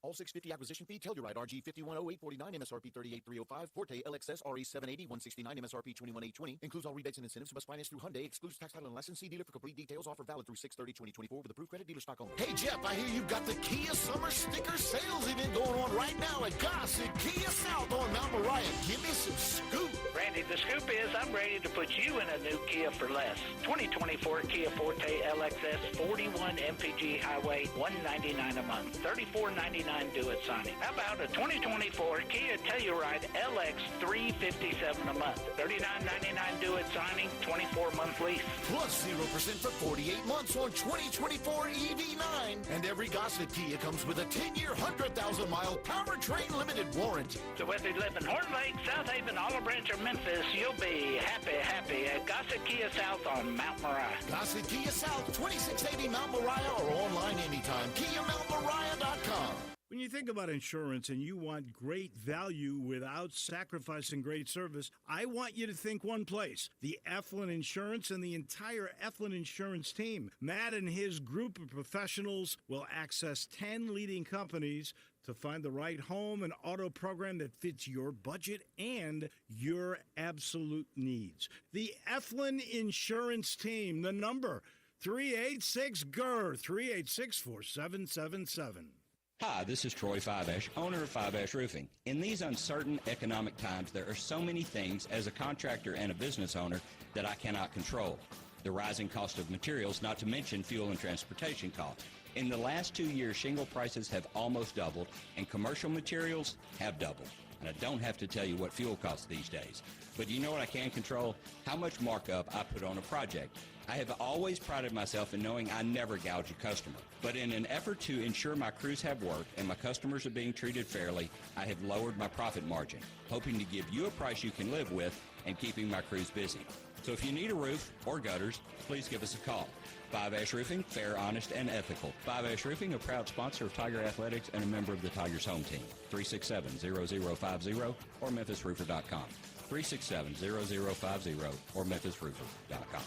All 650 acquisition fee, Telluride RG 510849, MSRP 38305, Forte LXS RE 780 169, MSRP 21820. Includes all rebates and incentives. Must finance through Hyundai. Excludes tax, title, and license. See dealer for complete details. Offer valid through 6/30/2024 with approved credit. Dealer stock only. Hey, Jeff, I hear you've got the Kia Summer Sticker Sales event going on right now at Gossett Kia South on Mount Moriah. Give me some scoop. Randy, the scoop is I'm ready to put you in a new Kia for less. 2024 Kia Forte LXS 41 MPG Highway, $199 a month. $34.99 do it signing. How about a 2024 Kia Telluride LX 357 a month? $39.99 do it signing, 24-month lease. Plus 0% for 48 months on 2024 EV9. And every Gossett Kia comes with a 10-year, 100,000-mile powertrain limited warranty. So whether you live in Horn Lake, South Haven, Olive Branch, or Memphis, you'll be happy at Gossett Kia South on Mount Moriah. Gossett Kia South, 2680 Mount Moriah, or online anytime. KiaMountMoriah.com. When you think about insurance and you want great value without sacrificing great service, I want you to think one place, the Eflin Insurance and the entire Eflin Insurance team. Matt and his group of professionals will access 10 leading companies to find the right home and auto program that fits your budget and your absolute needs. The Eflin Insurance team, the number 386-GER, 386-4777. Hi, this is Troy Fiveash, owner of Fiveash Roofing. In these uncertain economic times, there are so many things as a contractor and a business owner that I cannot control. The rising cost of materials, not to mention fuel and transportation costs. In the last 2 years, shingle prices have almost doubled, and commercial materials have doubled. And I don't have to tell you what fuel costs these days. But you know what I can control? How much markup I put on a project. I have always prided myself in knowing I never gouge a customer. But in an effort to ensure my crews have work and my customers are being treated fairly, I have lowered my profit margin, hoping to give you a price you can live with and keeping my crews busy. So if you need a roof or gutters, please give us a call. 5 Roofing, fair, honest, and ethical. 5 Roofing, a proud sponsor of Tiger Athletics and a member of the Tigers home team. 367-0050 or memphisroofer.com. 367-0050 or memphisroofer.com.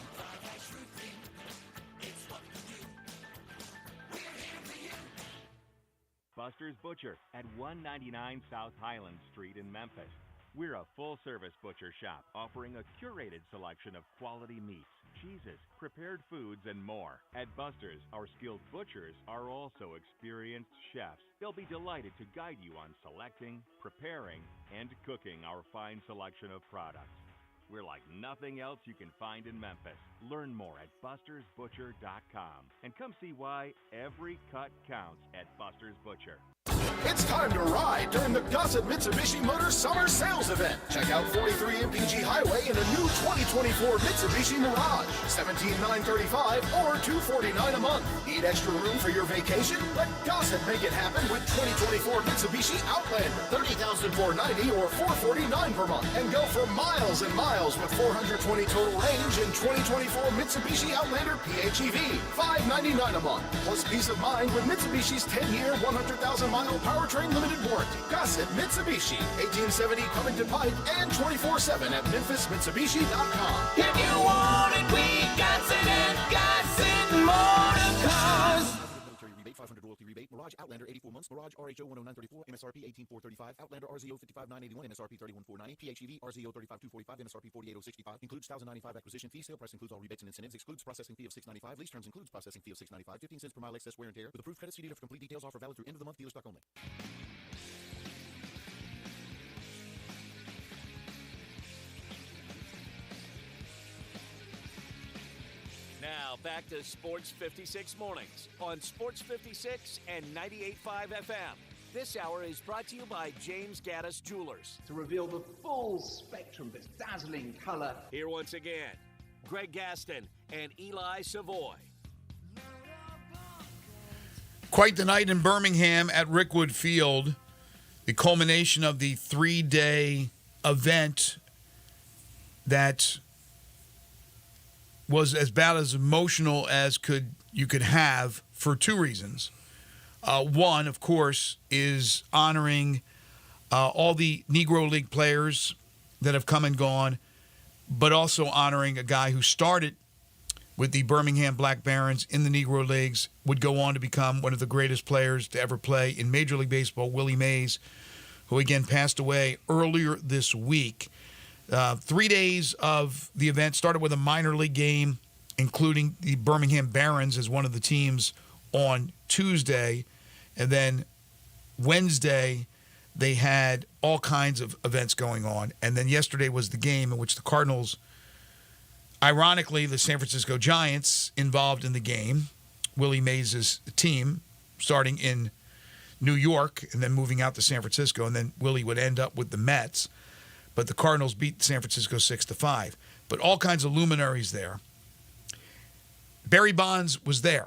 Buster's Butcher at 199 South Highland Street in Memphis. We're a full-service butcher shop offering a curated selection of quality meats, cheeses, prepared foods, and more. At Buster's, our skilled butchers are also experienced chefs. They'll be delighted to guide you on selecting, preparing, and cooking our fine selection of products. We're like nothing else you can find in Memphis. Learn more at bustersbutcher.com and come see why every cut counts at Buster's Butcher. It's time to ride during the Gossett Mitsubishi Motors Summer Sales Event. Check out 43 MPG Highway in a new 2024 Mitsubishi Mirage. $17,935 or $249 a month. Need extra room for your vacation? Let Gossett make it happen with 2024 Mitsubishi Outlander. $30,490 or $449 per month. And go for miles and miles with 420 total range in 2024 Mitsubishi Outlander PHEV. $599 a month. Plus peace of mind with Mitsubishi's 10-year, 100,000-mile powertrain limited warranty. Gossett Mitsubishi, 1870 Covington Pike, and 24/7 at memphismitsubishi.com. If you want it, we got it at Gossett Motor Cars. Military rebate, 500 royalty rebate. Mirage Outlander 84 months. Mirage RHO 10934. MSRP 18435. Outlander RZO 55981. MSRP 31490. PHEV RZO 35245. MSRP 48065. Includes 1095 acquisition fee. Sale price includes all rebates and incentives. Excludes processing fee of $695. Lease terms includes processing fee of $695. 15 cents per mile excess wear and tear. With approved credit, see dealer for complete details. Offer valid through end of the month. Dealer stock only. Now back to Sports 56 Mornings on Sports 56 and 98.5 FM. This hour is brought to you by James Gaddis Jewelers. To reveal the full spectrum of its dazzling color. Here once again, Greg Gaston and Eli Savoy. Quite the night in Birmingham at Rickwood Field. The culmination of the 3-day event that was about as emotional as you could have for two reasons. One, of course, is honoring all the Negro League players that have come and gone, but also honoring a guy who started with the Birmingham Black Barons in the Negro Leagues, would go on to become one of the greatest players to ever play in Major League Baseball, Willie Mays, who again passed away earlier this week. 3 days of the event started with a minor league game, including the Birmingham Barons as one of the teams on Tuesday. And then Wednesday, they had all kinds of events going on. And then yesterday was the game in which the Cardinals, ironically, the San Francisco Giants involved in the game, Willie Mays' team, starting in New York and then moving out to San Francisco. And then Willie would end up with the Mets. But the Cardinals beat San Francisco 6-5. But all kinds of luminaries there. Barry Bonds was there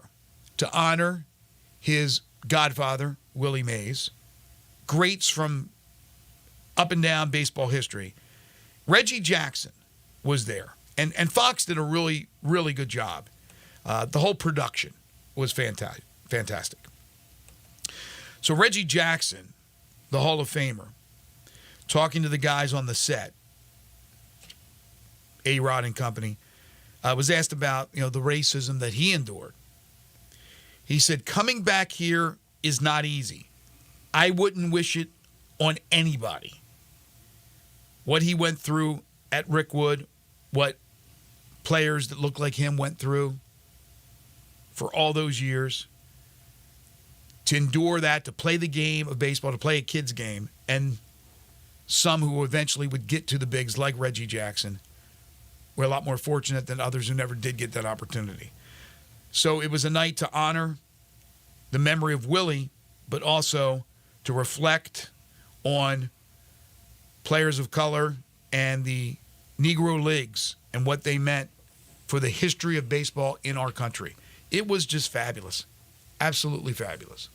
to honor his godfather, Willie Mays. Greats from up and down baseball history. Reggie Jackson was there. And Fox did a really, really good job. The whole production was fantastic. So Reggie Jackson, the Hall of Famer, talking to the guys on the set, A-Rod and company, was asked about the racism that he endured. He said, coming back here is not easy. I wouldn't wish it on anybody. What he went through at Rickwood, what players that look like him went through for all those years, to endure that, to play the game of baseball, to play a kid's game, and some who eventually would get to the bigs like Reggie Jackson were a lot more fortunate than others who never did get that opportunity. So it was a night to honor the memory of Willie, but also to reflect on players of color and the Negro Leagues and what they meant for the history of baseball in our country. It was just fabulous. Absolutely fabulous.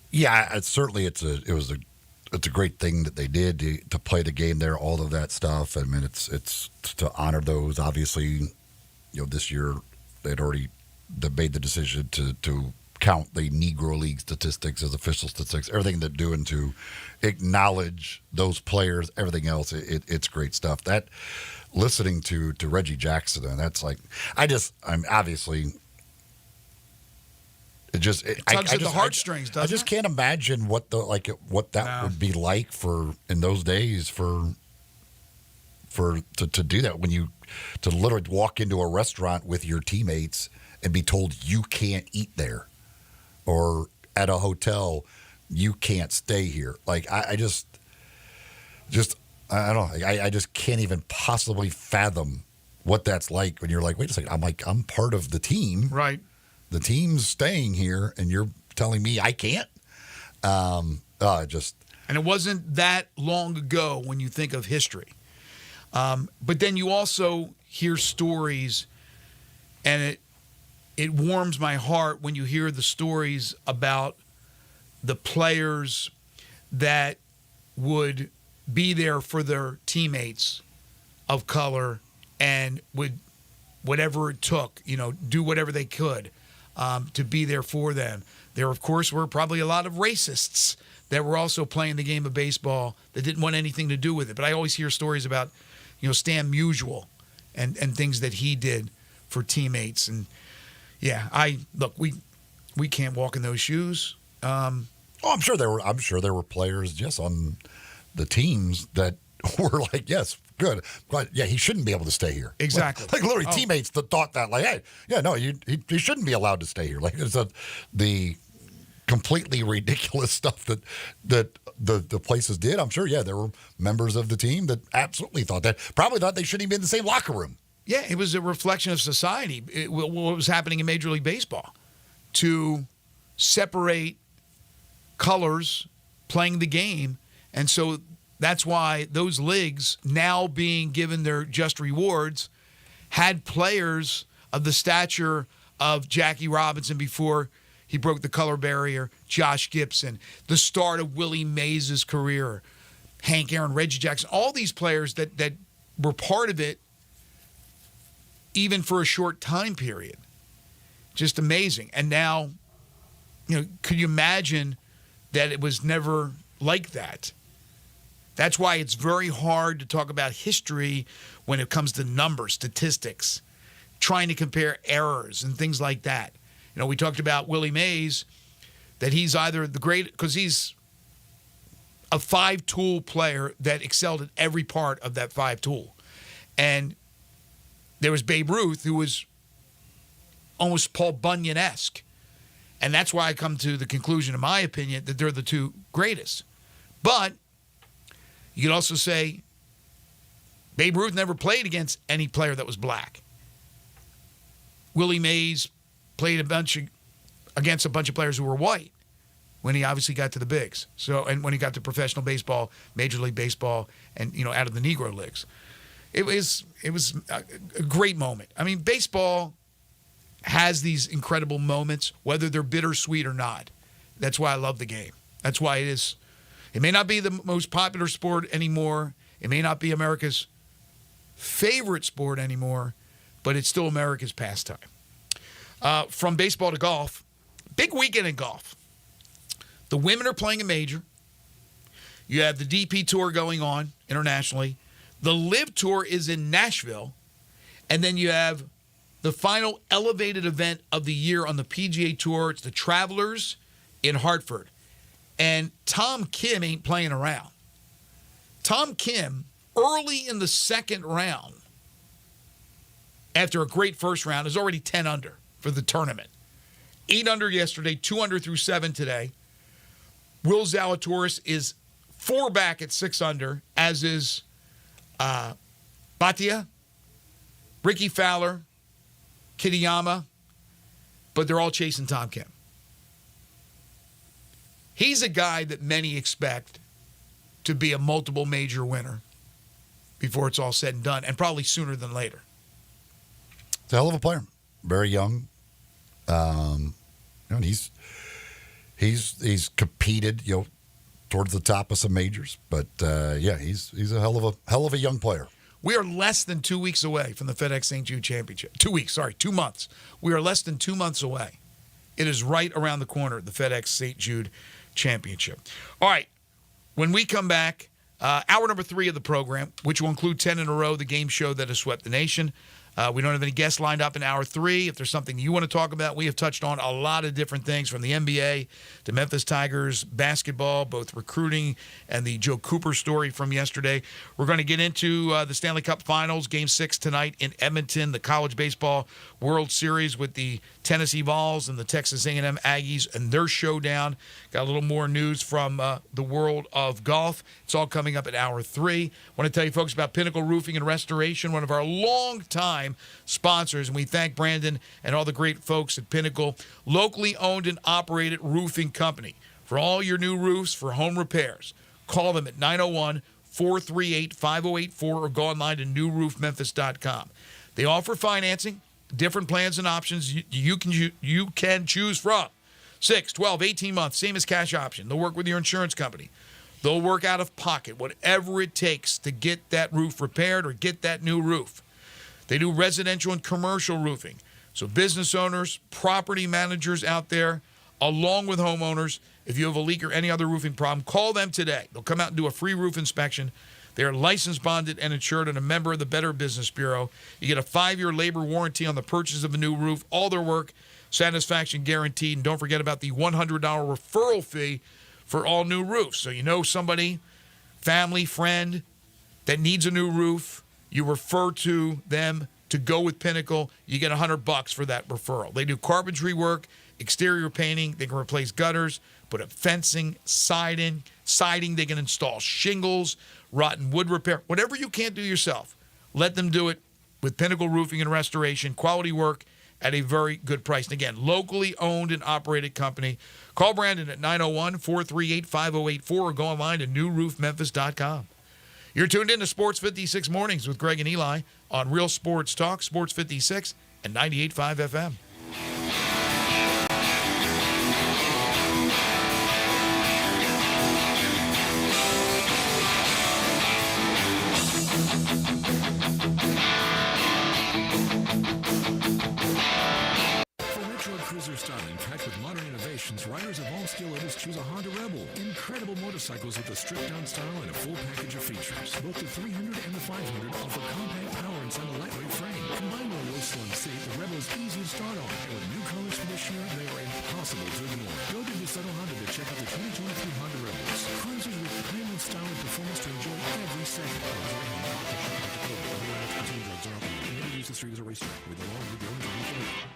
Yeah, it's a great thing that they did to play the game there, all of that stuff. I mean, it's to honor those. Obviously, this year they made the decision to count the Negro League statistics as official statistics. Everything they're doing to acknowledge those players, everything else, it's great stuff. That listening to Reggie Jackson, and that's like, I'm obviously. It tugs at the heartstrings, doesn't it? I just can't imagine what that would be like in those days to do that, when to literally walk into a restaurant with your teammates and be told you can't eat there, or at a hotel you can't stay here. Like I just I don't know. I just can't even possibly fathom what that's like when you're like, wait a second, I'm part of the team, right? The team's staying here, and you're telling me I can't? And it wasn't that long ago when you think of history. But then you also hear stories, and it warms my heart when you hear the stories about the players that would be there for their teammates of color and would, whatever it took, do whatever they could to be there for them. There, of course, were probably a lot of racists that were also playing the game of baseball that didn't want anything to do with it. But I always hear stories about, Stan Musial and things that he did for teammates. And yeah, we can't walk in those shoes. I'm sure there were players just on the teams that were like, yes, good, but yeah, he shouldn't be able to stay here. Exactly. Like literally, teammates that thought that, like, hey, yeah, no, he shouldn't be allowed to stay here. Like it's the completely ridiculous stuff that the places did. I'm sure, yeah, there were members of the team that absolutely thought that. Probably thought they shouldn't even be in the same locker room. Yeah, it was a reflection of society. What was happening in Major League Baseball to separate colors playing the game, and so. That's why those leagues, now being given their just rewards, had players of the stature of Jackie Robinson before he broke the color barrier, Josh Gibson, the start of Willie Mays' career, Hank Aaron, Reggie Jackson, all these players that were part of it even for a short time period. Just amazing. And now, could you imagine that it was never like that? That's why it's very hard to talk about history when it comes to numbers, statistics, trying to compare errors and things like that. We talked about Willie Mays, that he's either the great, because he's a five-tool player that excelled at every part of that five-tool. And there was Babe Ruth, who was almost Paul Bunyan-esque. And that's why I come to the conclusion, in my opinion, that they're the two greatest. But you could also say Babe Ruth never played against any player that was black. Willie Mays played against a bunch of players who were white when he obviously got to the bigs. And when he got to professional baseball, Major League Baseball, and out of the Negro Leagues. It was a great moment. I mean, baseball has these incredible moments, whether they're bittersweet or not. That's why I love the game. That's why it is. It may not be the most popular sport anymore. It may not be America's favorite sport anymore, but it's still America's pastime. From baseball to golf, big weekend in golf. The women are playing a major. You have the DP Tour going on internationally. The Live Tour is in Nashville. And then you have the final elevated event of the year on the PGA Tour. It's the Travelers in Hartford. And Tom Kim ain't playing around. Tom Kim, early in the second round, after a great first round, is already 10 under for the tournament. 8 under yesterday, 2 under through 7 today. Will Zalatoris is 4 back at 6 under, as is Bhatia, Ricky Fowler, Kitayama, but they're all chasing Tom Kim. He's a guy that many expect to be a multiple major winner before it's all said and done, and probably sooner than later. It's a hell of a player. Very young. And he's competed, towards the top of some majors. But he's a hell of a young player. We are less than 2 weeks away from the FedEx St. Jude Championship. 2 months. We are less than 2 months away. It is right around the corner, the FedEx St. Jude Championship. All right, when we come back, hour number 3 of the program, which will include 10 in a row, the game show that has swept the nation. We don't have any guests lined up in hour 3. If there's something you want to talk about, we have touched on a lot of different things, from the NBA to Memphis Tigers basketball, both recruiting and the Joe Cooper story from yesterday. We're going to get into the Stanley Cup Finals, Game 6 tonight in Edmonton, the College Baseball World Series with the Tennessee Vols and the Texas A&M Aggies and their showdown. Got a little more news from the world of golf. It's all coming up at hour 3. Want to tell you folks about Pinnacle Roofing and Restoration, one of our long-time sponsors, and we thank Brandon and all the great folks at Pinnacle, locally owned and operated roofing company. For all your new roofs, for home repairs, call them at 901-438-5084 or go online to newroofmemphis.com. They offer financing, different plans and options you can choose from. 6, 12, 18 months, same as cash option. They'll work with your insurance company. They'll work out of pocket, whatever it takes to get that roof repaired or get that new roof. They do residential and commercial roofing. So business owners, property managers out there, along with homeowners, if you have a leak or any other roofing problem, call them today. They'll come out and do a free roof inspection. They are licensed, bonded, and insured, and a member of the Better Business Bureau. You get a 5-year labor warranty on the purchase of a new roof. All their work, satisfaction guaranteed. And don't forget about the $100 referral fee for all new roofs. So you know somebody, family, friend, that needs a new roof, you refer to them to go with Pinnacle, you get $100 for that referral. They do carpentry work, exterior painting, they can replace gutters, put up fencing, siding, they can install shingles, rotten wood repair, whatever you can't do yourself. Let them do it with Pinnacle Roofing and Restoration, quality work at a very good price. And again, locally owned and operated company. Call Brandon at 901-438-5084 or go online to newroofmemphis.com. You're tuned in to Sports 56 Mornings with Greg and Eli on Real Sports Talk, Sports 56 and 98.5 FM. Cruiser styling packed with modern innovations, riders of all skill levels choose a Honda Rebel. Incredible motorcycles with a stripped-down style and a full package of features. Both the 300 and the 500 offer compact power inside a lightweight frame. Combined with a low slim seat, the Rebel is easy to start on. And with new colors for this year, they are impossible to ignore. Go to DeSoto Honda to check out the 2023 Honda Rebels. Cruisers with timeless style and performance to enjoy every second. Never use the street as a racetrack with the law with the owners of each.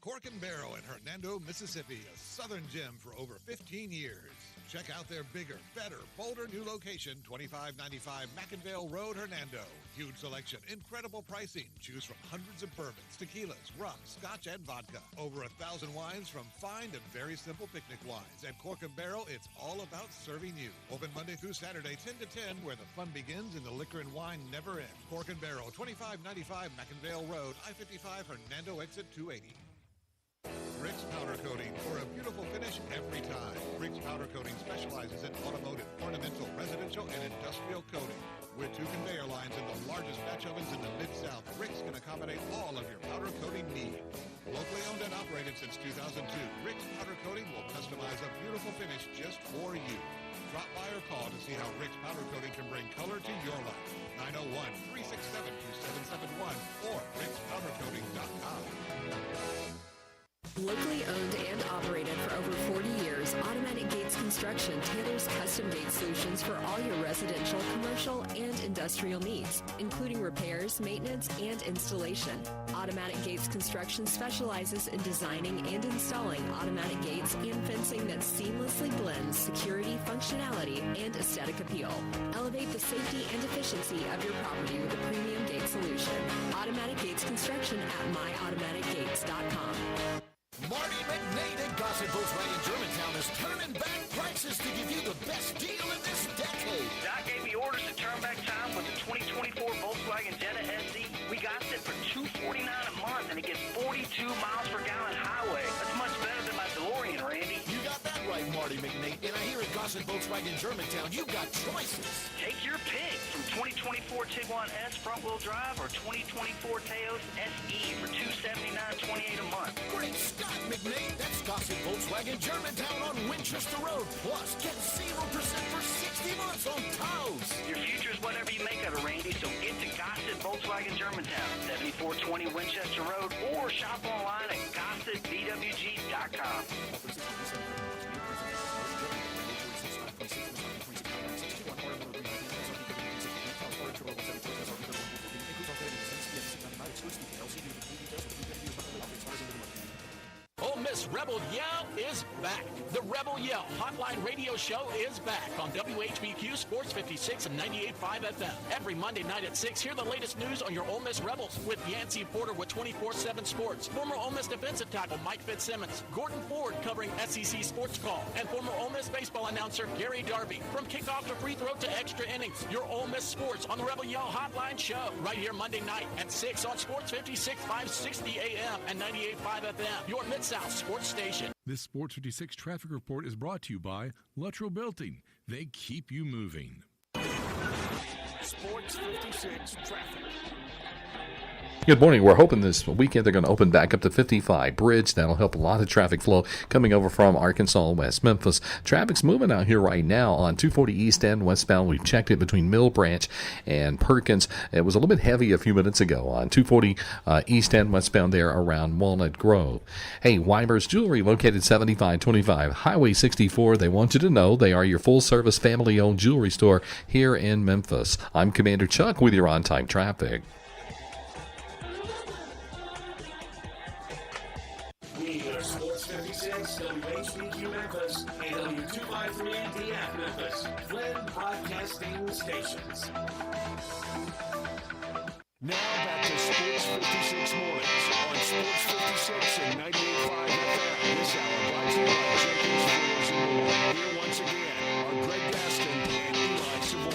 Cork and Barrel in Hernando, Mississippi, a Southern gem for over 15 years. Check out their bigger, better, bolder new location, 2595 McInvale Road, Hernando. Huge selection, incredible pricing. Choose from hundreds of bourbons, tequilas, rum, scotch, and vodka. Over 1,000 wines from fine to very simple picnic wines. At Cork and Barrel, it's all about serving you. Open Monday through Saturday, 10 to 10, where the fun begins and the liquor and wine never end. Cork and Barrel, 2595 McInvale Road, I-55 Hernando exit 280. Rick's Powder Coating for a beautiful finish every time. Rick's Powder Coating specializes in automotive, ornamental, residential, and industrial coating. With 2 conveyor lines and the largest batch ovens in the Mid-South, Rick's can accommodate all of your powder coating needs. Locally owned and operated since 2002, Rick's Powder Coating will customize a beautiful finish just for you. Drop by or call to see how Rick's Powder Coating can bring color to your life. 901-367-2771 or rickspowdercoating.com. Locally owned and operated for over 40 years, Automatic Gates Construction tailors custom gate solutions for all your residential, commercial, and industrial needs, including repairs, maintenance, and installation. Automatic Gates Construction specializes in designing and installing automatic gates and fencing that seamlessly blends security, functionality, and aesthetic appeal. Elevate the safety and efficiency of your property with a premium gate solution. Automatic Gates Construction at myautomaticgates.com. Marty McNade at Gossip Volkswagen Germantown is turning back prices to give you the best deal in this decade. Gossett Volkswagen Germantown, you've got choices. Take your pick from 2024 Tiguan S front-wheel drive or 2024 Teos SE for $279.28 a month. Great Scott, McNate. That's Gossett Volkswagen Germantown on Winchester Road. Plus, get 0% for 60 months on Taos. Your future's whatever you make of it, Randy, so get to Gossett Volkswagen Germantown, 7420 Winchester Road, or shop online at GossettVWG.com. Ole Miss Rebel Yell is back. The Rebel Yell Hotline Radio Show is back on WHBQ Sports 56 and 98.5 FM. Every Monday night at 6, hear the latest news on your Ole Miss Rebels with Yancey Porter with 24/7 Sports, former Ole Miss defensive tackle Mike Fitzsimmons, Gordon Ford covering SEC Sports Call, and former Ole Miss baseball announcer Gary Darby. From kickoff to free throw to extra innings, your Ole Miss Sports on the Rebel Yell Hotline Show. Right here Monday night at 6 on Sports 56, 560 AM and 98.5 FM. Your Mid-South Sports Station. This Sports 56 traffic report is brought to you by Luttrell Belting. They keep you moving. Sports 56 traffic. Good morning. We're hoping this weekend they're going to open back up to 55 Bridge. That'll help a lot of traffic flow coming over from Arkansas and West Memphis. Traffic's moving out here right now on 240 East End westbound. We've checked it between Mill Branch and Perkins. It was a little bit heavy a few minutes ago on 240 East End westbound there around Walnut Grove. Hey, Weimer's Jewelry located 7525 Highway 64. They want you to know they are your full-service family-owned jewelry store here in Memphis. I'm Commander Chuck with your on-time traffic. Sports 56, WHBQ Memphis, and W253DF Memphis, Flynn Broadcasting Stations. Now back to Sports 56 mornings on Sports 56 and 98.5 FM. This hour brought to you by Jenkins Floors and More. Here once again are Greg Gaston and Eli Savoy.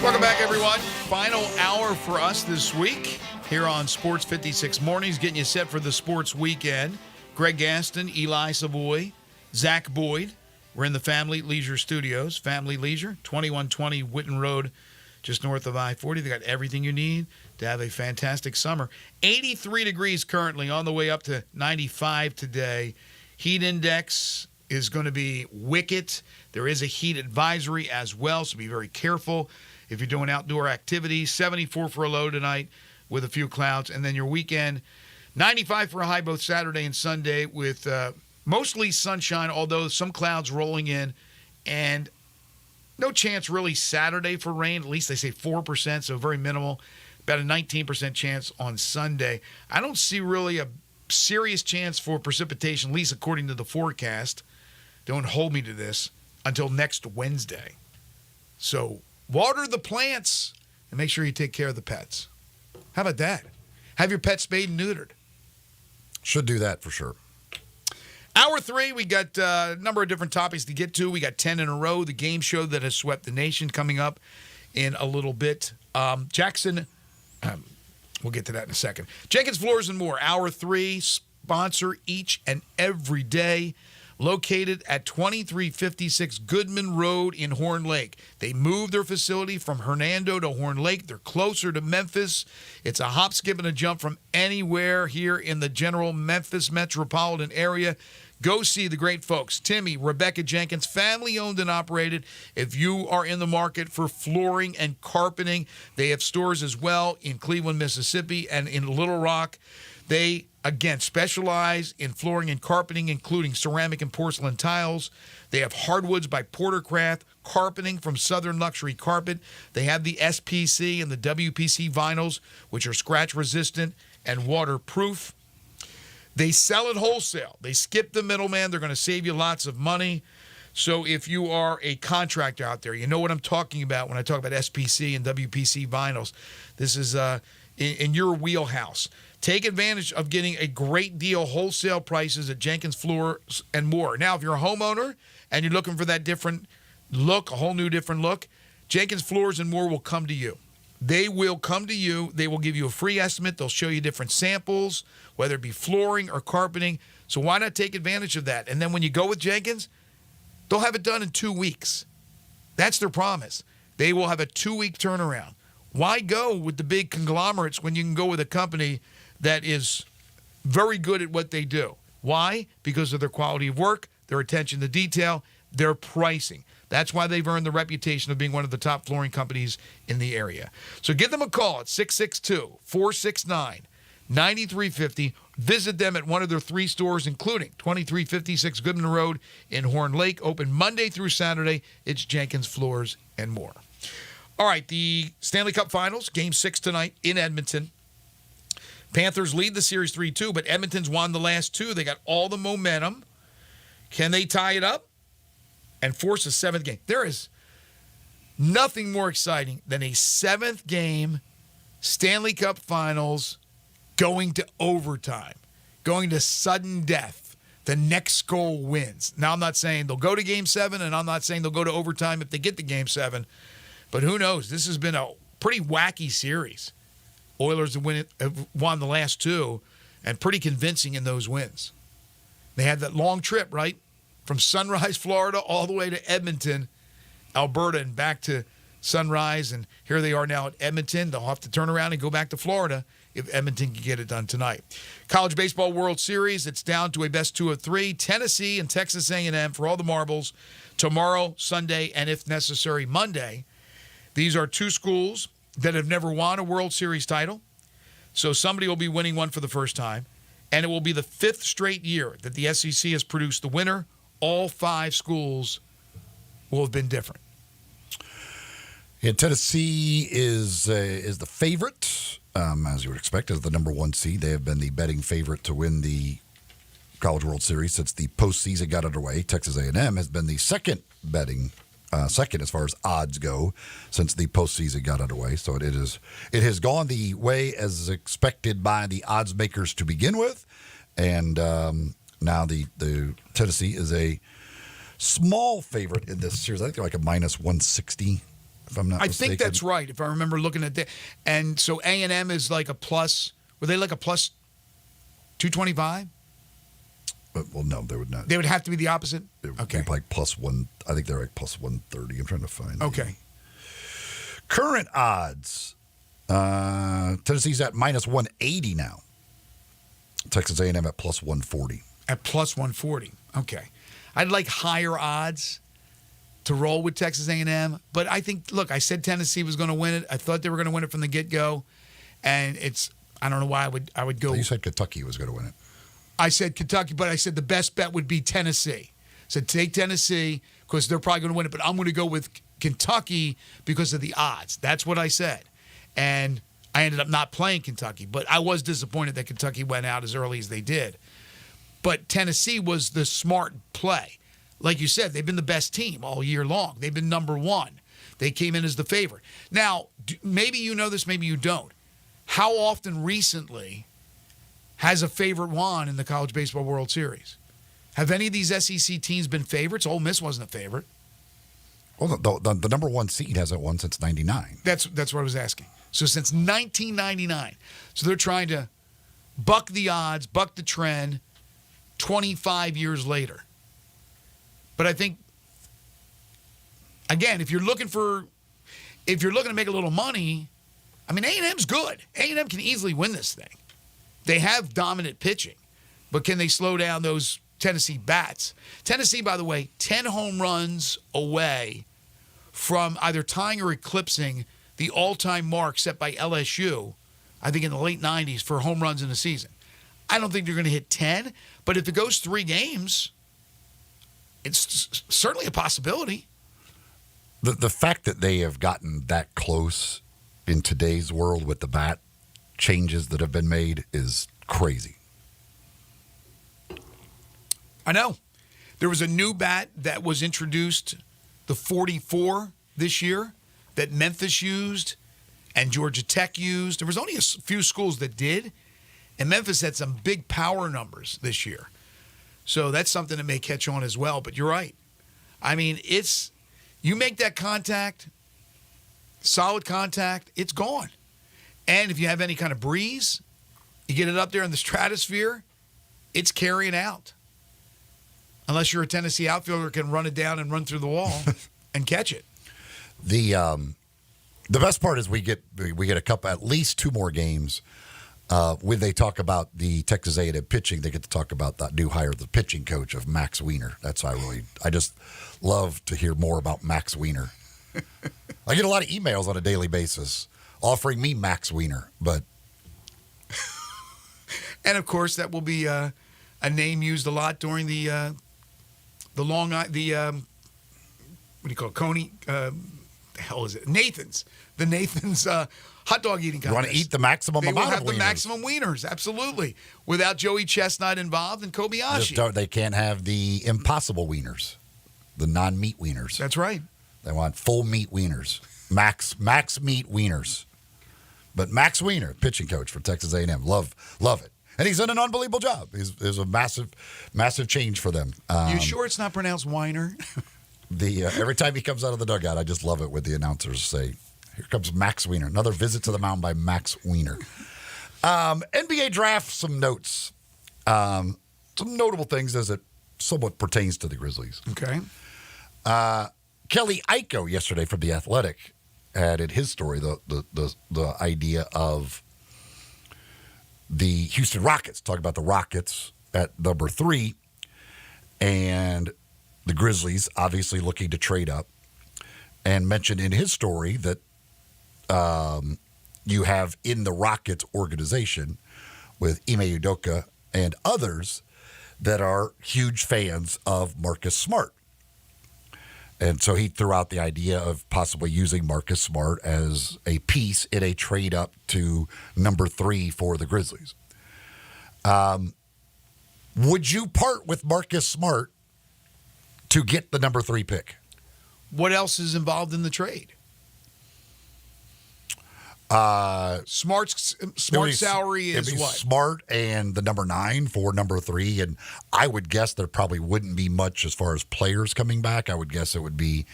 Welcome back, everyone. Final hour for us this week here on Sports 56 Mornings, getting you set for the sports weekend. Greg Gaston, Eli Savoy, Zach Boyd. We're in the Family Leisure Studios. Family Leisure, 2120 Whitten Road, just north of I-40. They got everything you need to have a fantastic summer. 83 degrees currently, on the way up to 95 today. Heat index is going to be wicked. There is a heat advisory as well, so be very careful if you're doing outdoor activities. 74 for a low tonight with a few clouds. And then your weekend, 95 for a high both Saturday and Sunday with mostly sunshine, although some clouds rolling in. And no chance really Saturday for rain. At least they say 4%, so very minimal. About a 19% chance on Sunday. I don't see really a serious chance for precipitation, at least according to the forecast. Don't hold me to this until next Wednesday. So water the plants and make sure you take care of the pets. How about that? Have your pet spayed and neutered. Should do that for sure. Hour 3, we got a number of different topics to get to. We got 10 in a row, the game show that has swept the nation coming up in a little bit. Jackson, we'll get to that in a second. Jenkins Floors and More, Hour 3, sponsor each and every day. Located at 2356 Goodman Road in Horn Lake. They moved their facility from Hernando to Horn Lake. They're closer to Memphis. It's a hop, skip, and a jump from anywhere here in the general Memphis metropolitan area. Go see the great folks, Timmy, Rebecca Jenkins, family owned and operated. If you are in the market for flooring and carpeting, they have stores as well in Cleveland, Mississippi, and in Little Rock. They, again, specialize in flooring and carpeting, including ceramic and porcelain tiles. They have hardwoods by Portercraft, carpeting from Southern Luxury Carpet. They have the SPC and the WPC vinyls, which are scratch-resistant and waterproof. They sell it wholesale. They skip the middleman. They're going to save you lots of money. So if you are a contractor out there, you know what I'm talking about when I talk about SPC and WPC vinyls. This is in your wheelhouse. Take advantage of getting a great deal, wholesale prices at Jenkins Floors and More. Now, if you're a homeowner and you're looking for that different look, a whole new different look, Jenkins Floors and More will come to you. They will come to you. They will give you a free estimate. They'll show you different samples, whether it be flooring or carpeting. So why not take advantage of that? And then when you go with Jenkins, they'll have it done in 2 weeks. That's their promise. They will have a 2-week turnaround. Why go with the big conglomerates when you can go with a company that is very good at what they do? Why? Because of their quality of work, their attention to detail, their pricing. That's why they've earned the reputation of being one of the top flooring companies in the area. So give them a call at 662-469-9350. Visit them at one of their 3 stores, including 2356 Goodman Road in Horn Lake. Open Monday through Saturday. It's Jenkins Floors and More. All right, the Stanley Cup Finals, Game 6 tonight in Edmonton. Panthers lead the series 3-2, but Edmonton's won the last 2. They got all the momentum. Can they tie it up and force a 7th game? There is nothing more exciting than a 7th game Stanley Cup Finals going to overtime, going to sudden death. The next goal wins. Now, I'm not saying they'll go to Game 7, and I'm not saying they'll go to overtime if they get to Game 7, but who knows? This has been a pretty wacky series. Oilers have won the last 2, and pretty convincing in those wins. They had that long trip, right? From Sunrise, Florida, all the way to Edmonton, Alberta, and back to Sunrise. And here they are now at Edmonton. They'll have to turn around and go back to Florida if Edmonton can get it done tonight. College Baseball World Series, it's down to a best 2 of 3. Tennessee and Texas A&M for all the marbles tomorrow, Sunday, and if necessary, Monday. These are 2 schools that have never won a World Series title. So somebody will be winning one for the first time. And it will be the 5th straight year that the SEC has produced the winner. All 5 schools will have been different. Yeah, Tennessee is the favorite, as you would expect, as the number 1 seed. They have been the betting favorite to win the College World Series since the postseason got underway. Texas A&M has been the second as far as odds go since the postseason got underway. So it has gone the way as expected by the odds makers to begin with, and now the Tennessee is a small favorite in this series. I think they're like a minus 160. If I'm not mistaken. I think that's right, if I remember looking at that. And so A&M is like a plus. Were they like a plus 225? Well, no, they would not. They would have to be the opposite? Okay. Like plus 1. I think they're like plus 130. I'm trying to find. Okay. Current odds. Tennessee's at minus 180 now. Texas A&M at plus 140. At plus 140. Okay. I'd like higher odds to roll with Texas A&M, but I think, look, I said Tennessee was going to win it. I thought they were going to win it from the get-go, and I don't know why I would go. You said Kentucky was going to win it. I said Kentucky, but I said the best bet would be Tennessee. I said take Tennessee because they're probably going to win it, but I'm going to go with Kentucky because of the odds. That's what I said. And I ended up not playing Kentucky, but I was disappointed that Kentucky went out as early as they did. But Tennessee was the smart play. Like you said, they've been the best team all year long. They've been number 1. They came in as the favorite. Now, maybe you know this, maybe you don't. How often recently has a favorite won in the College Baseball World Series? Have any of these SEC teams been favorites? Ole Miss wasn't a favorite. Well, the number 1 seed hasn't won since 99. That's what I was asking. So since 1999. So they're trying to buck the odds, buck the trend 25 years later. But I think, again, if you're looking to make a little money, I mean, A&M's good. A&M can easily win this thing. They have dominant pitching, but can they slow down those Tennessee bats? Tennessee, by the way, 10 home runs away from either tying or eclipsing the all-time mark set by LSU, I think in the late 90s, for home runs in a season. I don't think they're going to hit 10, but if it goes 3 games, it's certainly a possibility. The fact that they have gotten that close in today's world with the bat changes that have been made is crazy. I know. There was a new bat that was introduced, the 44 this year, that Memphis used and Georgia Tech used. There was only a few schools that did, and Memphis had some big power numbers this year. So that's something that may catch on as well. But you're right. I mean, you make that contact, solid contact, it's gone. And if you have any kind of breeze, you get it up there in the stratosphere, it's carrying out. Unless you're a Tennessee outfielder can run it down and run through the wall and catch it. The best part is we get a couple, at least 2 more games when they talk about the Texas A&M pitching. They get to talk about that new hire, the pitching coach of Max Wiener. That's I just love to hear more about Max Wiener. I get a lot of emails on a daily basis offering me Max Wiener, but and of course that will be a name used a lot during the what do you call it? Coney? The hell is it? Nathan's. The Nathan's hot dog eating contest. You want to eat the maximum they amount will of have wieners. the maximum wieners, absolutely. Without Joey Chestnut involved and Kobayashi. They can't have the impossible wieners, the non-meat wieners. That's right. They want full meat wieners, max meat wieners. But Max Wiener, pitching coach for Texas A&M, love it. And he's done an unbelievable job. He's a massive change for them. You sure it's not pronounced Weiner? Every time he comes out of the dugout, I just love it when the announcers say, "Here comes Max Wiener." Another visit to the mound by Max Wiener. NBA draft, some notes. Some notable things as it somewhat pertains to the Grizzlies. Okay. Kelly Iko yesterday from The Athletic had in his story the idea of the Houston Rockets, talking about the Rockets at number 3, and the Grizzlies obviously looking to trade up, and mentioned in his story that you have in the Rockets organization with Ime Udoka and others that are huge fans of Marcus Smart. And so he threw out the idea of possibly using Marcus Smart as a piece in a trade up to number 3 for the Grizzlies. Would you part with Marcus Smart to get the number 3 pick? What else is involved in the trade? Smart's salary is what? Smart and the number 9 for number 3, and I would guess there probably wouldn't be much as far as players coming back. I would guess it would be,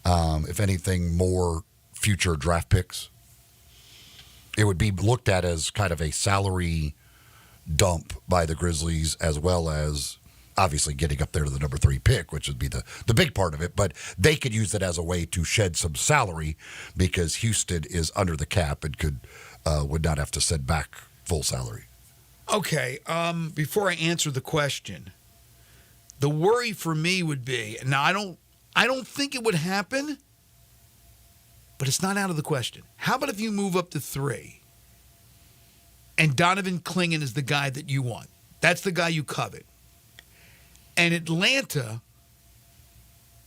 if anything, more future draft picks. It would be looked at as kind of a salary dump by the Grizzlies, as well as obviously getting up there to the number 3 pick, which would be the big part of it. But they could use it as a way to shed some salary because Houston is under the cap and would not have to send back full salary. Okay. Before I answer the question, the worry for me would be, now I don't think it would happen, but it's not out of the question. How about if you move up to 3 and Donovan Clingan is the guy that you want? That's the guy you covet. And Atlanta,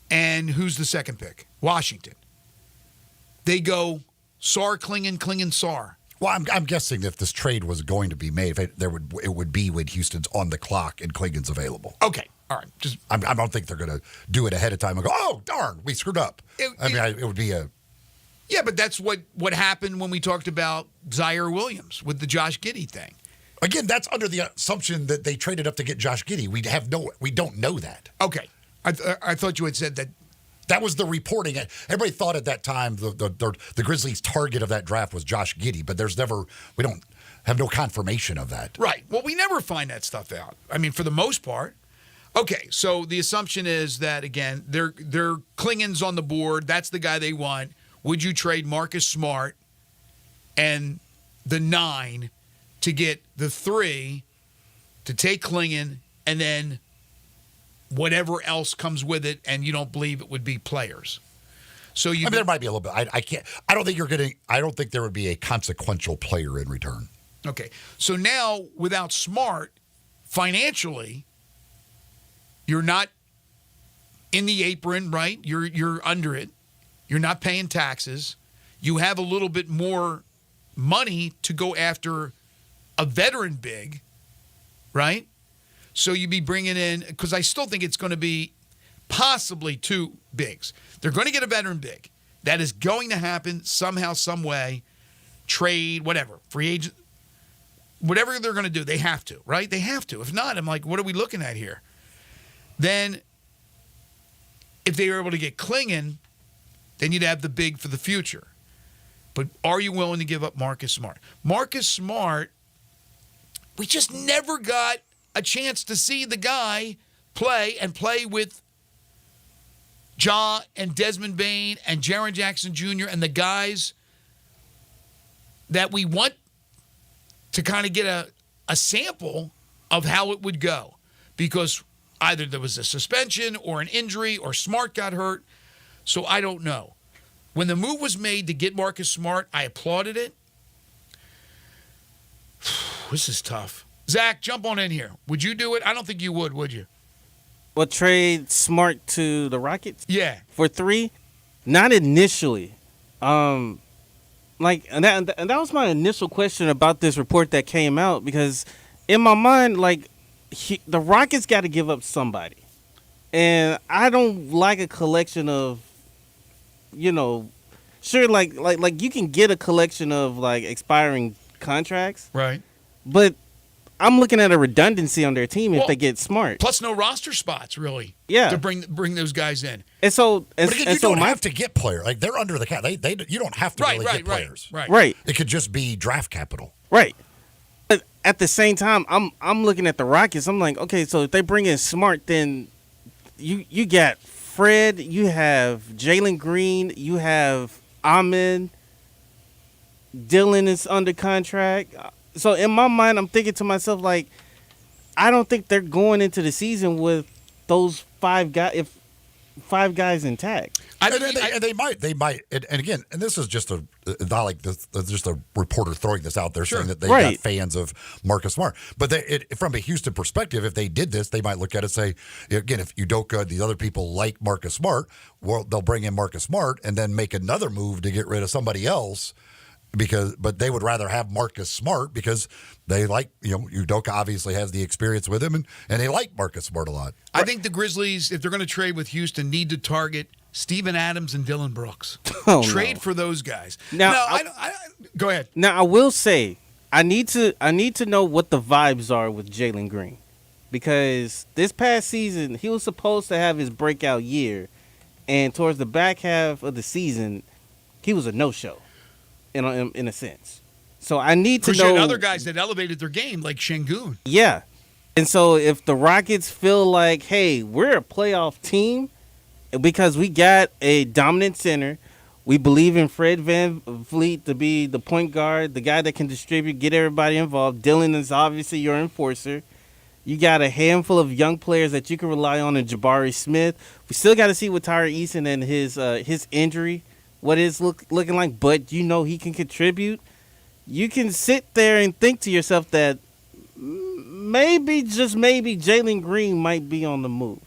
and who's the second pick? Washington. They go Sarr, Clingan, Sarr. Well, I'm guessing if this trade was going to be made, it would be when Houston's on the clock and Clingan's available. Okay, all right. I don't think they're going to do it ahead of time and go, oh, darn, we screwed up. It would be a... Yeah, but that's what happened when we talked about Zaire Williams with the Josh Giddey thing. Again, that's under the assumption that they traded up to get Josh Giddey. We don't know that. Okay, I thought you had said that. That was the reporting. Everybody thought at that time the Grizzlies' target of that draft was Josh Giddey, but we don't have no confirmation of that. Right. Well, we never find that stuff out. I mean, for the most part. Okay, so the assumption is that again, they're Clingan's on the board. That's the guy they want. Would you trade Marcus Smart and the 9? To get the 3, to take Clingan, and then whatever else comes with it, and you don't believe it would be players. So there might be a little bit. I don't think there would be a consequential player in return. Okay. So now without Smart, financially, you're not in the apron, right? You're under it. You're not paying taxes. You have a little bit more money to go after a veteran big, right? So you'd be bringing in, because I still think it's going to be possibly 2 bigs. They're going to get a veteran big. That is going to happen somehow, some way, trade, whatever, free agent, whatever they're going to do, they have to, right? They have to. If not, I'm like, what are we looking at here? Then if they were able to get Clingan, then you'd have the big for the future. But are you willing to give up Marcus Smart? Marcus Smart, we just never got a chance to see the guy play with Ja and Desmond Bain and Jaren Jackson Jr. and the guys that we want to kind of get a sample of how it would go. Because either there was a suspension or an injury or Smart got hurt. So I don't know. When the move was made to get Marcus Smart, I applauded it. This is tough. Zach, jump on in here. Would you do it? I don't think you would you? Well, trade Smart to the Rockets? Yeah. For 3? Not initially. And that was my initial question about this report that came out, because in my mind, the Rockets got to give up somebody. And I don't like a collection of, sure, like you can get a collection of expiring contracts. Right. But I'm looking at a redundancy on their team if they get Smart. Plus no roster spots, really. Yeah. To bring those guys in. And so, but again, you don't have to get players. Like, they're under the cap. You don't have to get players. Right. It could just be draft capital. Right. But at the same time, I'm looking at the Rockets. I'm like, okay, so if they bring in Smart, then you got Fred, you have Jalen Green, you have Amen, Dylan is under contract. So in my mind, I'm thinking to myself, I don't think they're going into the season with those 5 guys intact. They might. And again, and this is just not like this, just a reporter throwing this out there saying that they got fans of Marcus Smart. But from a Houston perspective, if they did this, they might look at it and say, again, if Udoka and these other people like Marcus Smart, well, they'll bring in Marcus Smart and then make another move to get rid of somebody else. But they would rather have Marcus Smart because they like, Udoka obviously has the experience with him, and they like Marcus Smart a lot. I think the Grizzlies, if they're going to trade with Houston, need to target Steven Adams and Dylan Brooks. Trade for those guys. Now, go ahead. Now, I will say, I need to know what the vibes are with Jalen Green, because this past season he was supposed to have his breakout year, and towards the back half of the season, he was a no-show. In a sense. So I need to know. You had other guys that elevated their game, like Şengün. Yeah. And so if the Rockets feel like, hey, we're a playoff team because we got a dominant center, we believe in Fred VanVleet to be the point guard, the guy that can distribute, get everybody involved. Dylan is obviously your enforcer. You got a handful of young players that you can rely on in Jabari Smith. We still got to see with Tyre Eason and his injury, what it's looking like, but he can contribute. You can sit there and think to yourself that maybe, just maybe, Jalen Green might be on the move.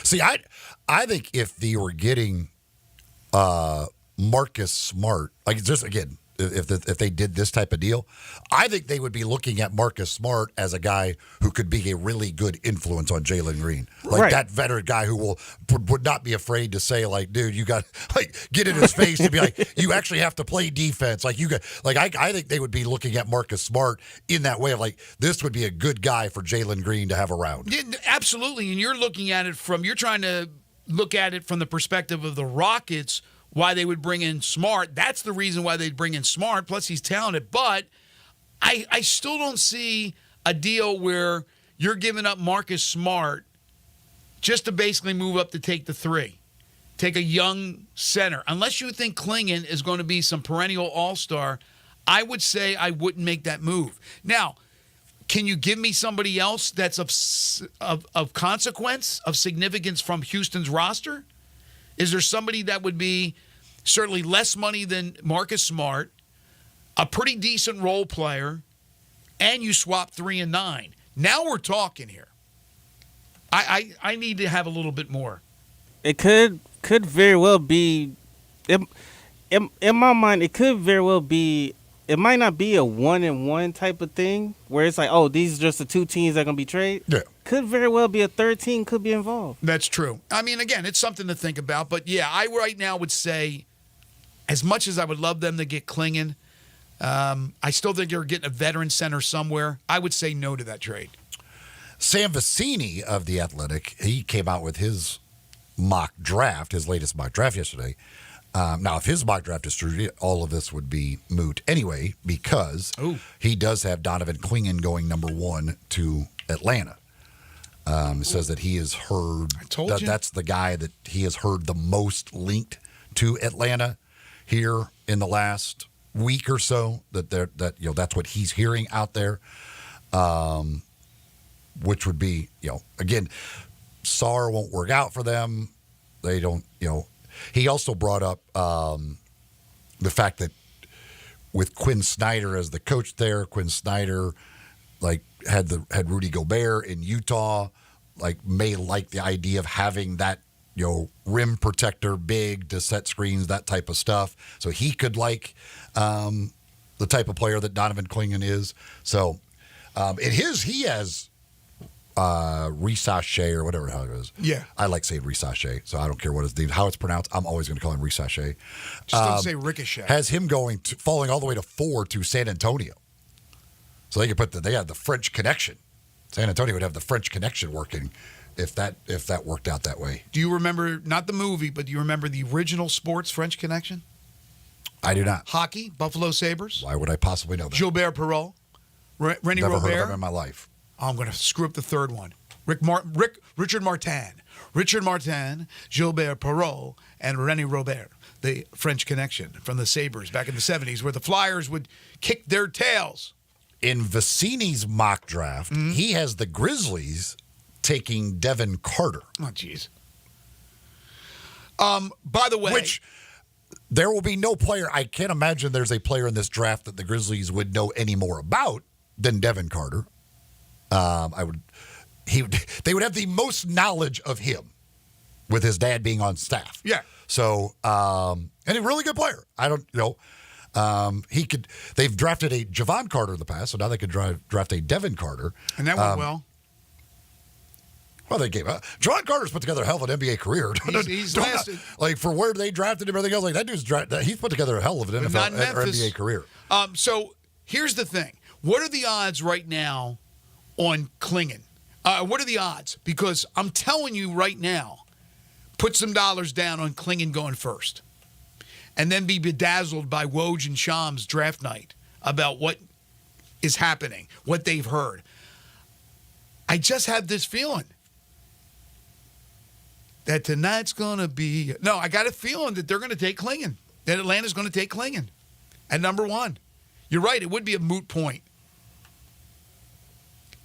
See, I think if they were getting Marcus Smart, just again, if they did this type of deal, I think they would be looking at Marcus Smart as a guy who could be a really good influence on Jalen Green, that veteran guy who would not be afraid to say, dude, you got get in his face to be like, you actually have to play defense, I think they would be looking at Marcus Smart in that way of this would be a good guy for Jalen Green to have around. Yeah, absolutely, and you're trying to look at it from the perspective of the Rockets. Why they would bring in Smart. That's the reason why they'd bring in Smart. Plus, he's talented. But I still don't see a deal where you're giving up Marcus Smart just to basically move up to take the 3. Take a young center. Unless you think Klingon is going to be some perennial all-star, I would say I wouldn't make that move. Now, can you give me somebody else that's of consequence, of significance from Houston's roster? Is there somebody that would be certainly less money than Marcus Smart, a pretty decent role player, and you swap 3 and 9? Now we're talking here. I need to have a little bit more. It could very well be, in my mind, it could very well be, it might not be a 1-and-1 type of thing where it's like, oh, these are just the 2 teams that are going to be traded. Yeah. Could very well be a third team could be involved. That's true. I mean, again, it's something to think about. But, yeah, I right now would say, as much as I would love them to get Klingon, I still think they're getting a veteran center somewhere. I would say no to that trade. Sam Vecini of The Athletic, he came out with his latest mock draft yesterday. Now, if his mock draft is true, all of this would be moot anyway, because he does have Donovan Clingan going number 1 to Atlanta. It says that he has heard that's the guy that he has heard the most linked to Atlanta here in the last week or so. That's what he's hearing out there, which would be, again, Sarr won't work out for them. They don't, He also brought up the fact that with Quinn Snyder as the coach there, Quinn Snyder had Rudy Gobert in Utah, may like the idea of having that, rim protector big to set screens, that type of stuff. So he could like the type of player that Donovan Clingan is. So he has Risache or whatever the hell it is. Yeah. I like saying Risache, so I don't care how it's pronounced. I'm always going to call him Risache. Just don't say Ricochet. Has him falling all the way to 4 to San Antonio. So they could they have the French connection. San Antonio would have the French connection working if that worked out that way. Do you remember, not the movie, but do you remember the original sports French Connection? I do not. Hockey, Buffalo Sabres. Why would I possibly know that? Gilbert Perreault, Rennie Never Robert. heard of him in my life. Oh, I'm going to screw up the third one. Richard Martin, Gilbert Perreault, and Rennie Robert, the French Connection from the Sabres back in the 70s, where the Flyers would kick their tails. In Vicini's mock draft, he has the Grizzlies taking Devin Carter. Oh, jeez. By the way, which there will be no player. I can't imagine there's a player in this draft that the Grizzlies would know any more about than Devin Carter. They would have the most knowledge of him with his dad being on staff. Yeah. So, and a really good player. I don't know. They've drafted a Javon Carter in the past, so now they could draft a Devin Carter. And that went well. Well, they gave up. Javon Carter's put together a hell of an NBA career. He's lasted. For where they drafted him and everything else, that dude's he's put together a hell of an NFL or NBA career. So here's the thing. What are the odds right now on Clingan? What are the odds? Because I'm telling you right now, put some dollars down on Clingan going first. And then be bedazzled by Woj and Shams draft night about what is happening, what they've heard. I just have this feeling that tonight's going to be... No, I got a feeling that they're going to take Clingan, that Atlanta's going to take Clingan at number 1. You're right, it would be a moot point.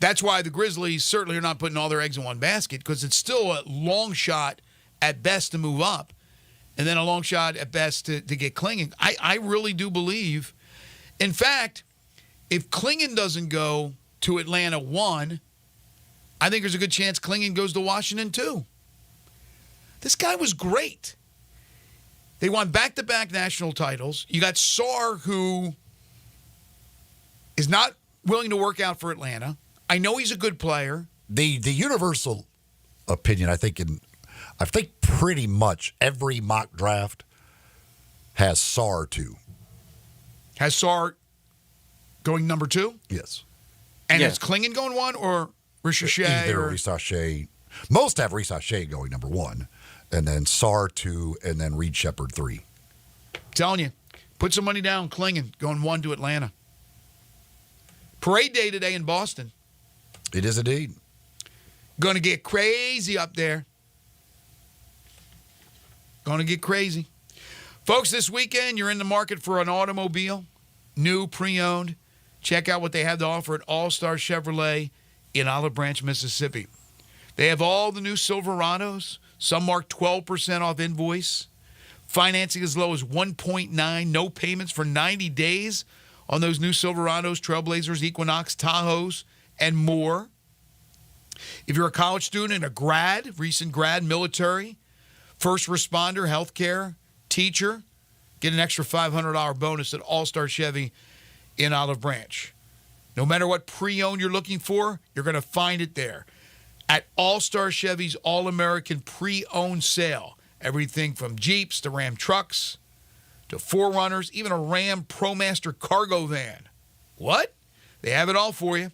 That's why the Grizzlies certainly are not putting all their eggs in one basket, because it's still a long shot at best to move up. And then a long shot at best to get Clingan. I really do believe. In fact, if Clingan doesn't go to Atlanta 1, I think there's a good chance Clingan goes to Washington 2. This guy was great. They won back-to-back national titles. You got Sarr, who is not willing to work out for Atlanta. I know he's a good player. The universal opinion, I think pretty much every mock draft has Sarr 2. Has Sarr going number 2? Yes. And is Clingan going 1 or Risache? Either Risache. Most have Risache going number 1, and then Sarr 2, and then Reed Shepherd 3. Telling you, put some money down. Clingan going 1 to Atlanta. Parade day today in Boston. It is indeed. Going to get crazy up there. Going to get crazy. Folks, this weekend, you're in the market for an automobile, new, pre-owned. Check out what they have to offer at All-Star Chevrolet in Olive Branch, Mississippi. They have all the new Silverados. Some mark 12% off invoice. Financing as low as 1.9, no payments for 90 days on those new Silverados, Trailblazers, Equinox, Tahoes, and more. If you're a college student, a recent grad, military, first responder, healthcare, teacher, get an extra $500 bonus at All-Star Chevy in Olive Branch. No matter what pre-owned you're looking for, you're going to find it there. At All-Star Chevy's All-American Pre-Owned Sale. Everything from Jeeps to Ram trucks to 4Runners, even a Ram ProMaster cargo van. What? They have it all for you.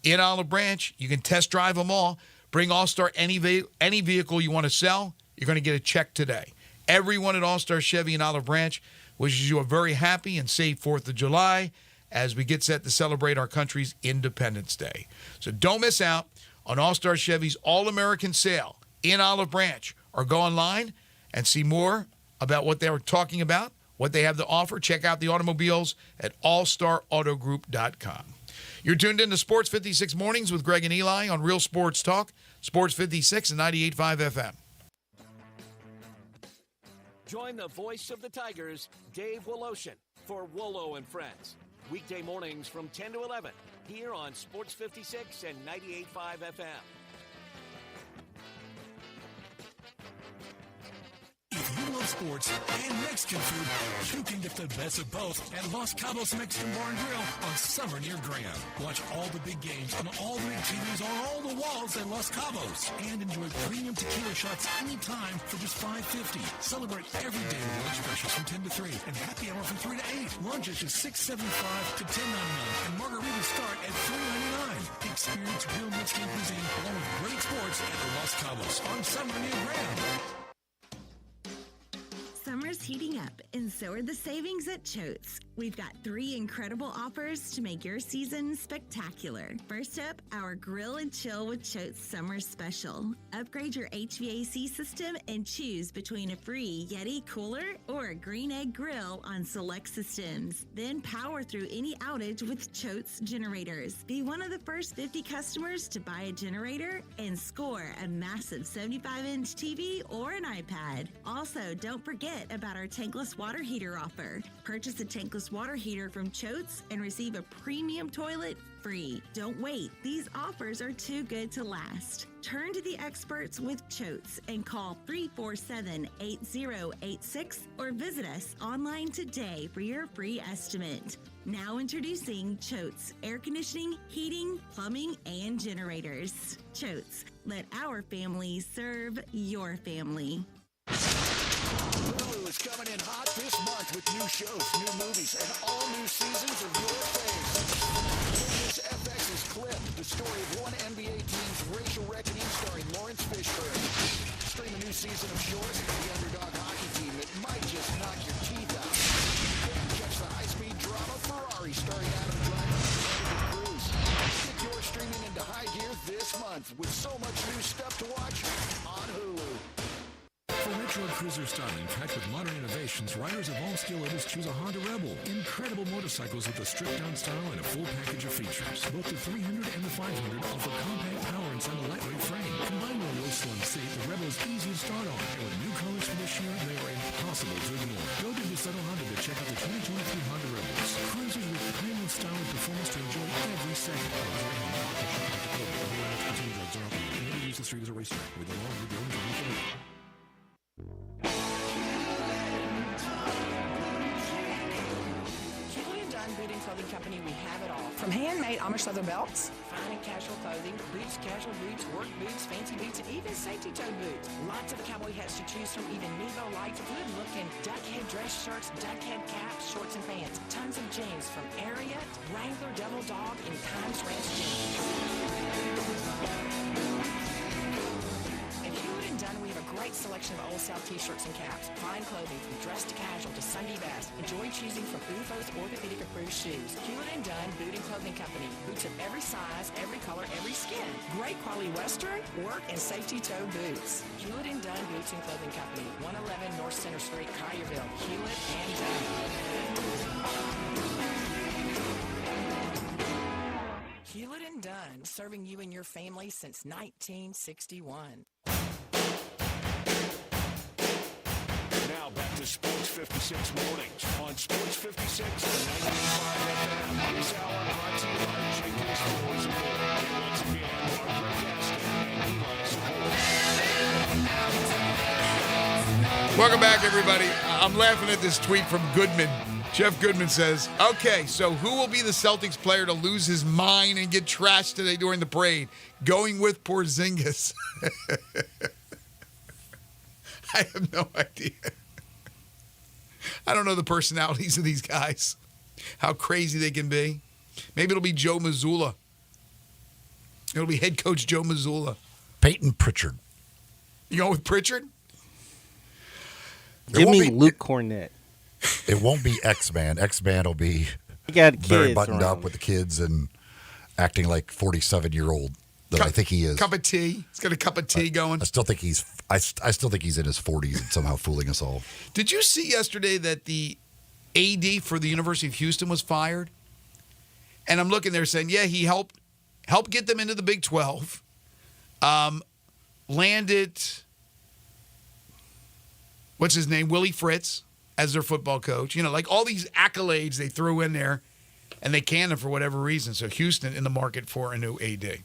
In Olive Branch, you can test drive them all. Bring All-Star any vehicle you want to sell. You're going to get a check today. Everyone at All-Star Chevy in Olive Branch wishes you a very happy and safe 4th of July as we get set to celebrate our country's Independence Day. So don't miss out on All-Star Chevy's All-American Sale in Olive Branch, or go online and see more about what they were talking about, what they have to offer. Check out the automobiles at allstarautogroup.com. You're tuned in to Sports 56 Mornings with Greg and Eli on Real Sports Talk, Sports 56 and 98.5 FM. Join the voice of the Tigers, Dave Woloshin, for Wolo and Friends. Weekday mornings from 10 to 11 here on Sports 56 and 98.5 FM. If you love sports and Mexican food, you can get the best of both at Los Cabos Mexican Bar and Grill on Summer near Graham. Watch all the big games on all the big TVs on all the walls at Los Cabos. And enjoy premium tequila shots anytime for just $5.50. Celebrate every day with lunch specials from 10 to 3 and happy hour from 3 to 8. Lunch is just $6.75 to $10.99 and margaritas start at $3.99. Experience real Mexican cuisine along with great sports at Los Cabos on Summer near Graham. Summer's heating up, and so are the savings at Choate's. We've got 3 incredible offers to make your season spectacular. First up, our Grill and Chill with Choate's Summer Special. Upgrade your HVAC system and choose between a free Yeti cooler or a Green Egg grill on select systems. Then power through any outage with Choate's generators. Be one of the first 50 customers to buy a generator and score a massive 75-inch TV or an iPad. Also, don't forget about our tankless water heater offer. Purchase a tankless water heater from Choate's and receive a premium toilet free. Don't wait. These offers are too good to last. Turn to the experts with Choate's and call 347-8086 or visit us online today for your free estimate. Now introducing Choate's Air Conditioning, Heating, Plumbing, and Generators. Choate's. Let our family serve your family. Hulu is coming in hot this month with new shows, new movies, and all new seasons of your faves. FX's Clip, the story of one NBA team's racial reckoning starring Lawrence Fishburne. Stream a new season of Shorts, the underdog hockey team that might just knock your teeth out. Catch the high-speed drama Ferrari starring Adam Driver and Cruz. Get your streaming into high gear this month with so much new stuff to watch on Hulu. For retro cruiser styling packed with modern innovations, riders of all skill levels choose a Honda Rebel. Incredible motorcycles with a stripped-down style and a full package of features. Both the 300 and the 500 offer compact power inside a lightweight frame. Combined with a low slim seat, the Rebel is easy to start on. And with new colors for this year, they are impossible to ignore. Go to Desato Honda to check out the 2023 Honda Rebels. Cruisers with premium style and performance to enjoy every second. Never use the street as a racetrack. With the law, you go enjoy the Booting Clothing Company, we have it all. From handmade Amish leather belts, fine and casual clothing, boots, casual boots, work boots, fancy boots, and even safety-toe boots. Lots of cowboy hats to choose from, even Nevo lights, good-looking duck head dress shirts, duck head caps, shorts, and pants. Tons of jeans from Ariat, Wrangler, Devil Dog, and Times Ranch jeans. At Hewlett & Dunn, we have a great selection of Old South t-shirts and caps. Fine clothing from dress to casual to Sunday best. Enjoy choosing from UFOs, orthopedic approved shoes. Hewlett & Dunn Booting Clothing Company. Boots of every size, every color, every skin. Great quality Western, work, and safety toe boots. Hewlett & Dunn Boots and Clothing Company. 111 North Center Street, Collierville. Hewlett & Dunn. Hewlett & Dunn, serving you and your family since 1961. Now back to Sports 56 Mornings on Sports 56 and 98.5 FM. This hour brought to you by Jenkins Floors and More. And once again, Mark Gaston and Eli Sabor. Welcome back, everybody. I'm laughing at this tweet from Goodman. Jeff Goodman says, okay, so who will be the Celtics player to lose his mind and get trashed today during the parade? Going with Porzingis. I have no idea. I don't know the personalities of these guys, how crazy they can be. Maybe it'll be Joe Mazzulla. It'll be head coach Joe Mazzulla. Peyton Pritchard. You going with Pritchard? Give me Luke Cornett. It won't be X-Man. X-Man will be He got very kids buttoned around. up with the kids and acting like 47-year-old that I think he is. Cup of tea. He's got a cup of tea going. I still think he's in his 40s and somehow fooling us all. Did you see yesterday that the AD for the University of Houston was fired? And I'm looking there saying, yeah, he helped get them into the Big 12. Landed, what's his name, Willie Fritz as their football coach. You know, like all these accolades they threw in there, and they canned him for whatever reason. So Houston in the market for a new AD.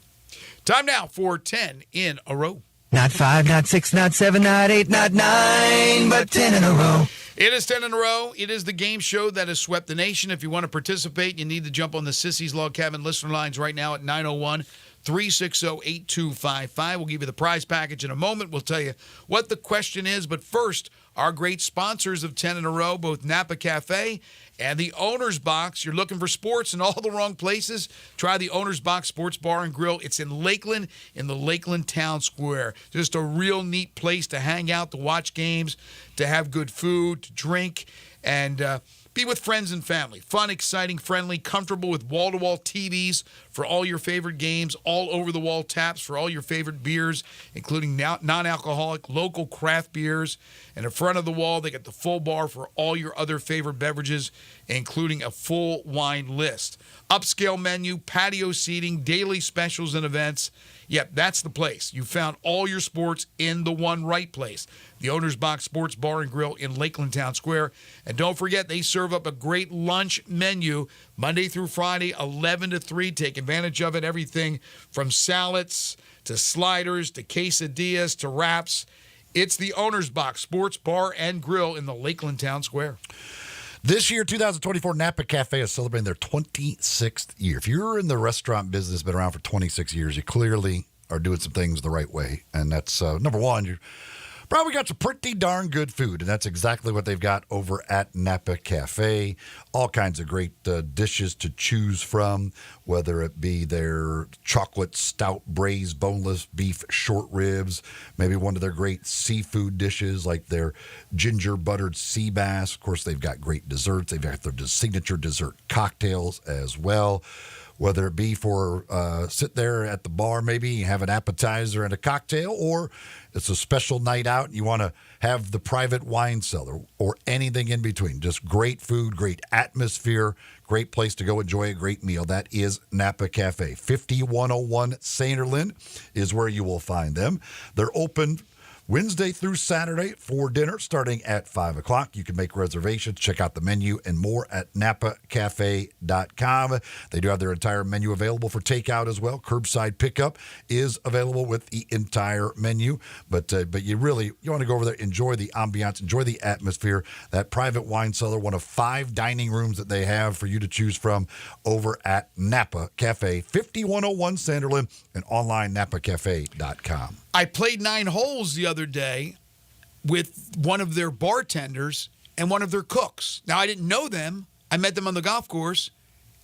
Time now for 10 in a row. Not 5, not 6, not 7, not 8, not 9, but 10 in a row. It is 10 in a row. It is the game show that has swept the nation. If you want to participate, you need to jump on the Sissy's Log Cabin listener lines right now at 901-360-8255. We'll give you the prize package in a moment. We'll tell you what the question is. But first, our great sponsors of 10 in a row, both Napa Cafe and the Owner's Box. You're looking for sports in all the wrong places? Try the Owner's Box Sports Bar and Grill. It's in Lakeland, in the Lakeland Town Square. Just a real neat place to hang out, to watch games, to have good food, to drink, and be with friends and family. Fun, exciting, friendly, comfortable with wall-to-wall TVs for all your favorite games, all over-the-wall taps for all your favorite beers, including non-alcoholic, local craft beers. And in front of the wall, they got the full bar for all your other favorite beverages, including a full wine list. Upscale menu, patio seating, daily specials and events. Yep, that's the place. You found all your sports in the one right place. The Owner's Box Sports Bar and Grill in Lakeland Town Square. And don't forget, they serve up a great lunch menu Monday through Friday, 11 to 3. Take advantage of it. Everything from salads to sliders to quesadillas to wraps. It's the Owner's Box Sports Bar and Grill in the Lakeland Town Square. This year, 2024, Napa Cafe is celebrating their 26th year. If you're in the restaurant business, been around for 26 years, you clearly are doing some things the right way. And that's, number one, you probably got some pretty darn good food, and that's exactly what they've got over at Napa Cafe. All kinds of great dishes to choose from, whether it be their chocolate stout braised boneless beef short ribs, maybe one of their great seafood dishes like their ginger buttered sea bass. Of course, they've got great desserts. They've got their signature dessert cocktails as well. Whether it be for sit there at the bar, maybe you have an appetizer and a cocktail, or it's a special night out and you want to have the private wine cellar or anything in between. Just great food, great atmosphere, great place to go enjoy a great meal. That is Napa Cafe. 5101 Sainterlin is where you will find them. They're open Wednesday through Saturday for dinner starting at 5 o'clock. You can make reservations, check out the menu and more at napacafe.com. They do have their entire menu available for takeout as well. Curbside pickup is available with the entire menu. But you want to go over there, enjoy the ambiance, enjoy the atmosphere. That private wine cellar, one of 5 dining rooms that they have for you to choose from over at Napa Cafe, 5101 Sanderlin, and online napacafe.com. I played 9 holes the other day with one of their bartenders and one of their cooks. Now, I didn't know them. I met them on the golf course,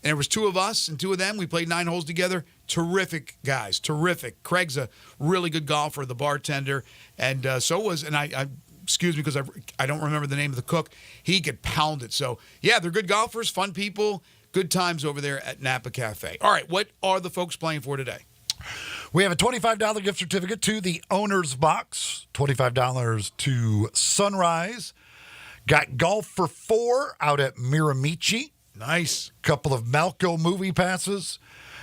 and there was 2 of us and 2 of them. We played 9 holes together. Terrific guys, terrific. Craig's a really good golfer, the bartender, and so was, and I excuse me because I don't remember the name of the cook. He could pound it. So, yeah, they're good golfers, fun people, good times over there at Napa Cafe. All right, what are the folks playing for today? We have a $25 gift certificate to the Owner's Box, $25 to Sunrise. Got golf for 4 out at Miramichi. Nice. Couple of Malco movie passes.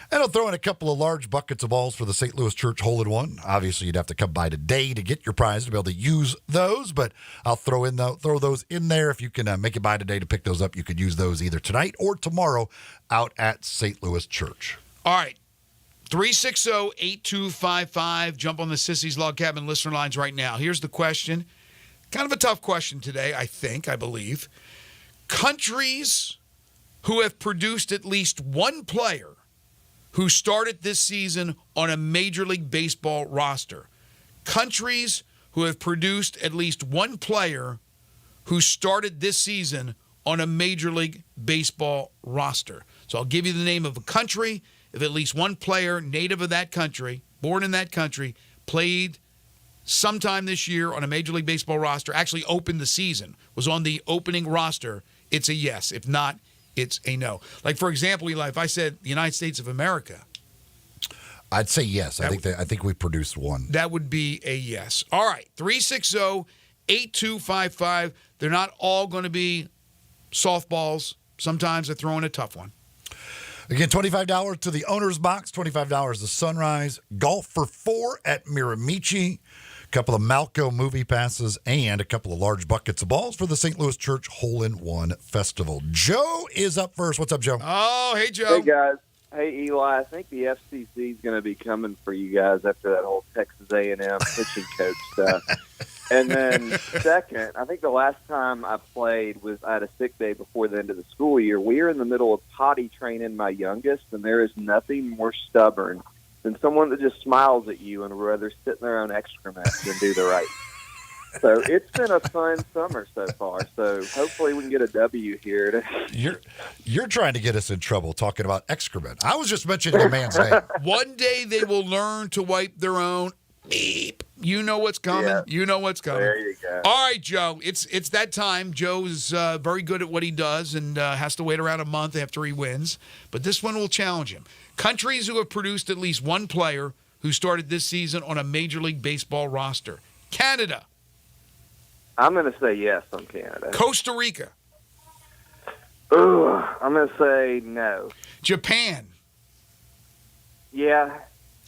And I'll throw in a couple of large buckets of balls for the St. Louis Church Hole-in-One. Obviously, you'd have to come by today to get your prize to be able to use those, but I'll throw those in there. If you can make it by today to pick those up, you could use those either tonight or tomorrow out at St. Louis Church. All right. 360-8255. Jump on the Sissy's Log Cabin listener lines right now. Here's the question. Kind of a tough question today, I believe. Countries who have produced at least one player who started this season on a Major League Baseball roster. Countries who have produced at least one player who started this season on a Major League Baseball roster. So I'll give you the name of a country. If at least one player native of that country, born in that country, played sometime this year on a Major League Baseball roster, actually opened the season, was on the opening roster, it's a yes. If not, it's a no. Like, for example, Eli, if I said the United States of America, I'd say yes. I think we produced one. that would be a yes. All right, 360-8255. They're not all going to be softballs. Sometimes they're throwing a tough one. Again, $25 to the owner's box, $25 to Sunrise. Golf for 4 at Miramichi. A couple of Malco movie passes and a couple of large buckets of balls for the St. Louis Church Hole-in-One Festival. Joe is up first. What's up, Joe? Oh, hey, Joe. Hey, guys. Hey, Eli. I think the FCC is going to be coming for you guys after that whole Texas A&M pitching coach stuff. And then second, I think the last time I played was I had a sick day before the end of the school year. We are in the middle of potty training my youngest, and there is nothing more stubborn than someone that just smiles at you and would rather sit in their own excrement than do the right. So it's been a fun summer so far. So hopefully we can get a W here. You're trying to get us in trouble talking about excrement. I was just mentioning a man's name. One day they will learn to wipe their own. Beep. You know what's coming. Yeah. You know what's coming. There you go. All right, Joe. It's that time. Joe's very good at what he does and has to wait around a month after he wins. But this one will challenge him. Countries who have produced at least one player who started this season on a Major League Baseball roster. Canada. I'm going to say yes on Canada. Costa Rica. Ooh, I'm going to say no. Japan. Yeah.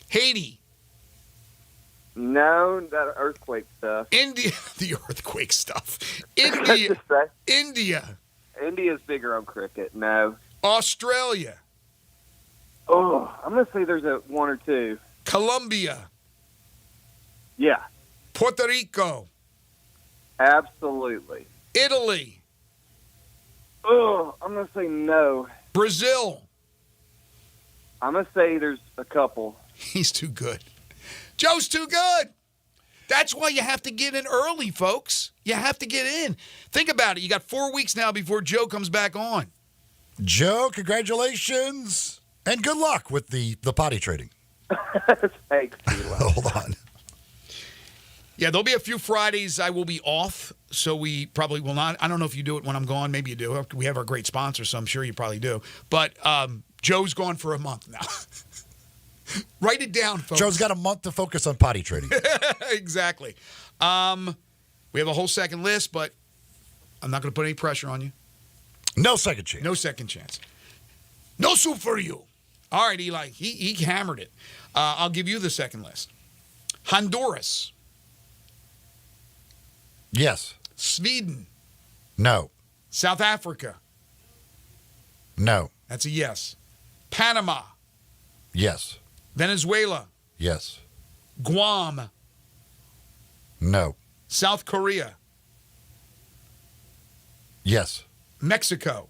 Haiti. No, that earthquake stuff. India. The earthquake stuff. India. India. India's bigger on cricket. No. Australia. Oh, I'm going to say there's a one or two. Colombia. Yeah. Puerto Rico. Absolutely. Italy. Oh, I'm going to say no. Brazil. I'm going to say there's a couple. He's too good. Joe's too good. That's why you have to get in early, folks. You have to get in. Think about it. You got 4 weeks now before Joe comes back on. Joe, congratulations. And good luck with the potty trading. Thanks, Hold on. Yeah, there'll be a few Fridays I will be off, so we probably will not. I don't know if you do it when I'm gone. Maybe you do. We have our great sponsor, so I'm sure you probably do. But Joe's gone for a month now. Write it down, folks. Joe's got a month to focus on potty trading. Exactly. We have a whole second list, but I'm not going to put any pressure on you. No second chance. No second chance. No soup for you. All right, Eli. He hammered it. I'll give you the second list. Honduras. Yes. Sweden. No. South Africa. No. That's a yes. Panama. Yes. Venezuela. Yes. Guam. No. South Korea. Yes. Mexico.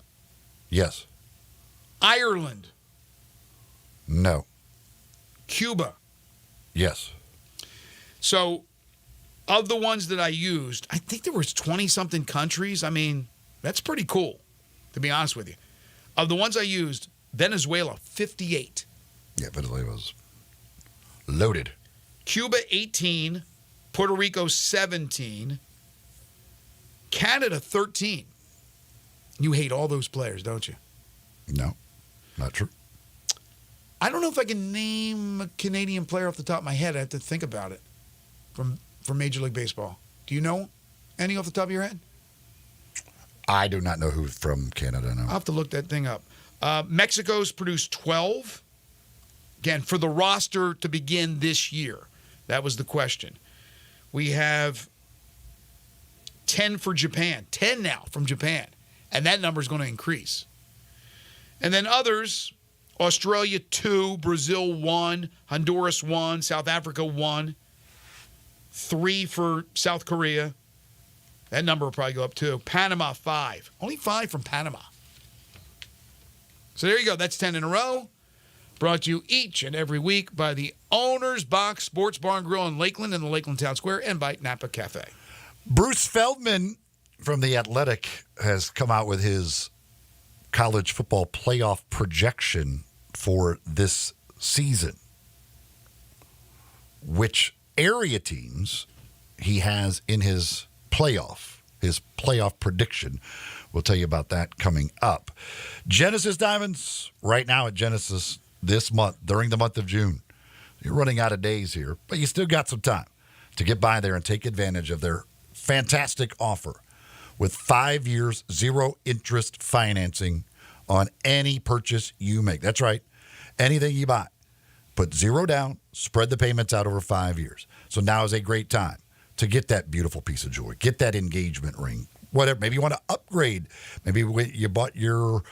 Yes. Ireland. No. Cuba. Yes. So, of the ones that I used, I think there was 20-something countries. I mean, that's pretty cool, to be honest with you. Of the ones I used, Venezuela, 58. Yeah, Venezuela was loaded. Cuba, 18. Puerto Rico, 17. Canada, 13. You hate all those players, don't you? No, not true. I don't know if I can name a Canadian player off the top of my head. I have to think about it from Major League Baseball. Do you know any off the top of your head? I do not know who's from Canada, no. I'll have to look that thing up. Mexico's produced 12. Again, for the roster to begin this year. That was the question. We have 10 for Japan. 10 now from Japan. And that number is going to increase. And then others, Australia 2, Brazil 1, Honduras 1, South Africa 1, 3 for South Korea. That number will probably go up too. Panama 5. Only 5 from Panama. So there you go. That's 10 in a row. Brought to you each and every week by the Owner's Box Sports Bar and Grill in Lakeland and the Lakeland Town Square and by Napa Cafe. Bruce Feldman from The Athletic has come out with his college football playoff projection for this season, which area teams he has in his playoff prediction. We'll tell you about that coming up. Genesis Diamonds, right now at Genesis this month, during the month of June. You're running out of days here, but you still got some time to get by there and take advantage of their fantastic offer with 5 years, 0 interest financing on any purchase you make. That's right. Anything you buy. Put 0 down, spread the payments out over 5 years. So now is a great time to get that beautiful piece of jewelry, get that engagement ring, whatever. Maybe you want to upgrade. Maybe you bought your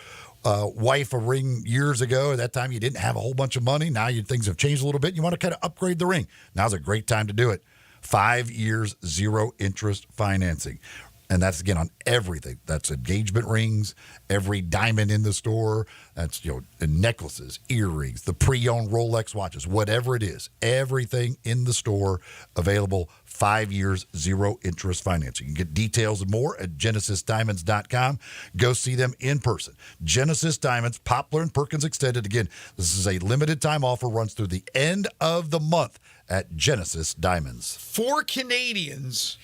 wife a ring years ago. At that time, you didn't have a whole bunch of money. Now things have changed a little bit. You want to kind of upgrade the ring. Now's a great time to do it. 5 years, 0 interest financing. And that's, again, on everything. That's engagement rings, every diamond in the store. That's, necklaces, earrings, the pre-owned Rolex watches, whatever it is. Everything in the store available, 5 years, 0 interest financing. You can get details and more at GenesisDiamonds.com. Go see them in person. Genesis Diamonds, Poplar and Perkins Extended. Again, this is a limited time offer, runs through the end of the month at Genesis Diamonds. 4 Canadians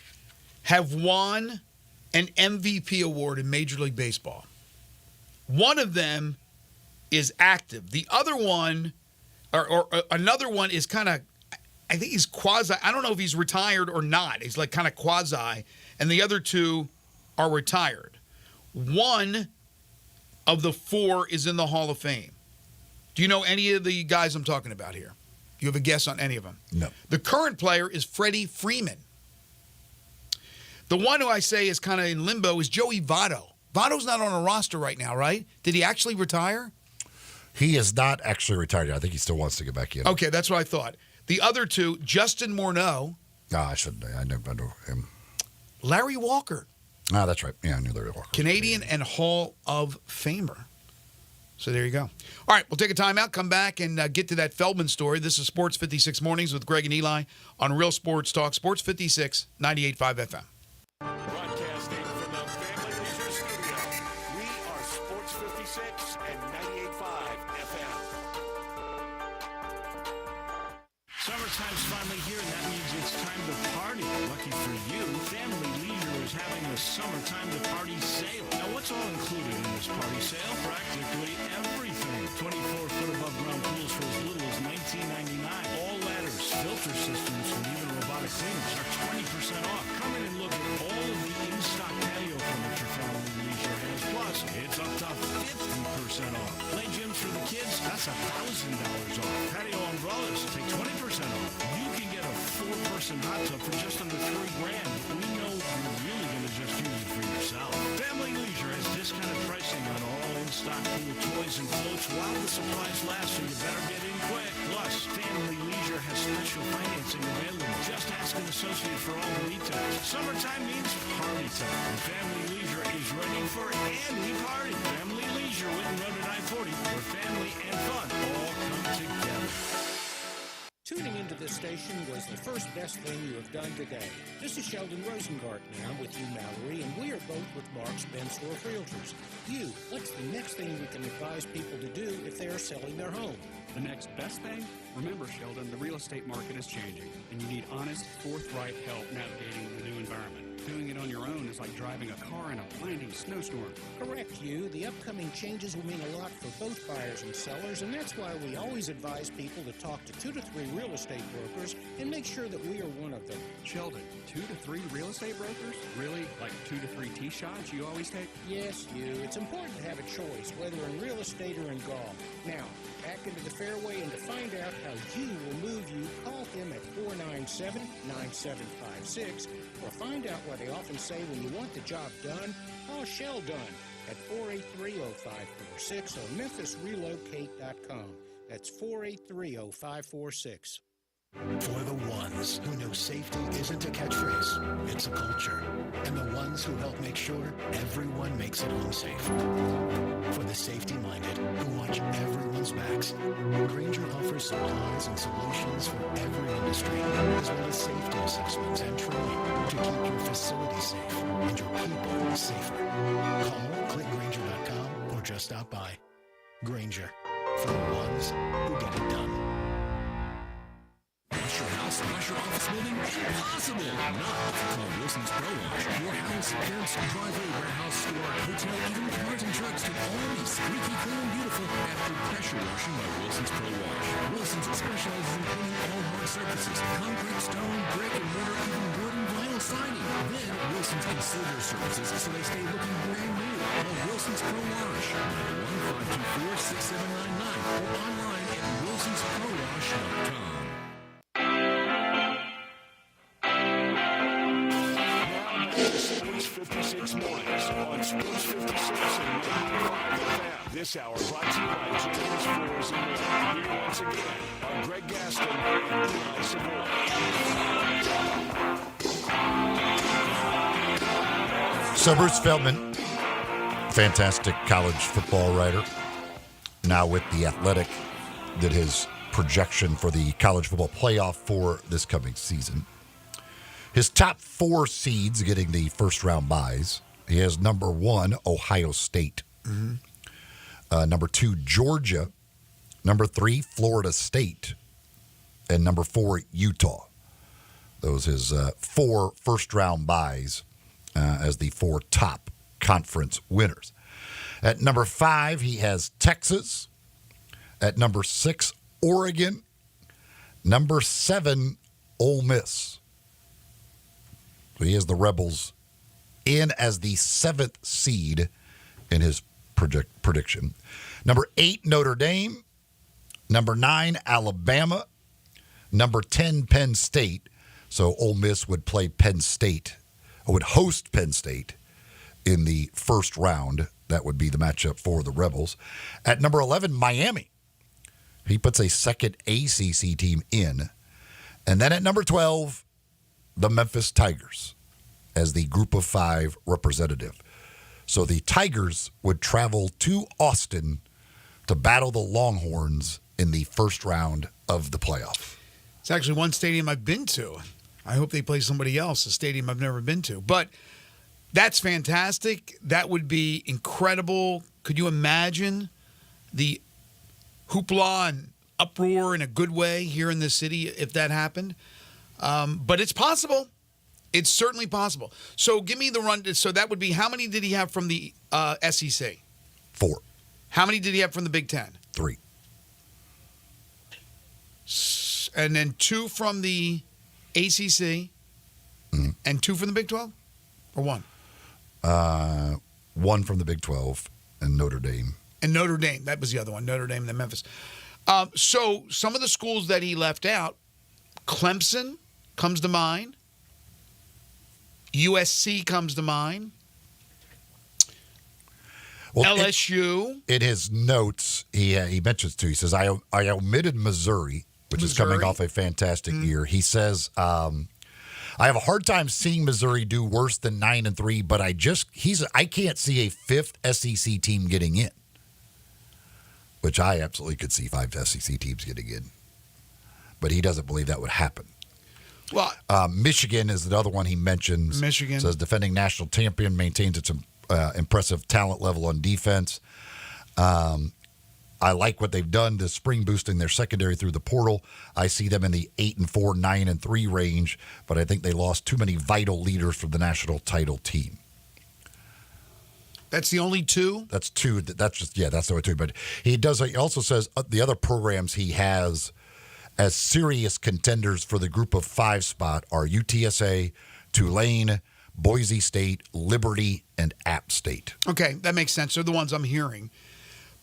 have won an MVP award in Major League Baseball. One of them is active. The other one, or another one is kind of, I think he's quasi, I don't know if he's retired or not. He's like kind of quasi, and the other 2 are retired. One of the 4 is in the Hall of Fame. Do you know any of the guys I'm talking about here? You have a guess on any of them? No. The current player is Freddie Freeman. The one who I say is kind of in limbo is Joey Votto. Votto's not on a roster right now, right? Did he actually retire? He is not actually retired yet. I think he still wants to get back in. Okay, that's what I thought. The other 2, Justin Morneau. No, I shouldn't. I know him. Larry Walker. Ah, that's right. Yeah, I knew Larry Walker. Canadian and Hall of Famer. So there you go. All right, we'll take a timeout, come back, and get to that Feldman story. This is Sports 56 Mornings with Greg and Eli on Real Sports Talk, Sports 56, 98.5 FM. Broadcasting from the Family Leisure Studio, we are Sports 56 and 98.5 FM. Summertime's finally here, and that means it's time to party. Lucky for you, Family Leisure is having a summertime to party sale. Now, what's all included in this party sale? Practically everything. 24-foot above ground pools for as little as $19.99. All ladders, filter systems, and even robotic cleaners are 20% off. Come in and look at all of the in-stock patio furniture Family Leisure has. Plus, it's up to 50% off. Play gyms for the kids, that's $1,000 off. Patio umbrellas, take 20% off. You can get a 4-person hot tub for just under $3,000. We know you're really going to just use it for yourself. Family Leisure has discounted pricing on all in-stock pool toys and floats while the supplies last, so you better get in quick. Plus, Family Leisure has special financing available. Just ask an associate for all the details. Summertime means party time, and Family Leisure is ready for any party. Family Leisure, Whitten Road at I-40, where family and fun all come together. Tuning into this station was the first best thing you have done today. This is Sheldon Rosengarten, and I'm with you, Mallory, and we are both with Mark's Benstorff Realtors. You, what's the next thing we can advise people to do if they are selling their home? The next best thing? Remember, Sheldon, the real estate market is changing, and you need honest, forthright help navigating the new environment. Doing it on your own is like driving a car in a blinding snowstorm. Correct, you. The upcoming changes will mean a lot for both buyers and sellers, and that's why we always advise people to talk to 2 to 3 real estate brokers and make sure that we are one of them. Sheldon, 2 to 3 real estate brokers? Really? Like 2 to 3 tee shots you always take? Yes, you. It's important to have a choice, whether in real estate or in golf. Now, back into the fairway, and to find out how you will move you, call him at 497-9756, or find out why they often say when you want the job done, call Sheldon at 483-0546 or memphisrelocate.com. That's 483-0546. For the ones who know safety isn't a catchphrase, it's a culture. And the ones who help make sure everyone makes it home safe. For the safety-minded who watch everyone's backs, Grainger offers supplies and solutions for every industry, as well as safety assessments and training to keep your facility safe and your people safer. Call, click Grainger.com, or just stop by. Grainger, for the ones who get it done. Wash your house, wash your office building? Impossible! Not if you call Wilson's Pro Wash. Your house, fence, driveway, warehouse, store, hotel, even cars and trucks can all be squeaky clean and beautiful after pressure washing by Wilson's Pro Wash. Wilson's specializes in cleaning all hard surfaces, concrete, stone, brick, and mortar, even wood and vinyl siding. Then Wilson's can seal their surfaces so they stay looking brand new. Call Wilson's Pro Wash, 901-524-6799, or online at wilsonsprowash.com. Sports 56 mornings on Sports 56 and 95 FM. This hour brought to you by James Floors and More. Here once again are Greg Gaston and Eli Savoy. So Bruce Feldman, fantastic college football writer, now with The Athletic, did his projection for the college football playoff for this coming season. His top 4 seeds getting the first round byes. He has number 1, Ohio State. Number 2, Georgia. Number 3, Florida State. And number 4, Utah. Those his 4 first round byes as the 4 top conference winners. At number 5, he has Texas. At number 6, Oregon. Number 7, Ole Miss. So he has the Rebels in as the 7th seed in his prediction. Number 8, Notre Dame. Number 9, Alabama. Number 10, Penn State. So Ole Miss would play Penn State, or would host Penn State in the first round. That would be the matchup for the Rebels. At number 11, Miami. He puts a second ACC team in. And then at number 12, the Memphis Tigers as the group of 5 representative. So the Tigers would travel to Austin to battle the Longhorns in the first round of the playoff. It's actually one stadium I've been to. I hope they play somebody else, a stadium I've never been to. But that's fantastic. That would be incredible. Could you imagine the hoopla and uproar in a good way here in this city if that happened? But it's possible. It's certainly possible. So give me the run. So that would be, how many did he have from the SEC? 4. How many did he have from the Big Ten? 3. And then 2 from the ACC, and 2 from the Big 12? Or 1? 1 from the Big 12 and Notre Dame. And Notre Dame. That was the other one. Notre Dame and then Memphis. So some of the schools that he left out, Clemson comes to mind. USC comes to mind. Well, LSU. In his notes, he mentions too. He says, I omitted Missouri, which is coming off a fantastic year. He says, I have a hard time seeing Missouri do worse than 9-3, but I can't see a 5th SEC team getting in, which I absolutely could see 5 SEC teams getting in. But he doesn't believe that would happen. Well, Michigan is the other one he mentions. Michigan says defending national champion, maintains its impressive talent level on defense. I like what they've done this spring, boosting their secondary through the portal. I see them in the 8-4, 9-3 range, but I think they lost too many vital leaders from the national title team. That's the only 2? That's 2. That's the only 2. But he also says the other programs he has as serious contenders for the group of 5 spot are UTSA, Tulane, Boise State, Liberty, and App State. Okay, that makes sense. They're the ones I'm hearing.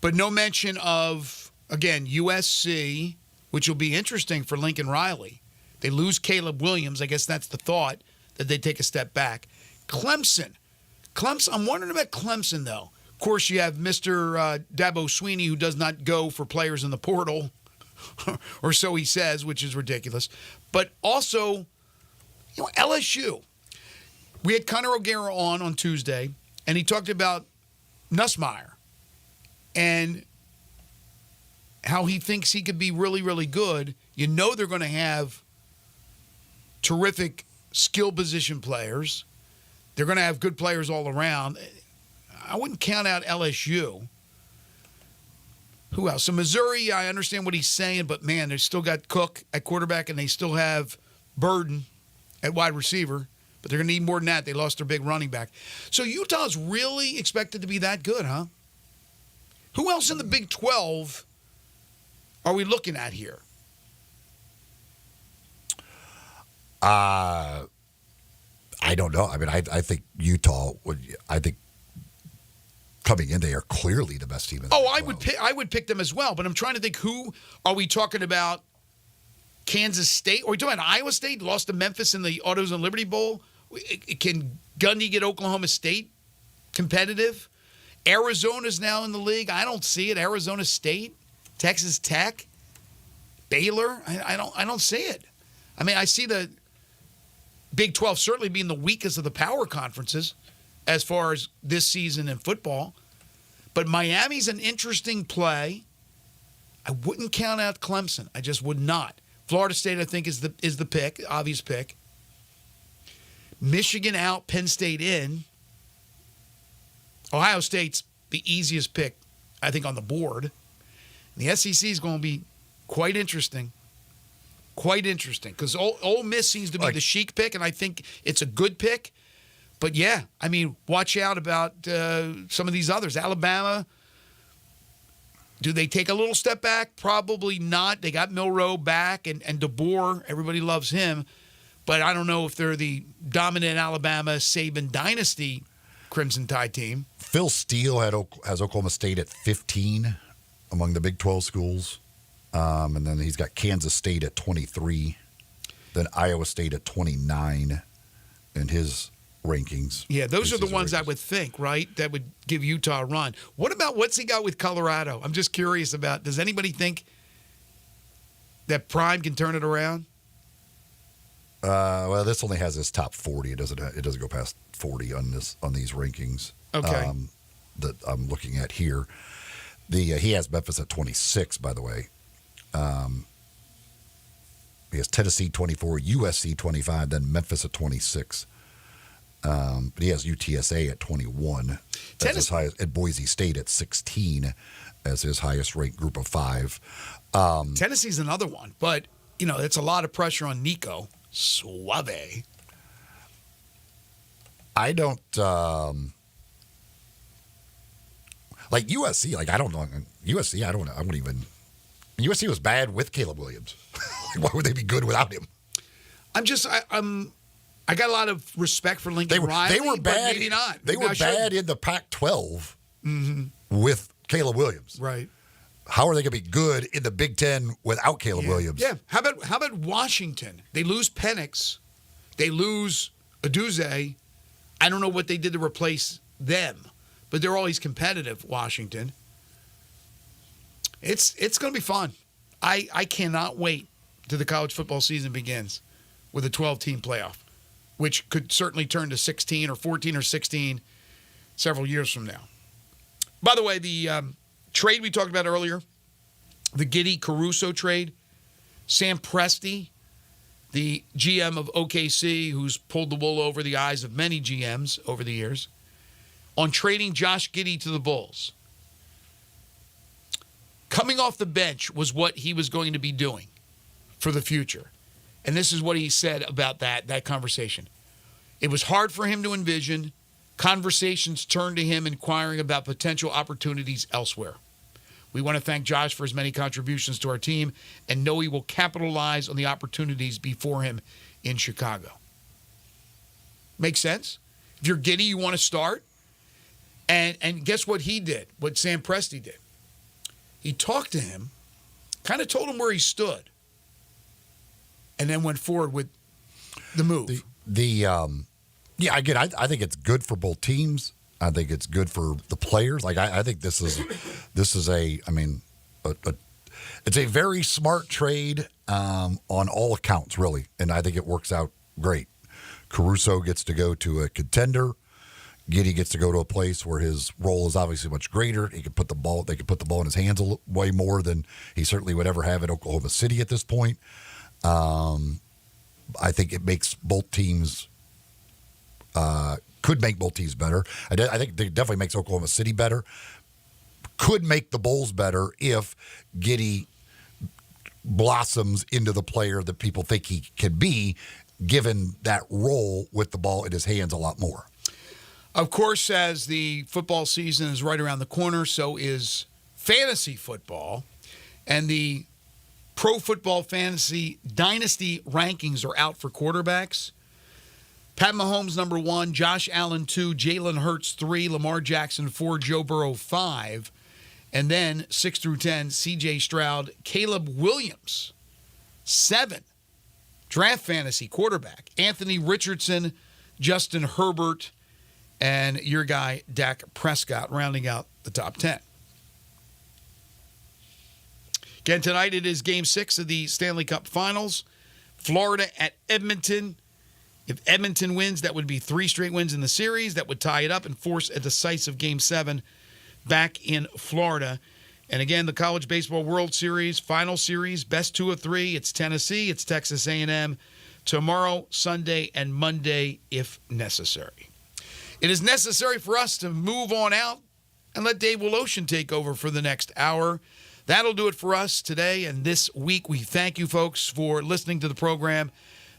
But no mention of, again, USC, which will be interesting for Lincoln Riley. They lose Caleb Williams. I guess that's the thought, that they take a step back. Clemson. I'm wondering about Clemson, though. Of course, you have Mr. Dabo Sweeney, who does not go for players in the portal, or so he says, which is ridiculous. But also, LSU. We had Connor O'Gara on Tuesday, and he talked about Nussmeier and how he thinks he could be really, really good. They're going to have terrific skill position players. They're going to have good players all around. I wouldn't count out LSU. Who else? So Missouri, I understand what he's saying, but man, they still got Cook at quarterback, and they still have Burden at wide receiver. But they're going to need more than that. They lost their big running back. So Utah's really expected to be that good, huh? Who else in the Big 12 are we looking at here? I don't know. I mean, I think Utah would. I think coming in, they are clearly the best team in the Big 12. I would pick them as well. But I'm trying to think, who are we talking about? Kansas State? Or are we talking about Iowa State? Lost to Memphis in the Autos and Liberty Bowl. Can Gundy get Oklahoma State competitive? Arizona's now in the league. I don't see it. Arizona State, Texas Tech, Baylor. I don't see it. I mean, I see the Big 12 certainly being the weakest of the power conferences as far as this season in football. But Miami's an interesting play. I wouldn't count out Clemson. I just would not. Florida State, I think, is the pick, obvious pick. Michigan out, Penn State in. Ohio State's the easiest pick, I think, on the board. The SEC is going to be quite interesting. Quite interesting. Because Ole Miss seems to be the chic pick, and I think it's a good pick. But, yeah, I mean, watch out about some of these others. Alabama, do they take a little step back? Probably not. They got Milroe back, and DeBoer, everybody loves him. But I don't know if they're the dominant Alabama Saban dynasty Crimson Tide team. Phil Steele has Oklahoma State at 15 among the Big 12 schools. And then he's got Kansas State at 23. Then Iowa State at 29 in his rankings. Yeah, those are the ones I would think, right, that would give Utah a run. What about what's he got with Colorado? I'm just curious about, does anybody think that Prime can turn it around? Well, this only has his top 40. It doesn't go past 40 on these rankings. Okay. That I'm looking at here. He has Memphis at 26, by the way. He has Tennessee 24, USC 25, then Memphis at 26. But he has UTSA at 21. As his highest, and Boise State at 16 as his highest ranked group of 5. Tennessee's another one, but it's a lot of pressure on Nico. Suave. I don't like USC. Like, I don't know USC. I wouldn't even. USC was bad with Caleb Williams. Why would they be good without him? I got a lot of respect for Lincoln Riley. They were bad. But maybe not. They were bad in the Pac-12 with Caleb Williams. Right. How are they going to be good in the Big Ten without Caleb Williams? Yeah. How about Washington? They lose Penix. They lose Aduze. I don't know what they did to replace them, but they're always competitive, Washington. It's going to be fun. I cannot wait till the college football season begins with a 12-team playoff, which could certainly turn to 16 or 14 or 16 several years from now. By the way, the trade we talked about earlier, the Giddey-Caruso trade, Sam Presti, the GM of OKC, who's pulled the wool over the eyes of many GMs over the years, on trading Josh Giddey to the Bulls. Coming off the bench was what he was going to be doing for the future. And this is what he said about that conversation. It was hard for him to envision. Conversations turned to him inquiring about potential opportunities elsewhere. We want to thank Josh for his many contributions to our team and know he will capitalize on the opportunities before him in Chicago. Makes sense? If you're Giddey, you want to start. And guess what he did, what Sam Presti did? He talked to him, kind of told him where he stood, and then went forward with the move. I think it's good for both teams. I think it's good for the players. Like, I think this is it's a very smart trade on all accounts, really, and I think it works out great. Caruso gets to go to a contender. Giddey gets to go to a place where his role is obviously much greater. They can put the ball in his hands way more than he certainly would ever have at Oklahoma City at this point. I think it makes both teams could make both teams better. I think it definitely makes Oklahoma City better. could make the Bulls better if Giddey blossoms into the player that people think he can be, given that role with the ball in his hands a lot more. Of course, as the football season is right around the corner, so is fantasy football. And the Pro Football Fantasy Dynasty rankings are out for quarterbacks. Pat Mahomes, number 1, Josh Allen, 2, Jalen Hurts, 3, Lamar Jackson, 4, Joe Burrow, 5. And then 6 through 10, C.J. Stroud, Caleb Williams, 7. Draft fantasy quarterback, Anthony Richardson, Justin Herbert, and your guy, Dak Prescott, rounding out the top 10. Again, tonight it is Game 6 of the Stanley Cup Finals. Florida at Edmonton. If Edmonton wins, that would be 3 straight wins in the series. That would tie it up and force a decisive Game 7 back in Florida. And again, the College Baseball World Series, final series, best 2 of 3. It's Tennessee, it's Texas A&M. Tomorrow, Sunday, and Monday, if necessary. It is necessary for us to move on out and let Dave Woloshin take over for the next hour. That'll do it for us today and this week. We thank you, folks, for listening to the program.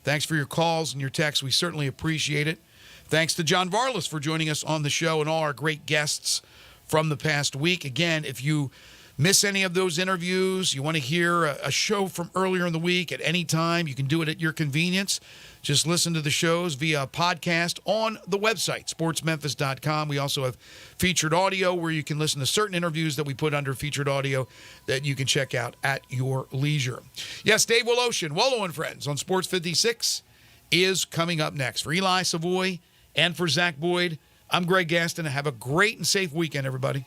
Thanks for your calls and your texts. We certainly appreciate it. Thanks to John Varlas for joining us on the show and all our great guests from the past week. Again, if you miss any of those interviews, you want to hear a show from earlier in the week at any time, you can do it at your convenience. Just listen to the shows via podcast on the website, sportsmemphis.com. We also have featured audio where you can listen to certain interviews that we put under featured audio that you can check out at your leisure. Yes, Dave Woloshin, Wolo and Friends on Sports 56 is coming up next. For Eli Savoy and for Zach Boyd, I'm Greg Gaston. Have a great and safe weekend, everybody.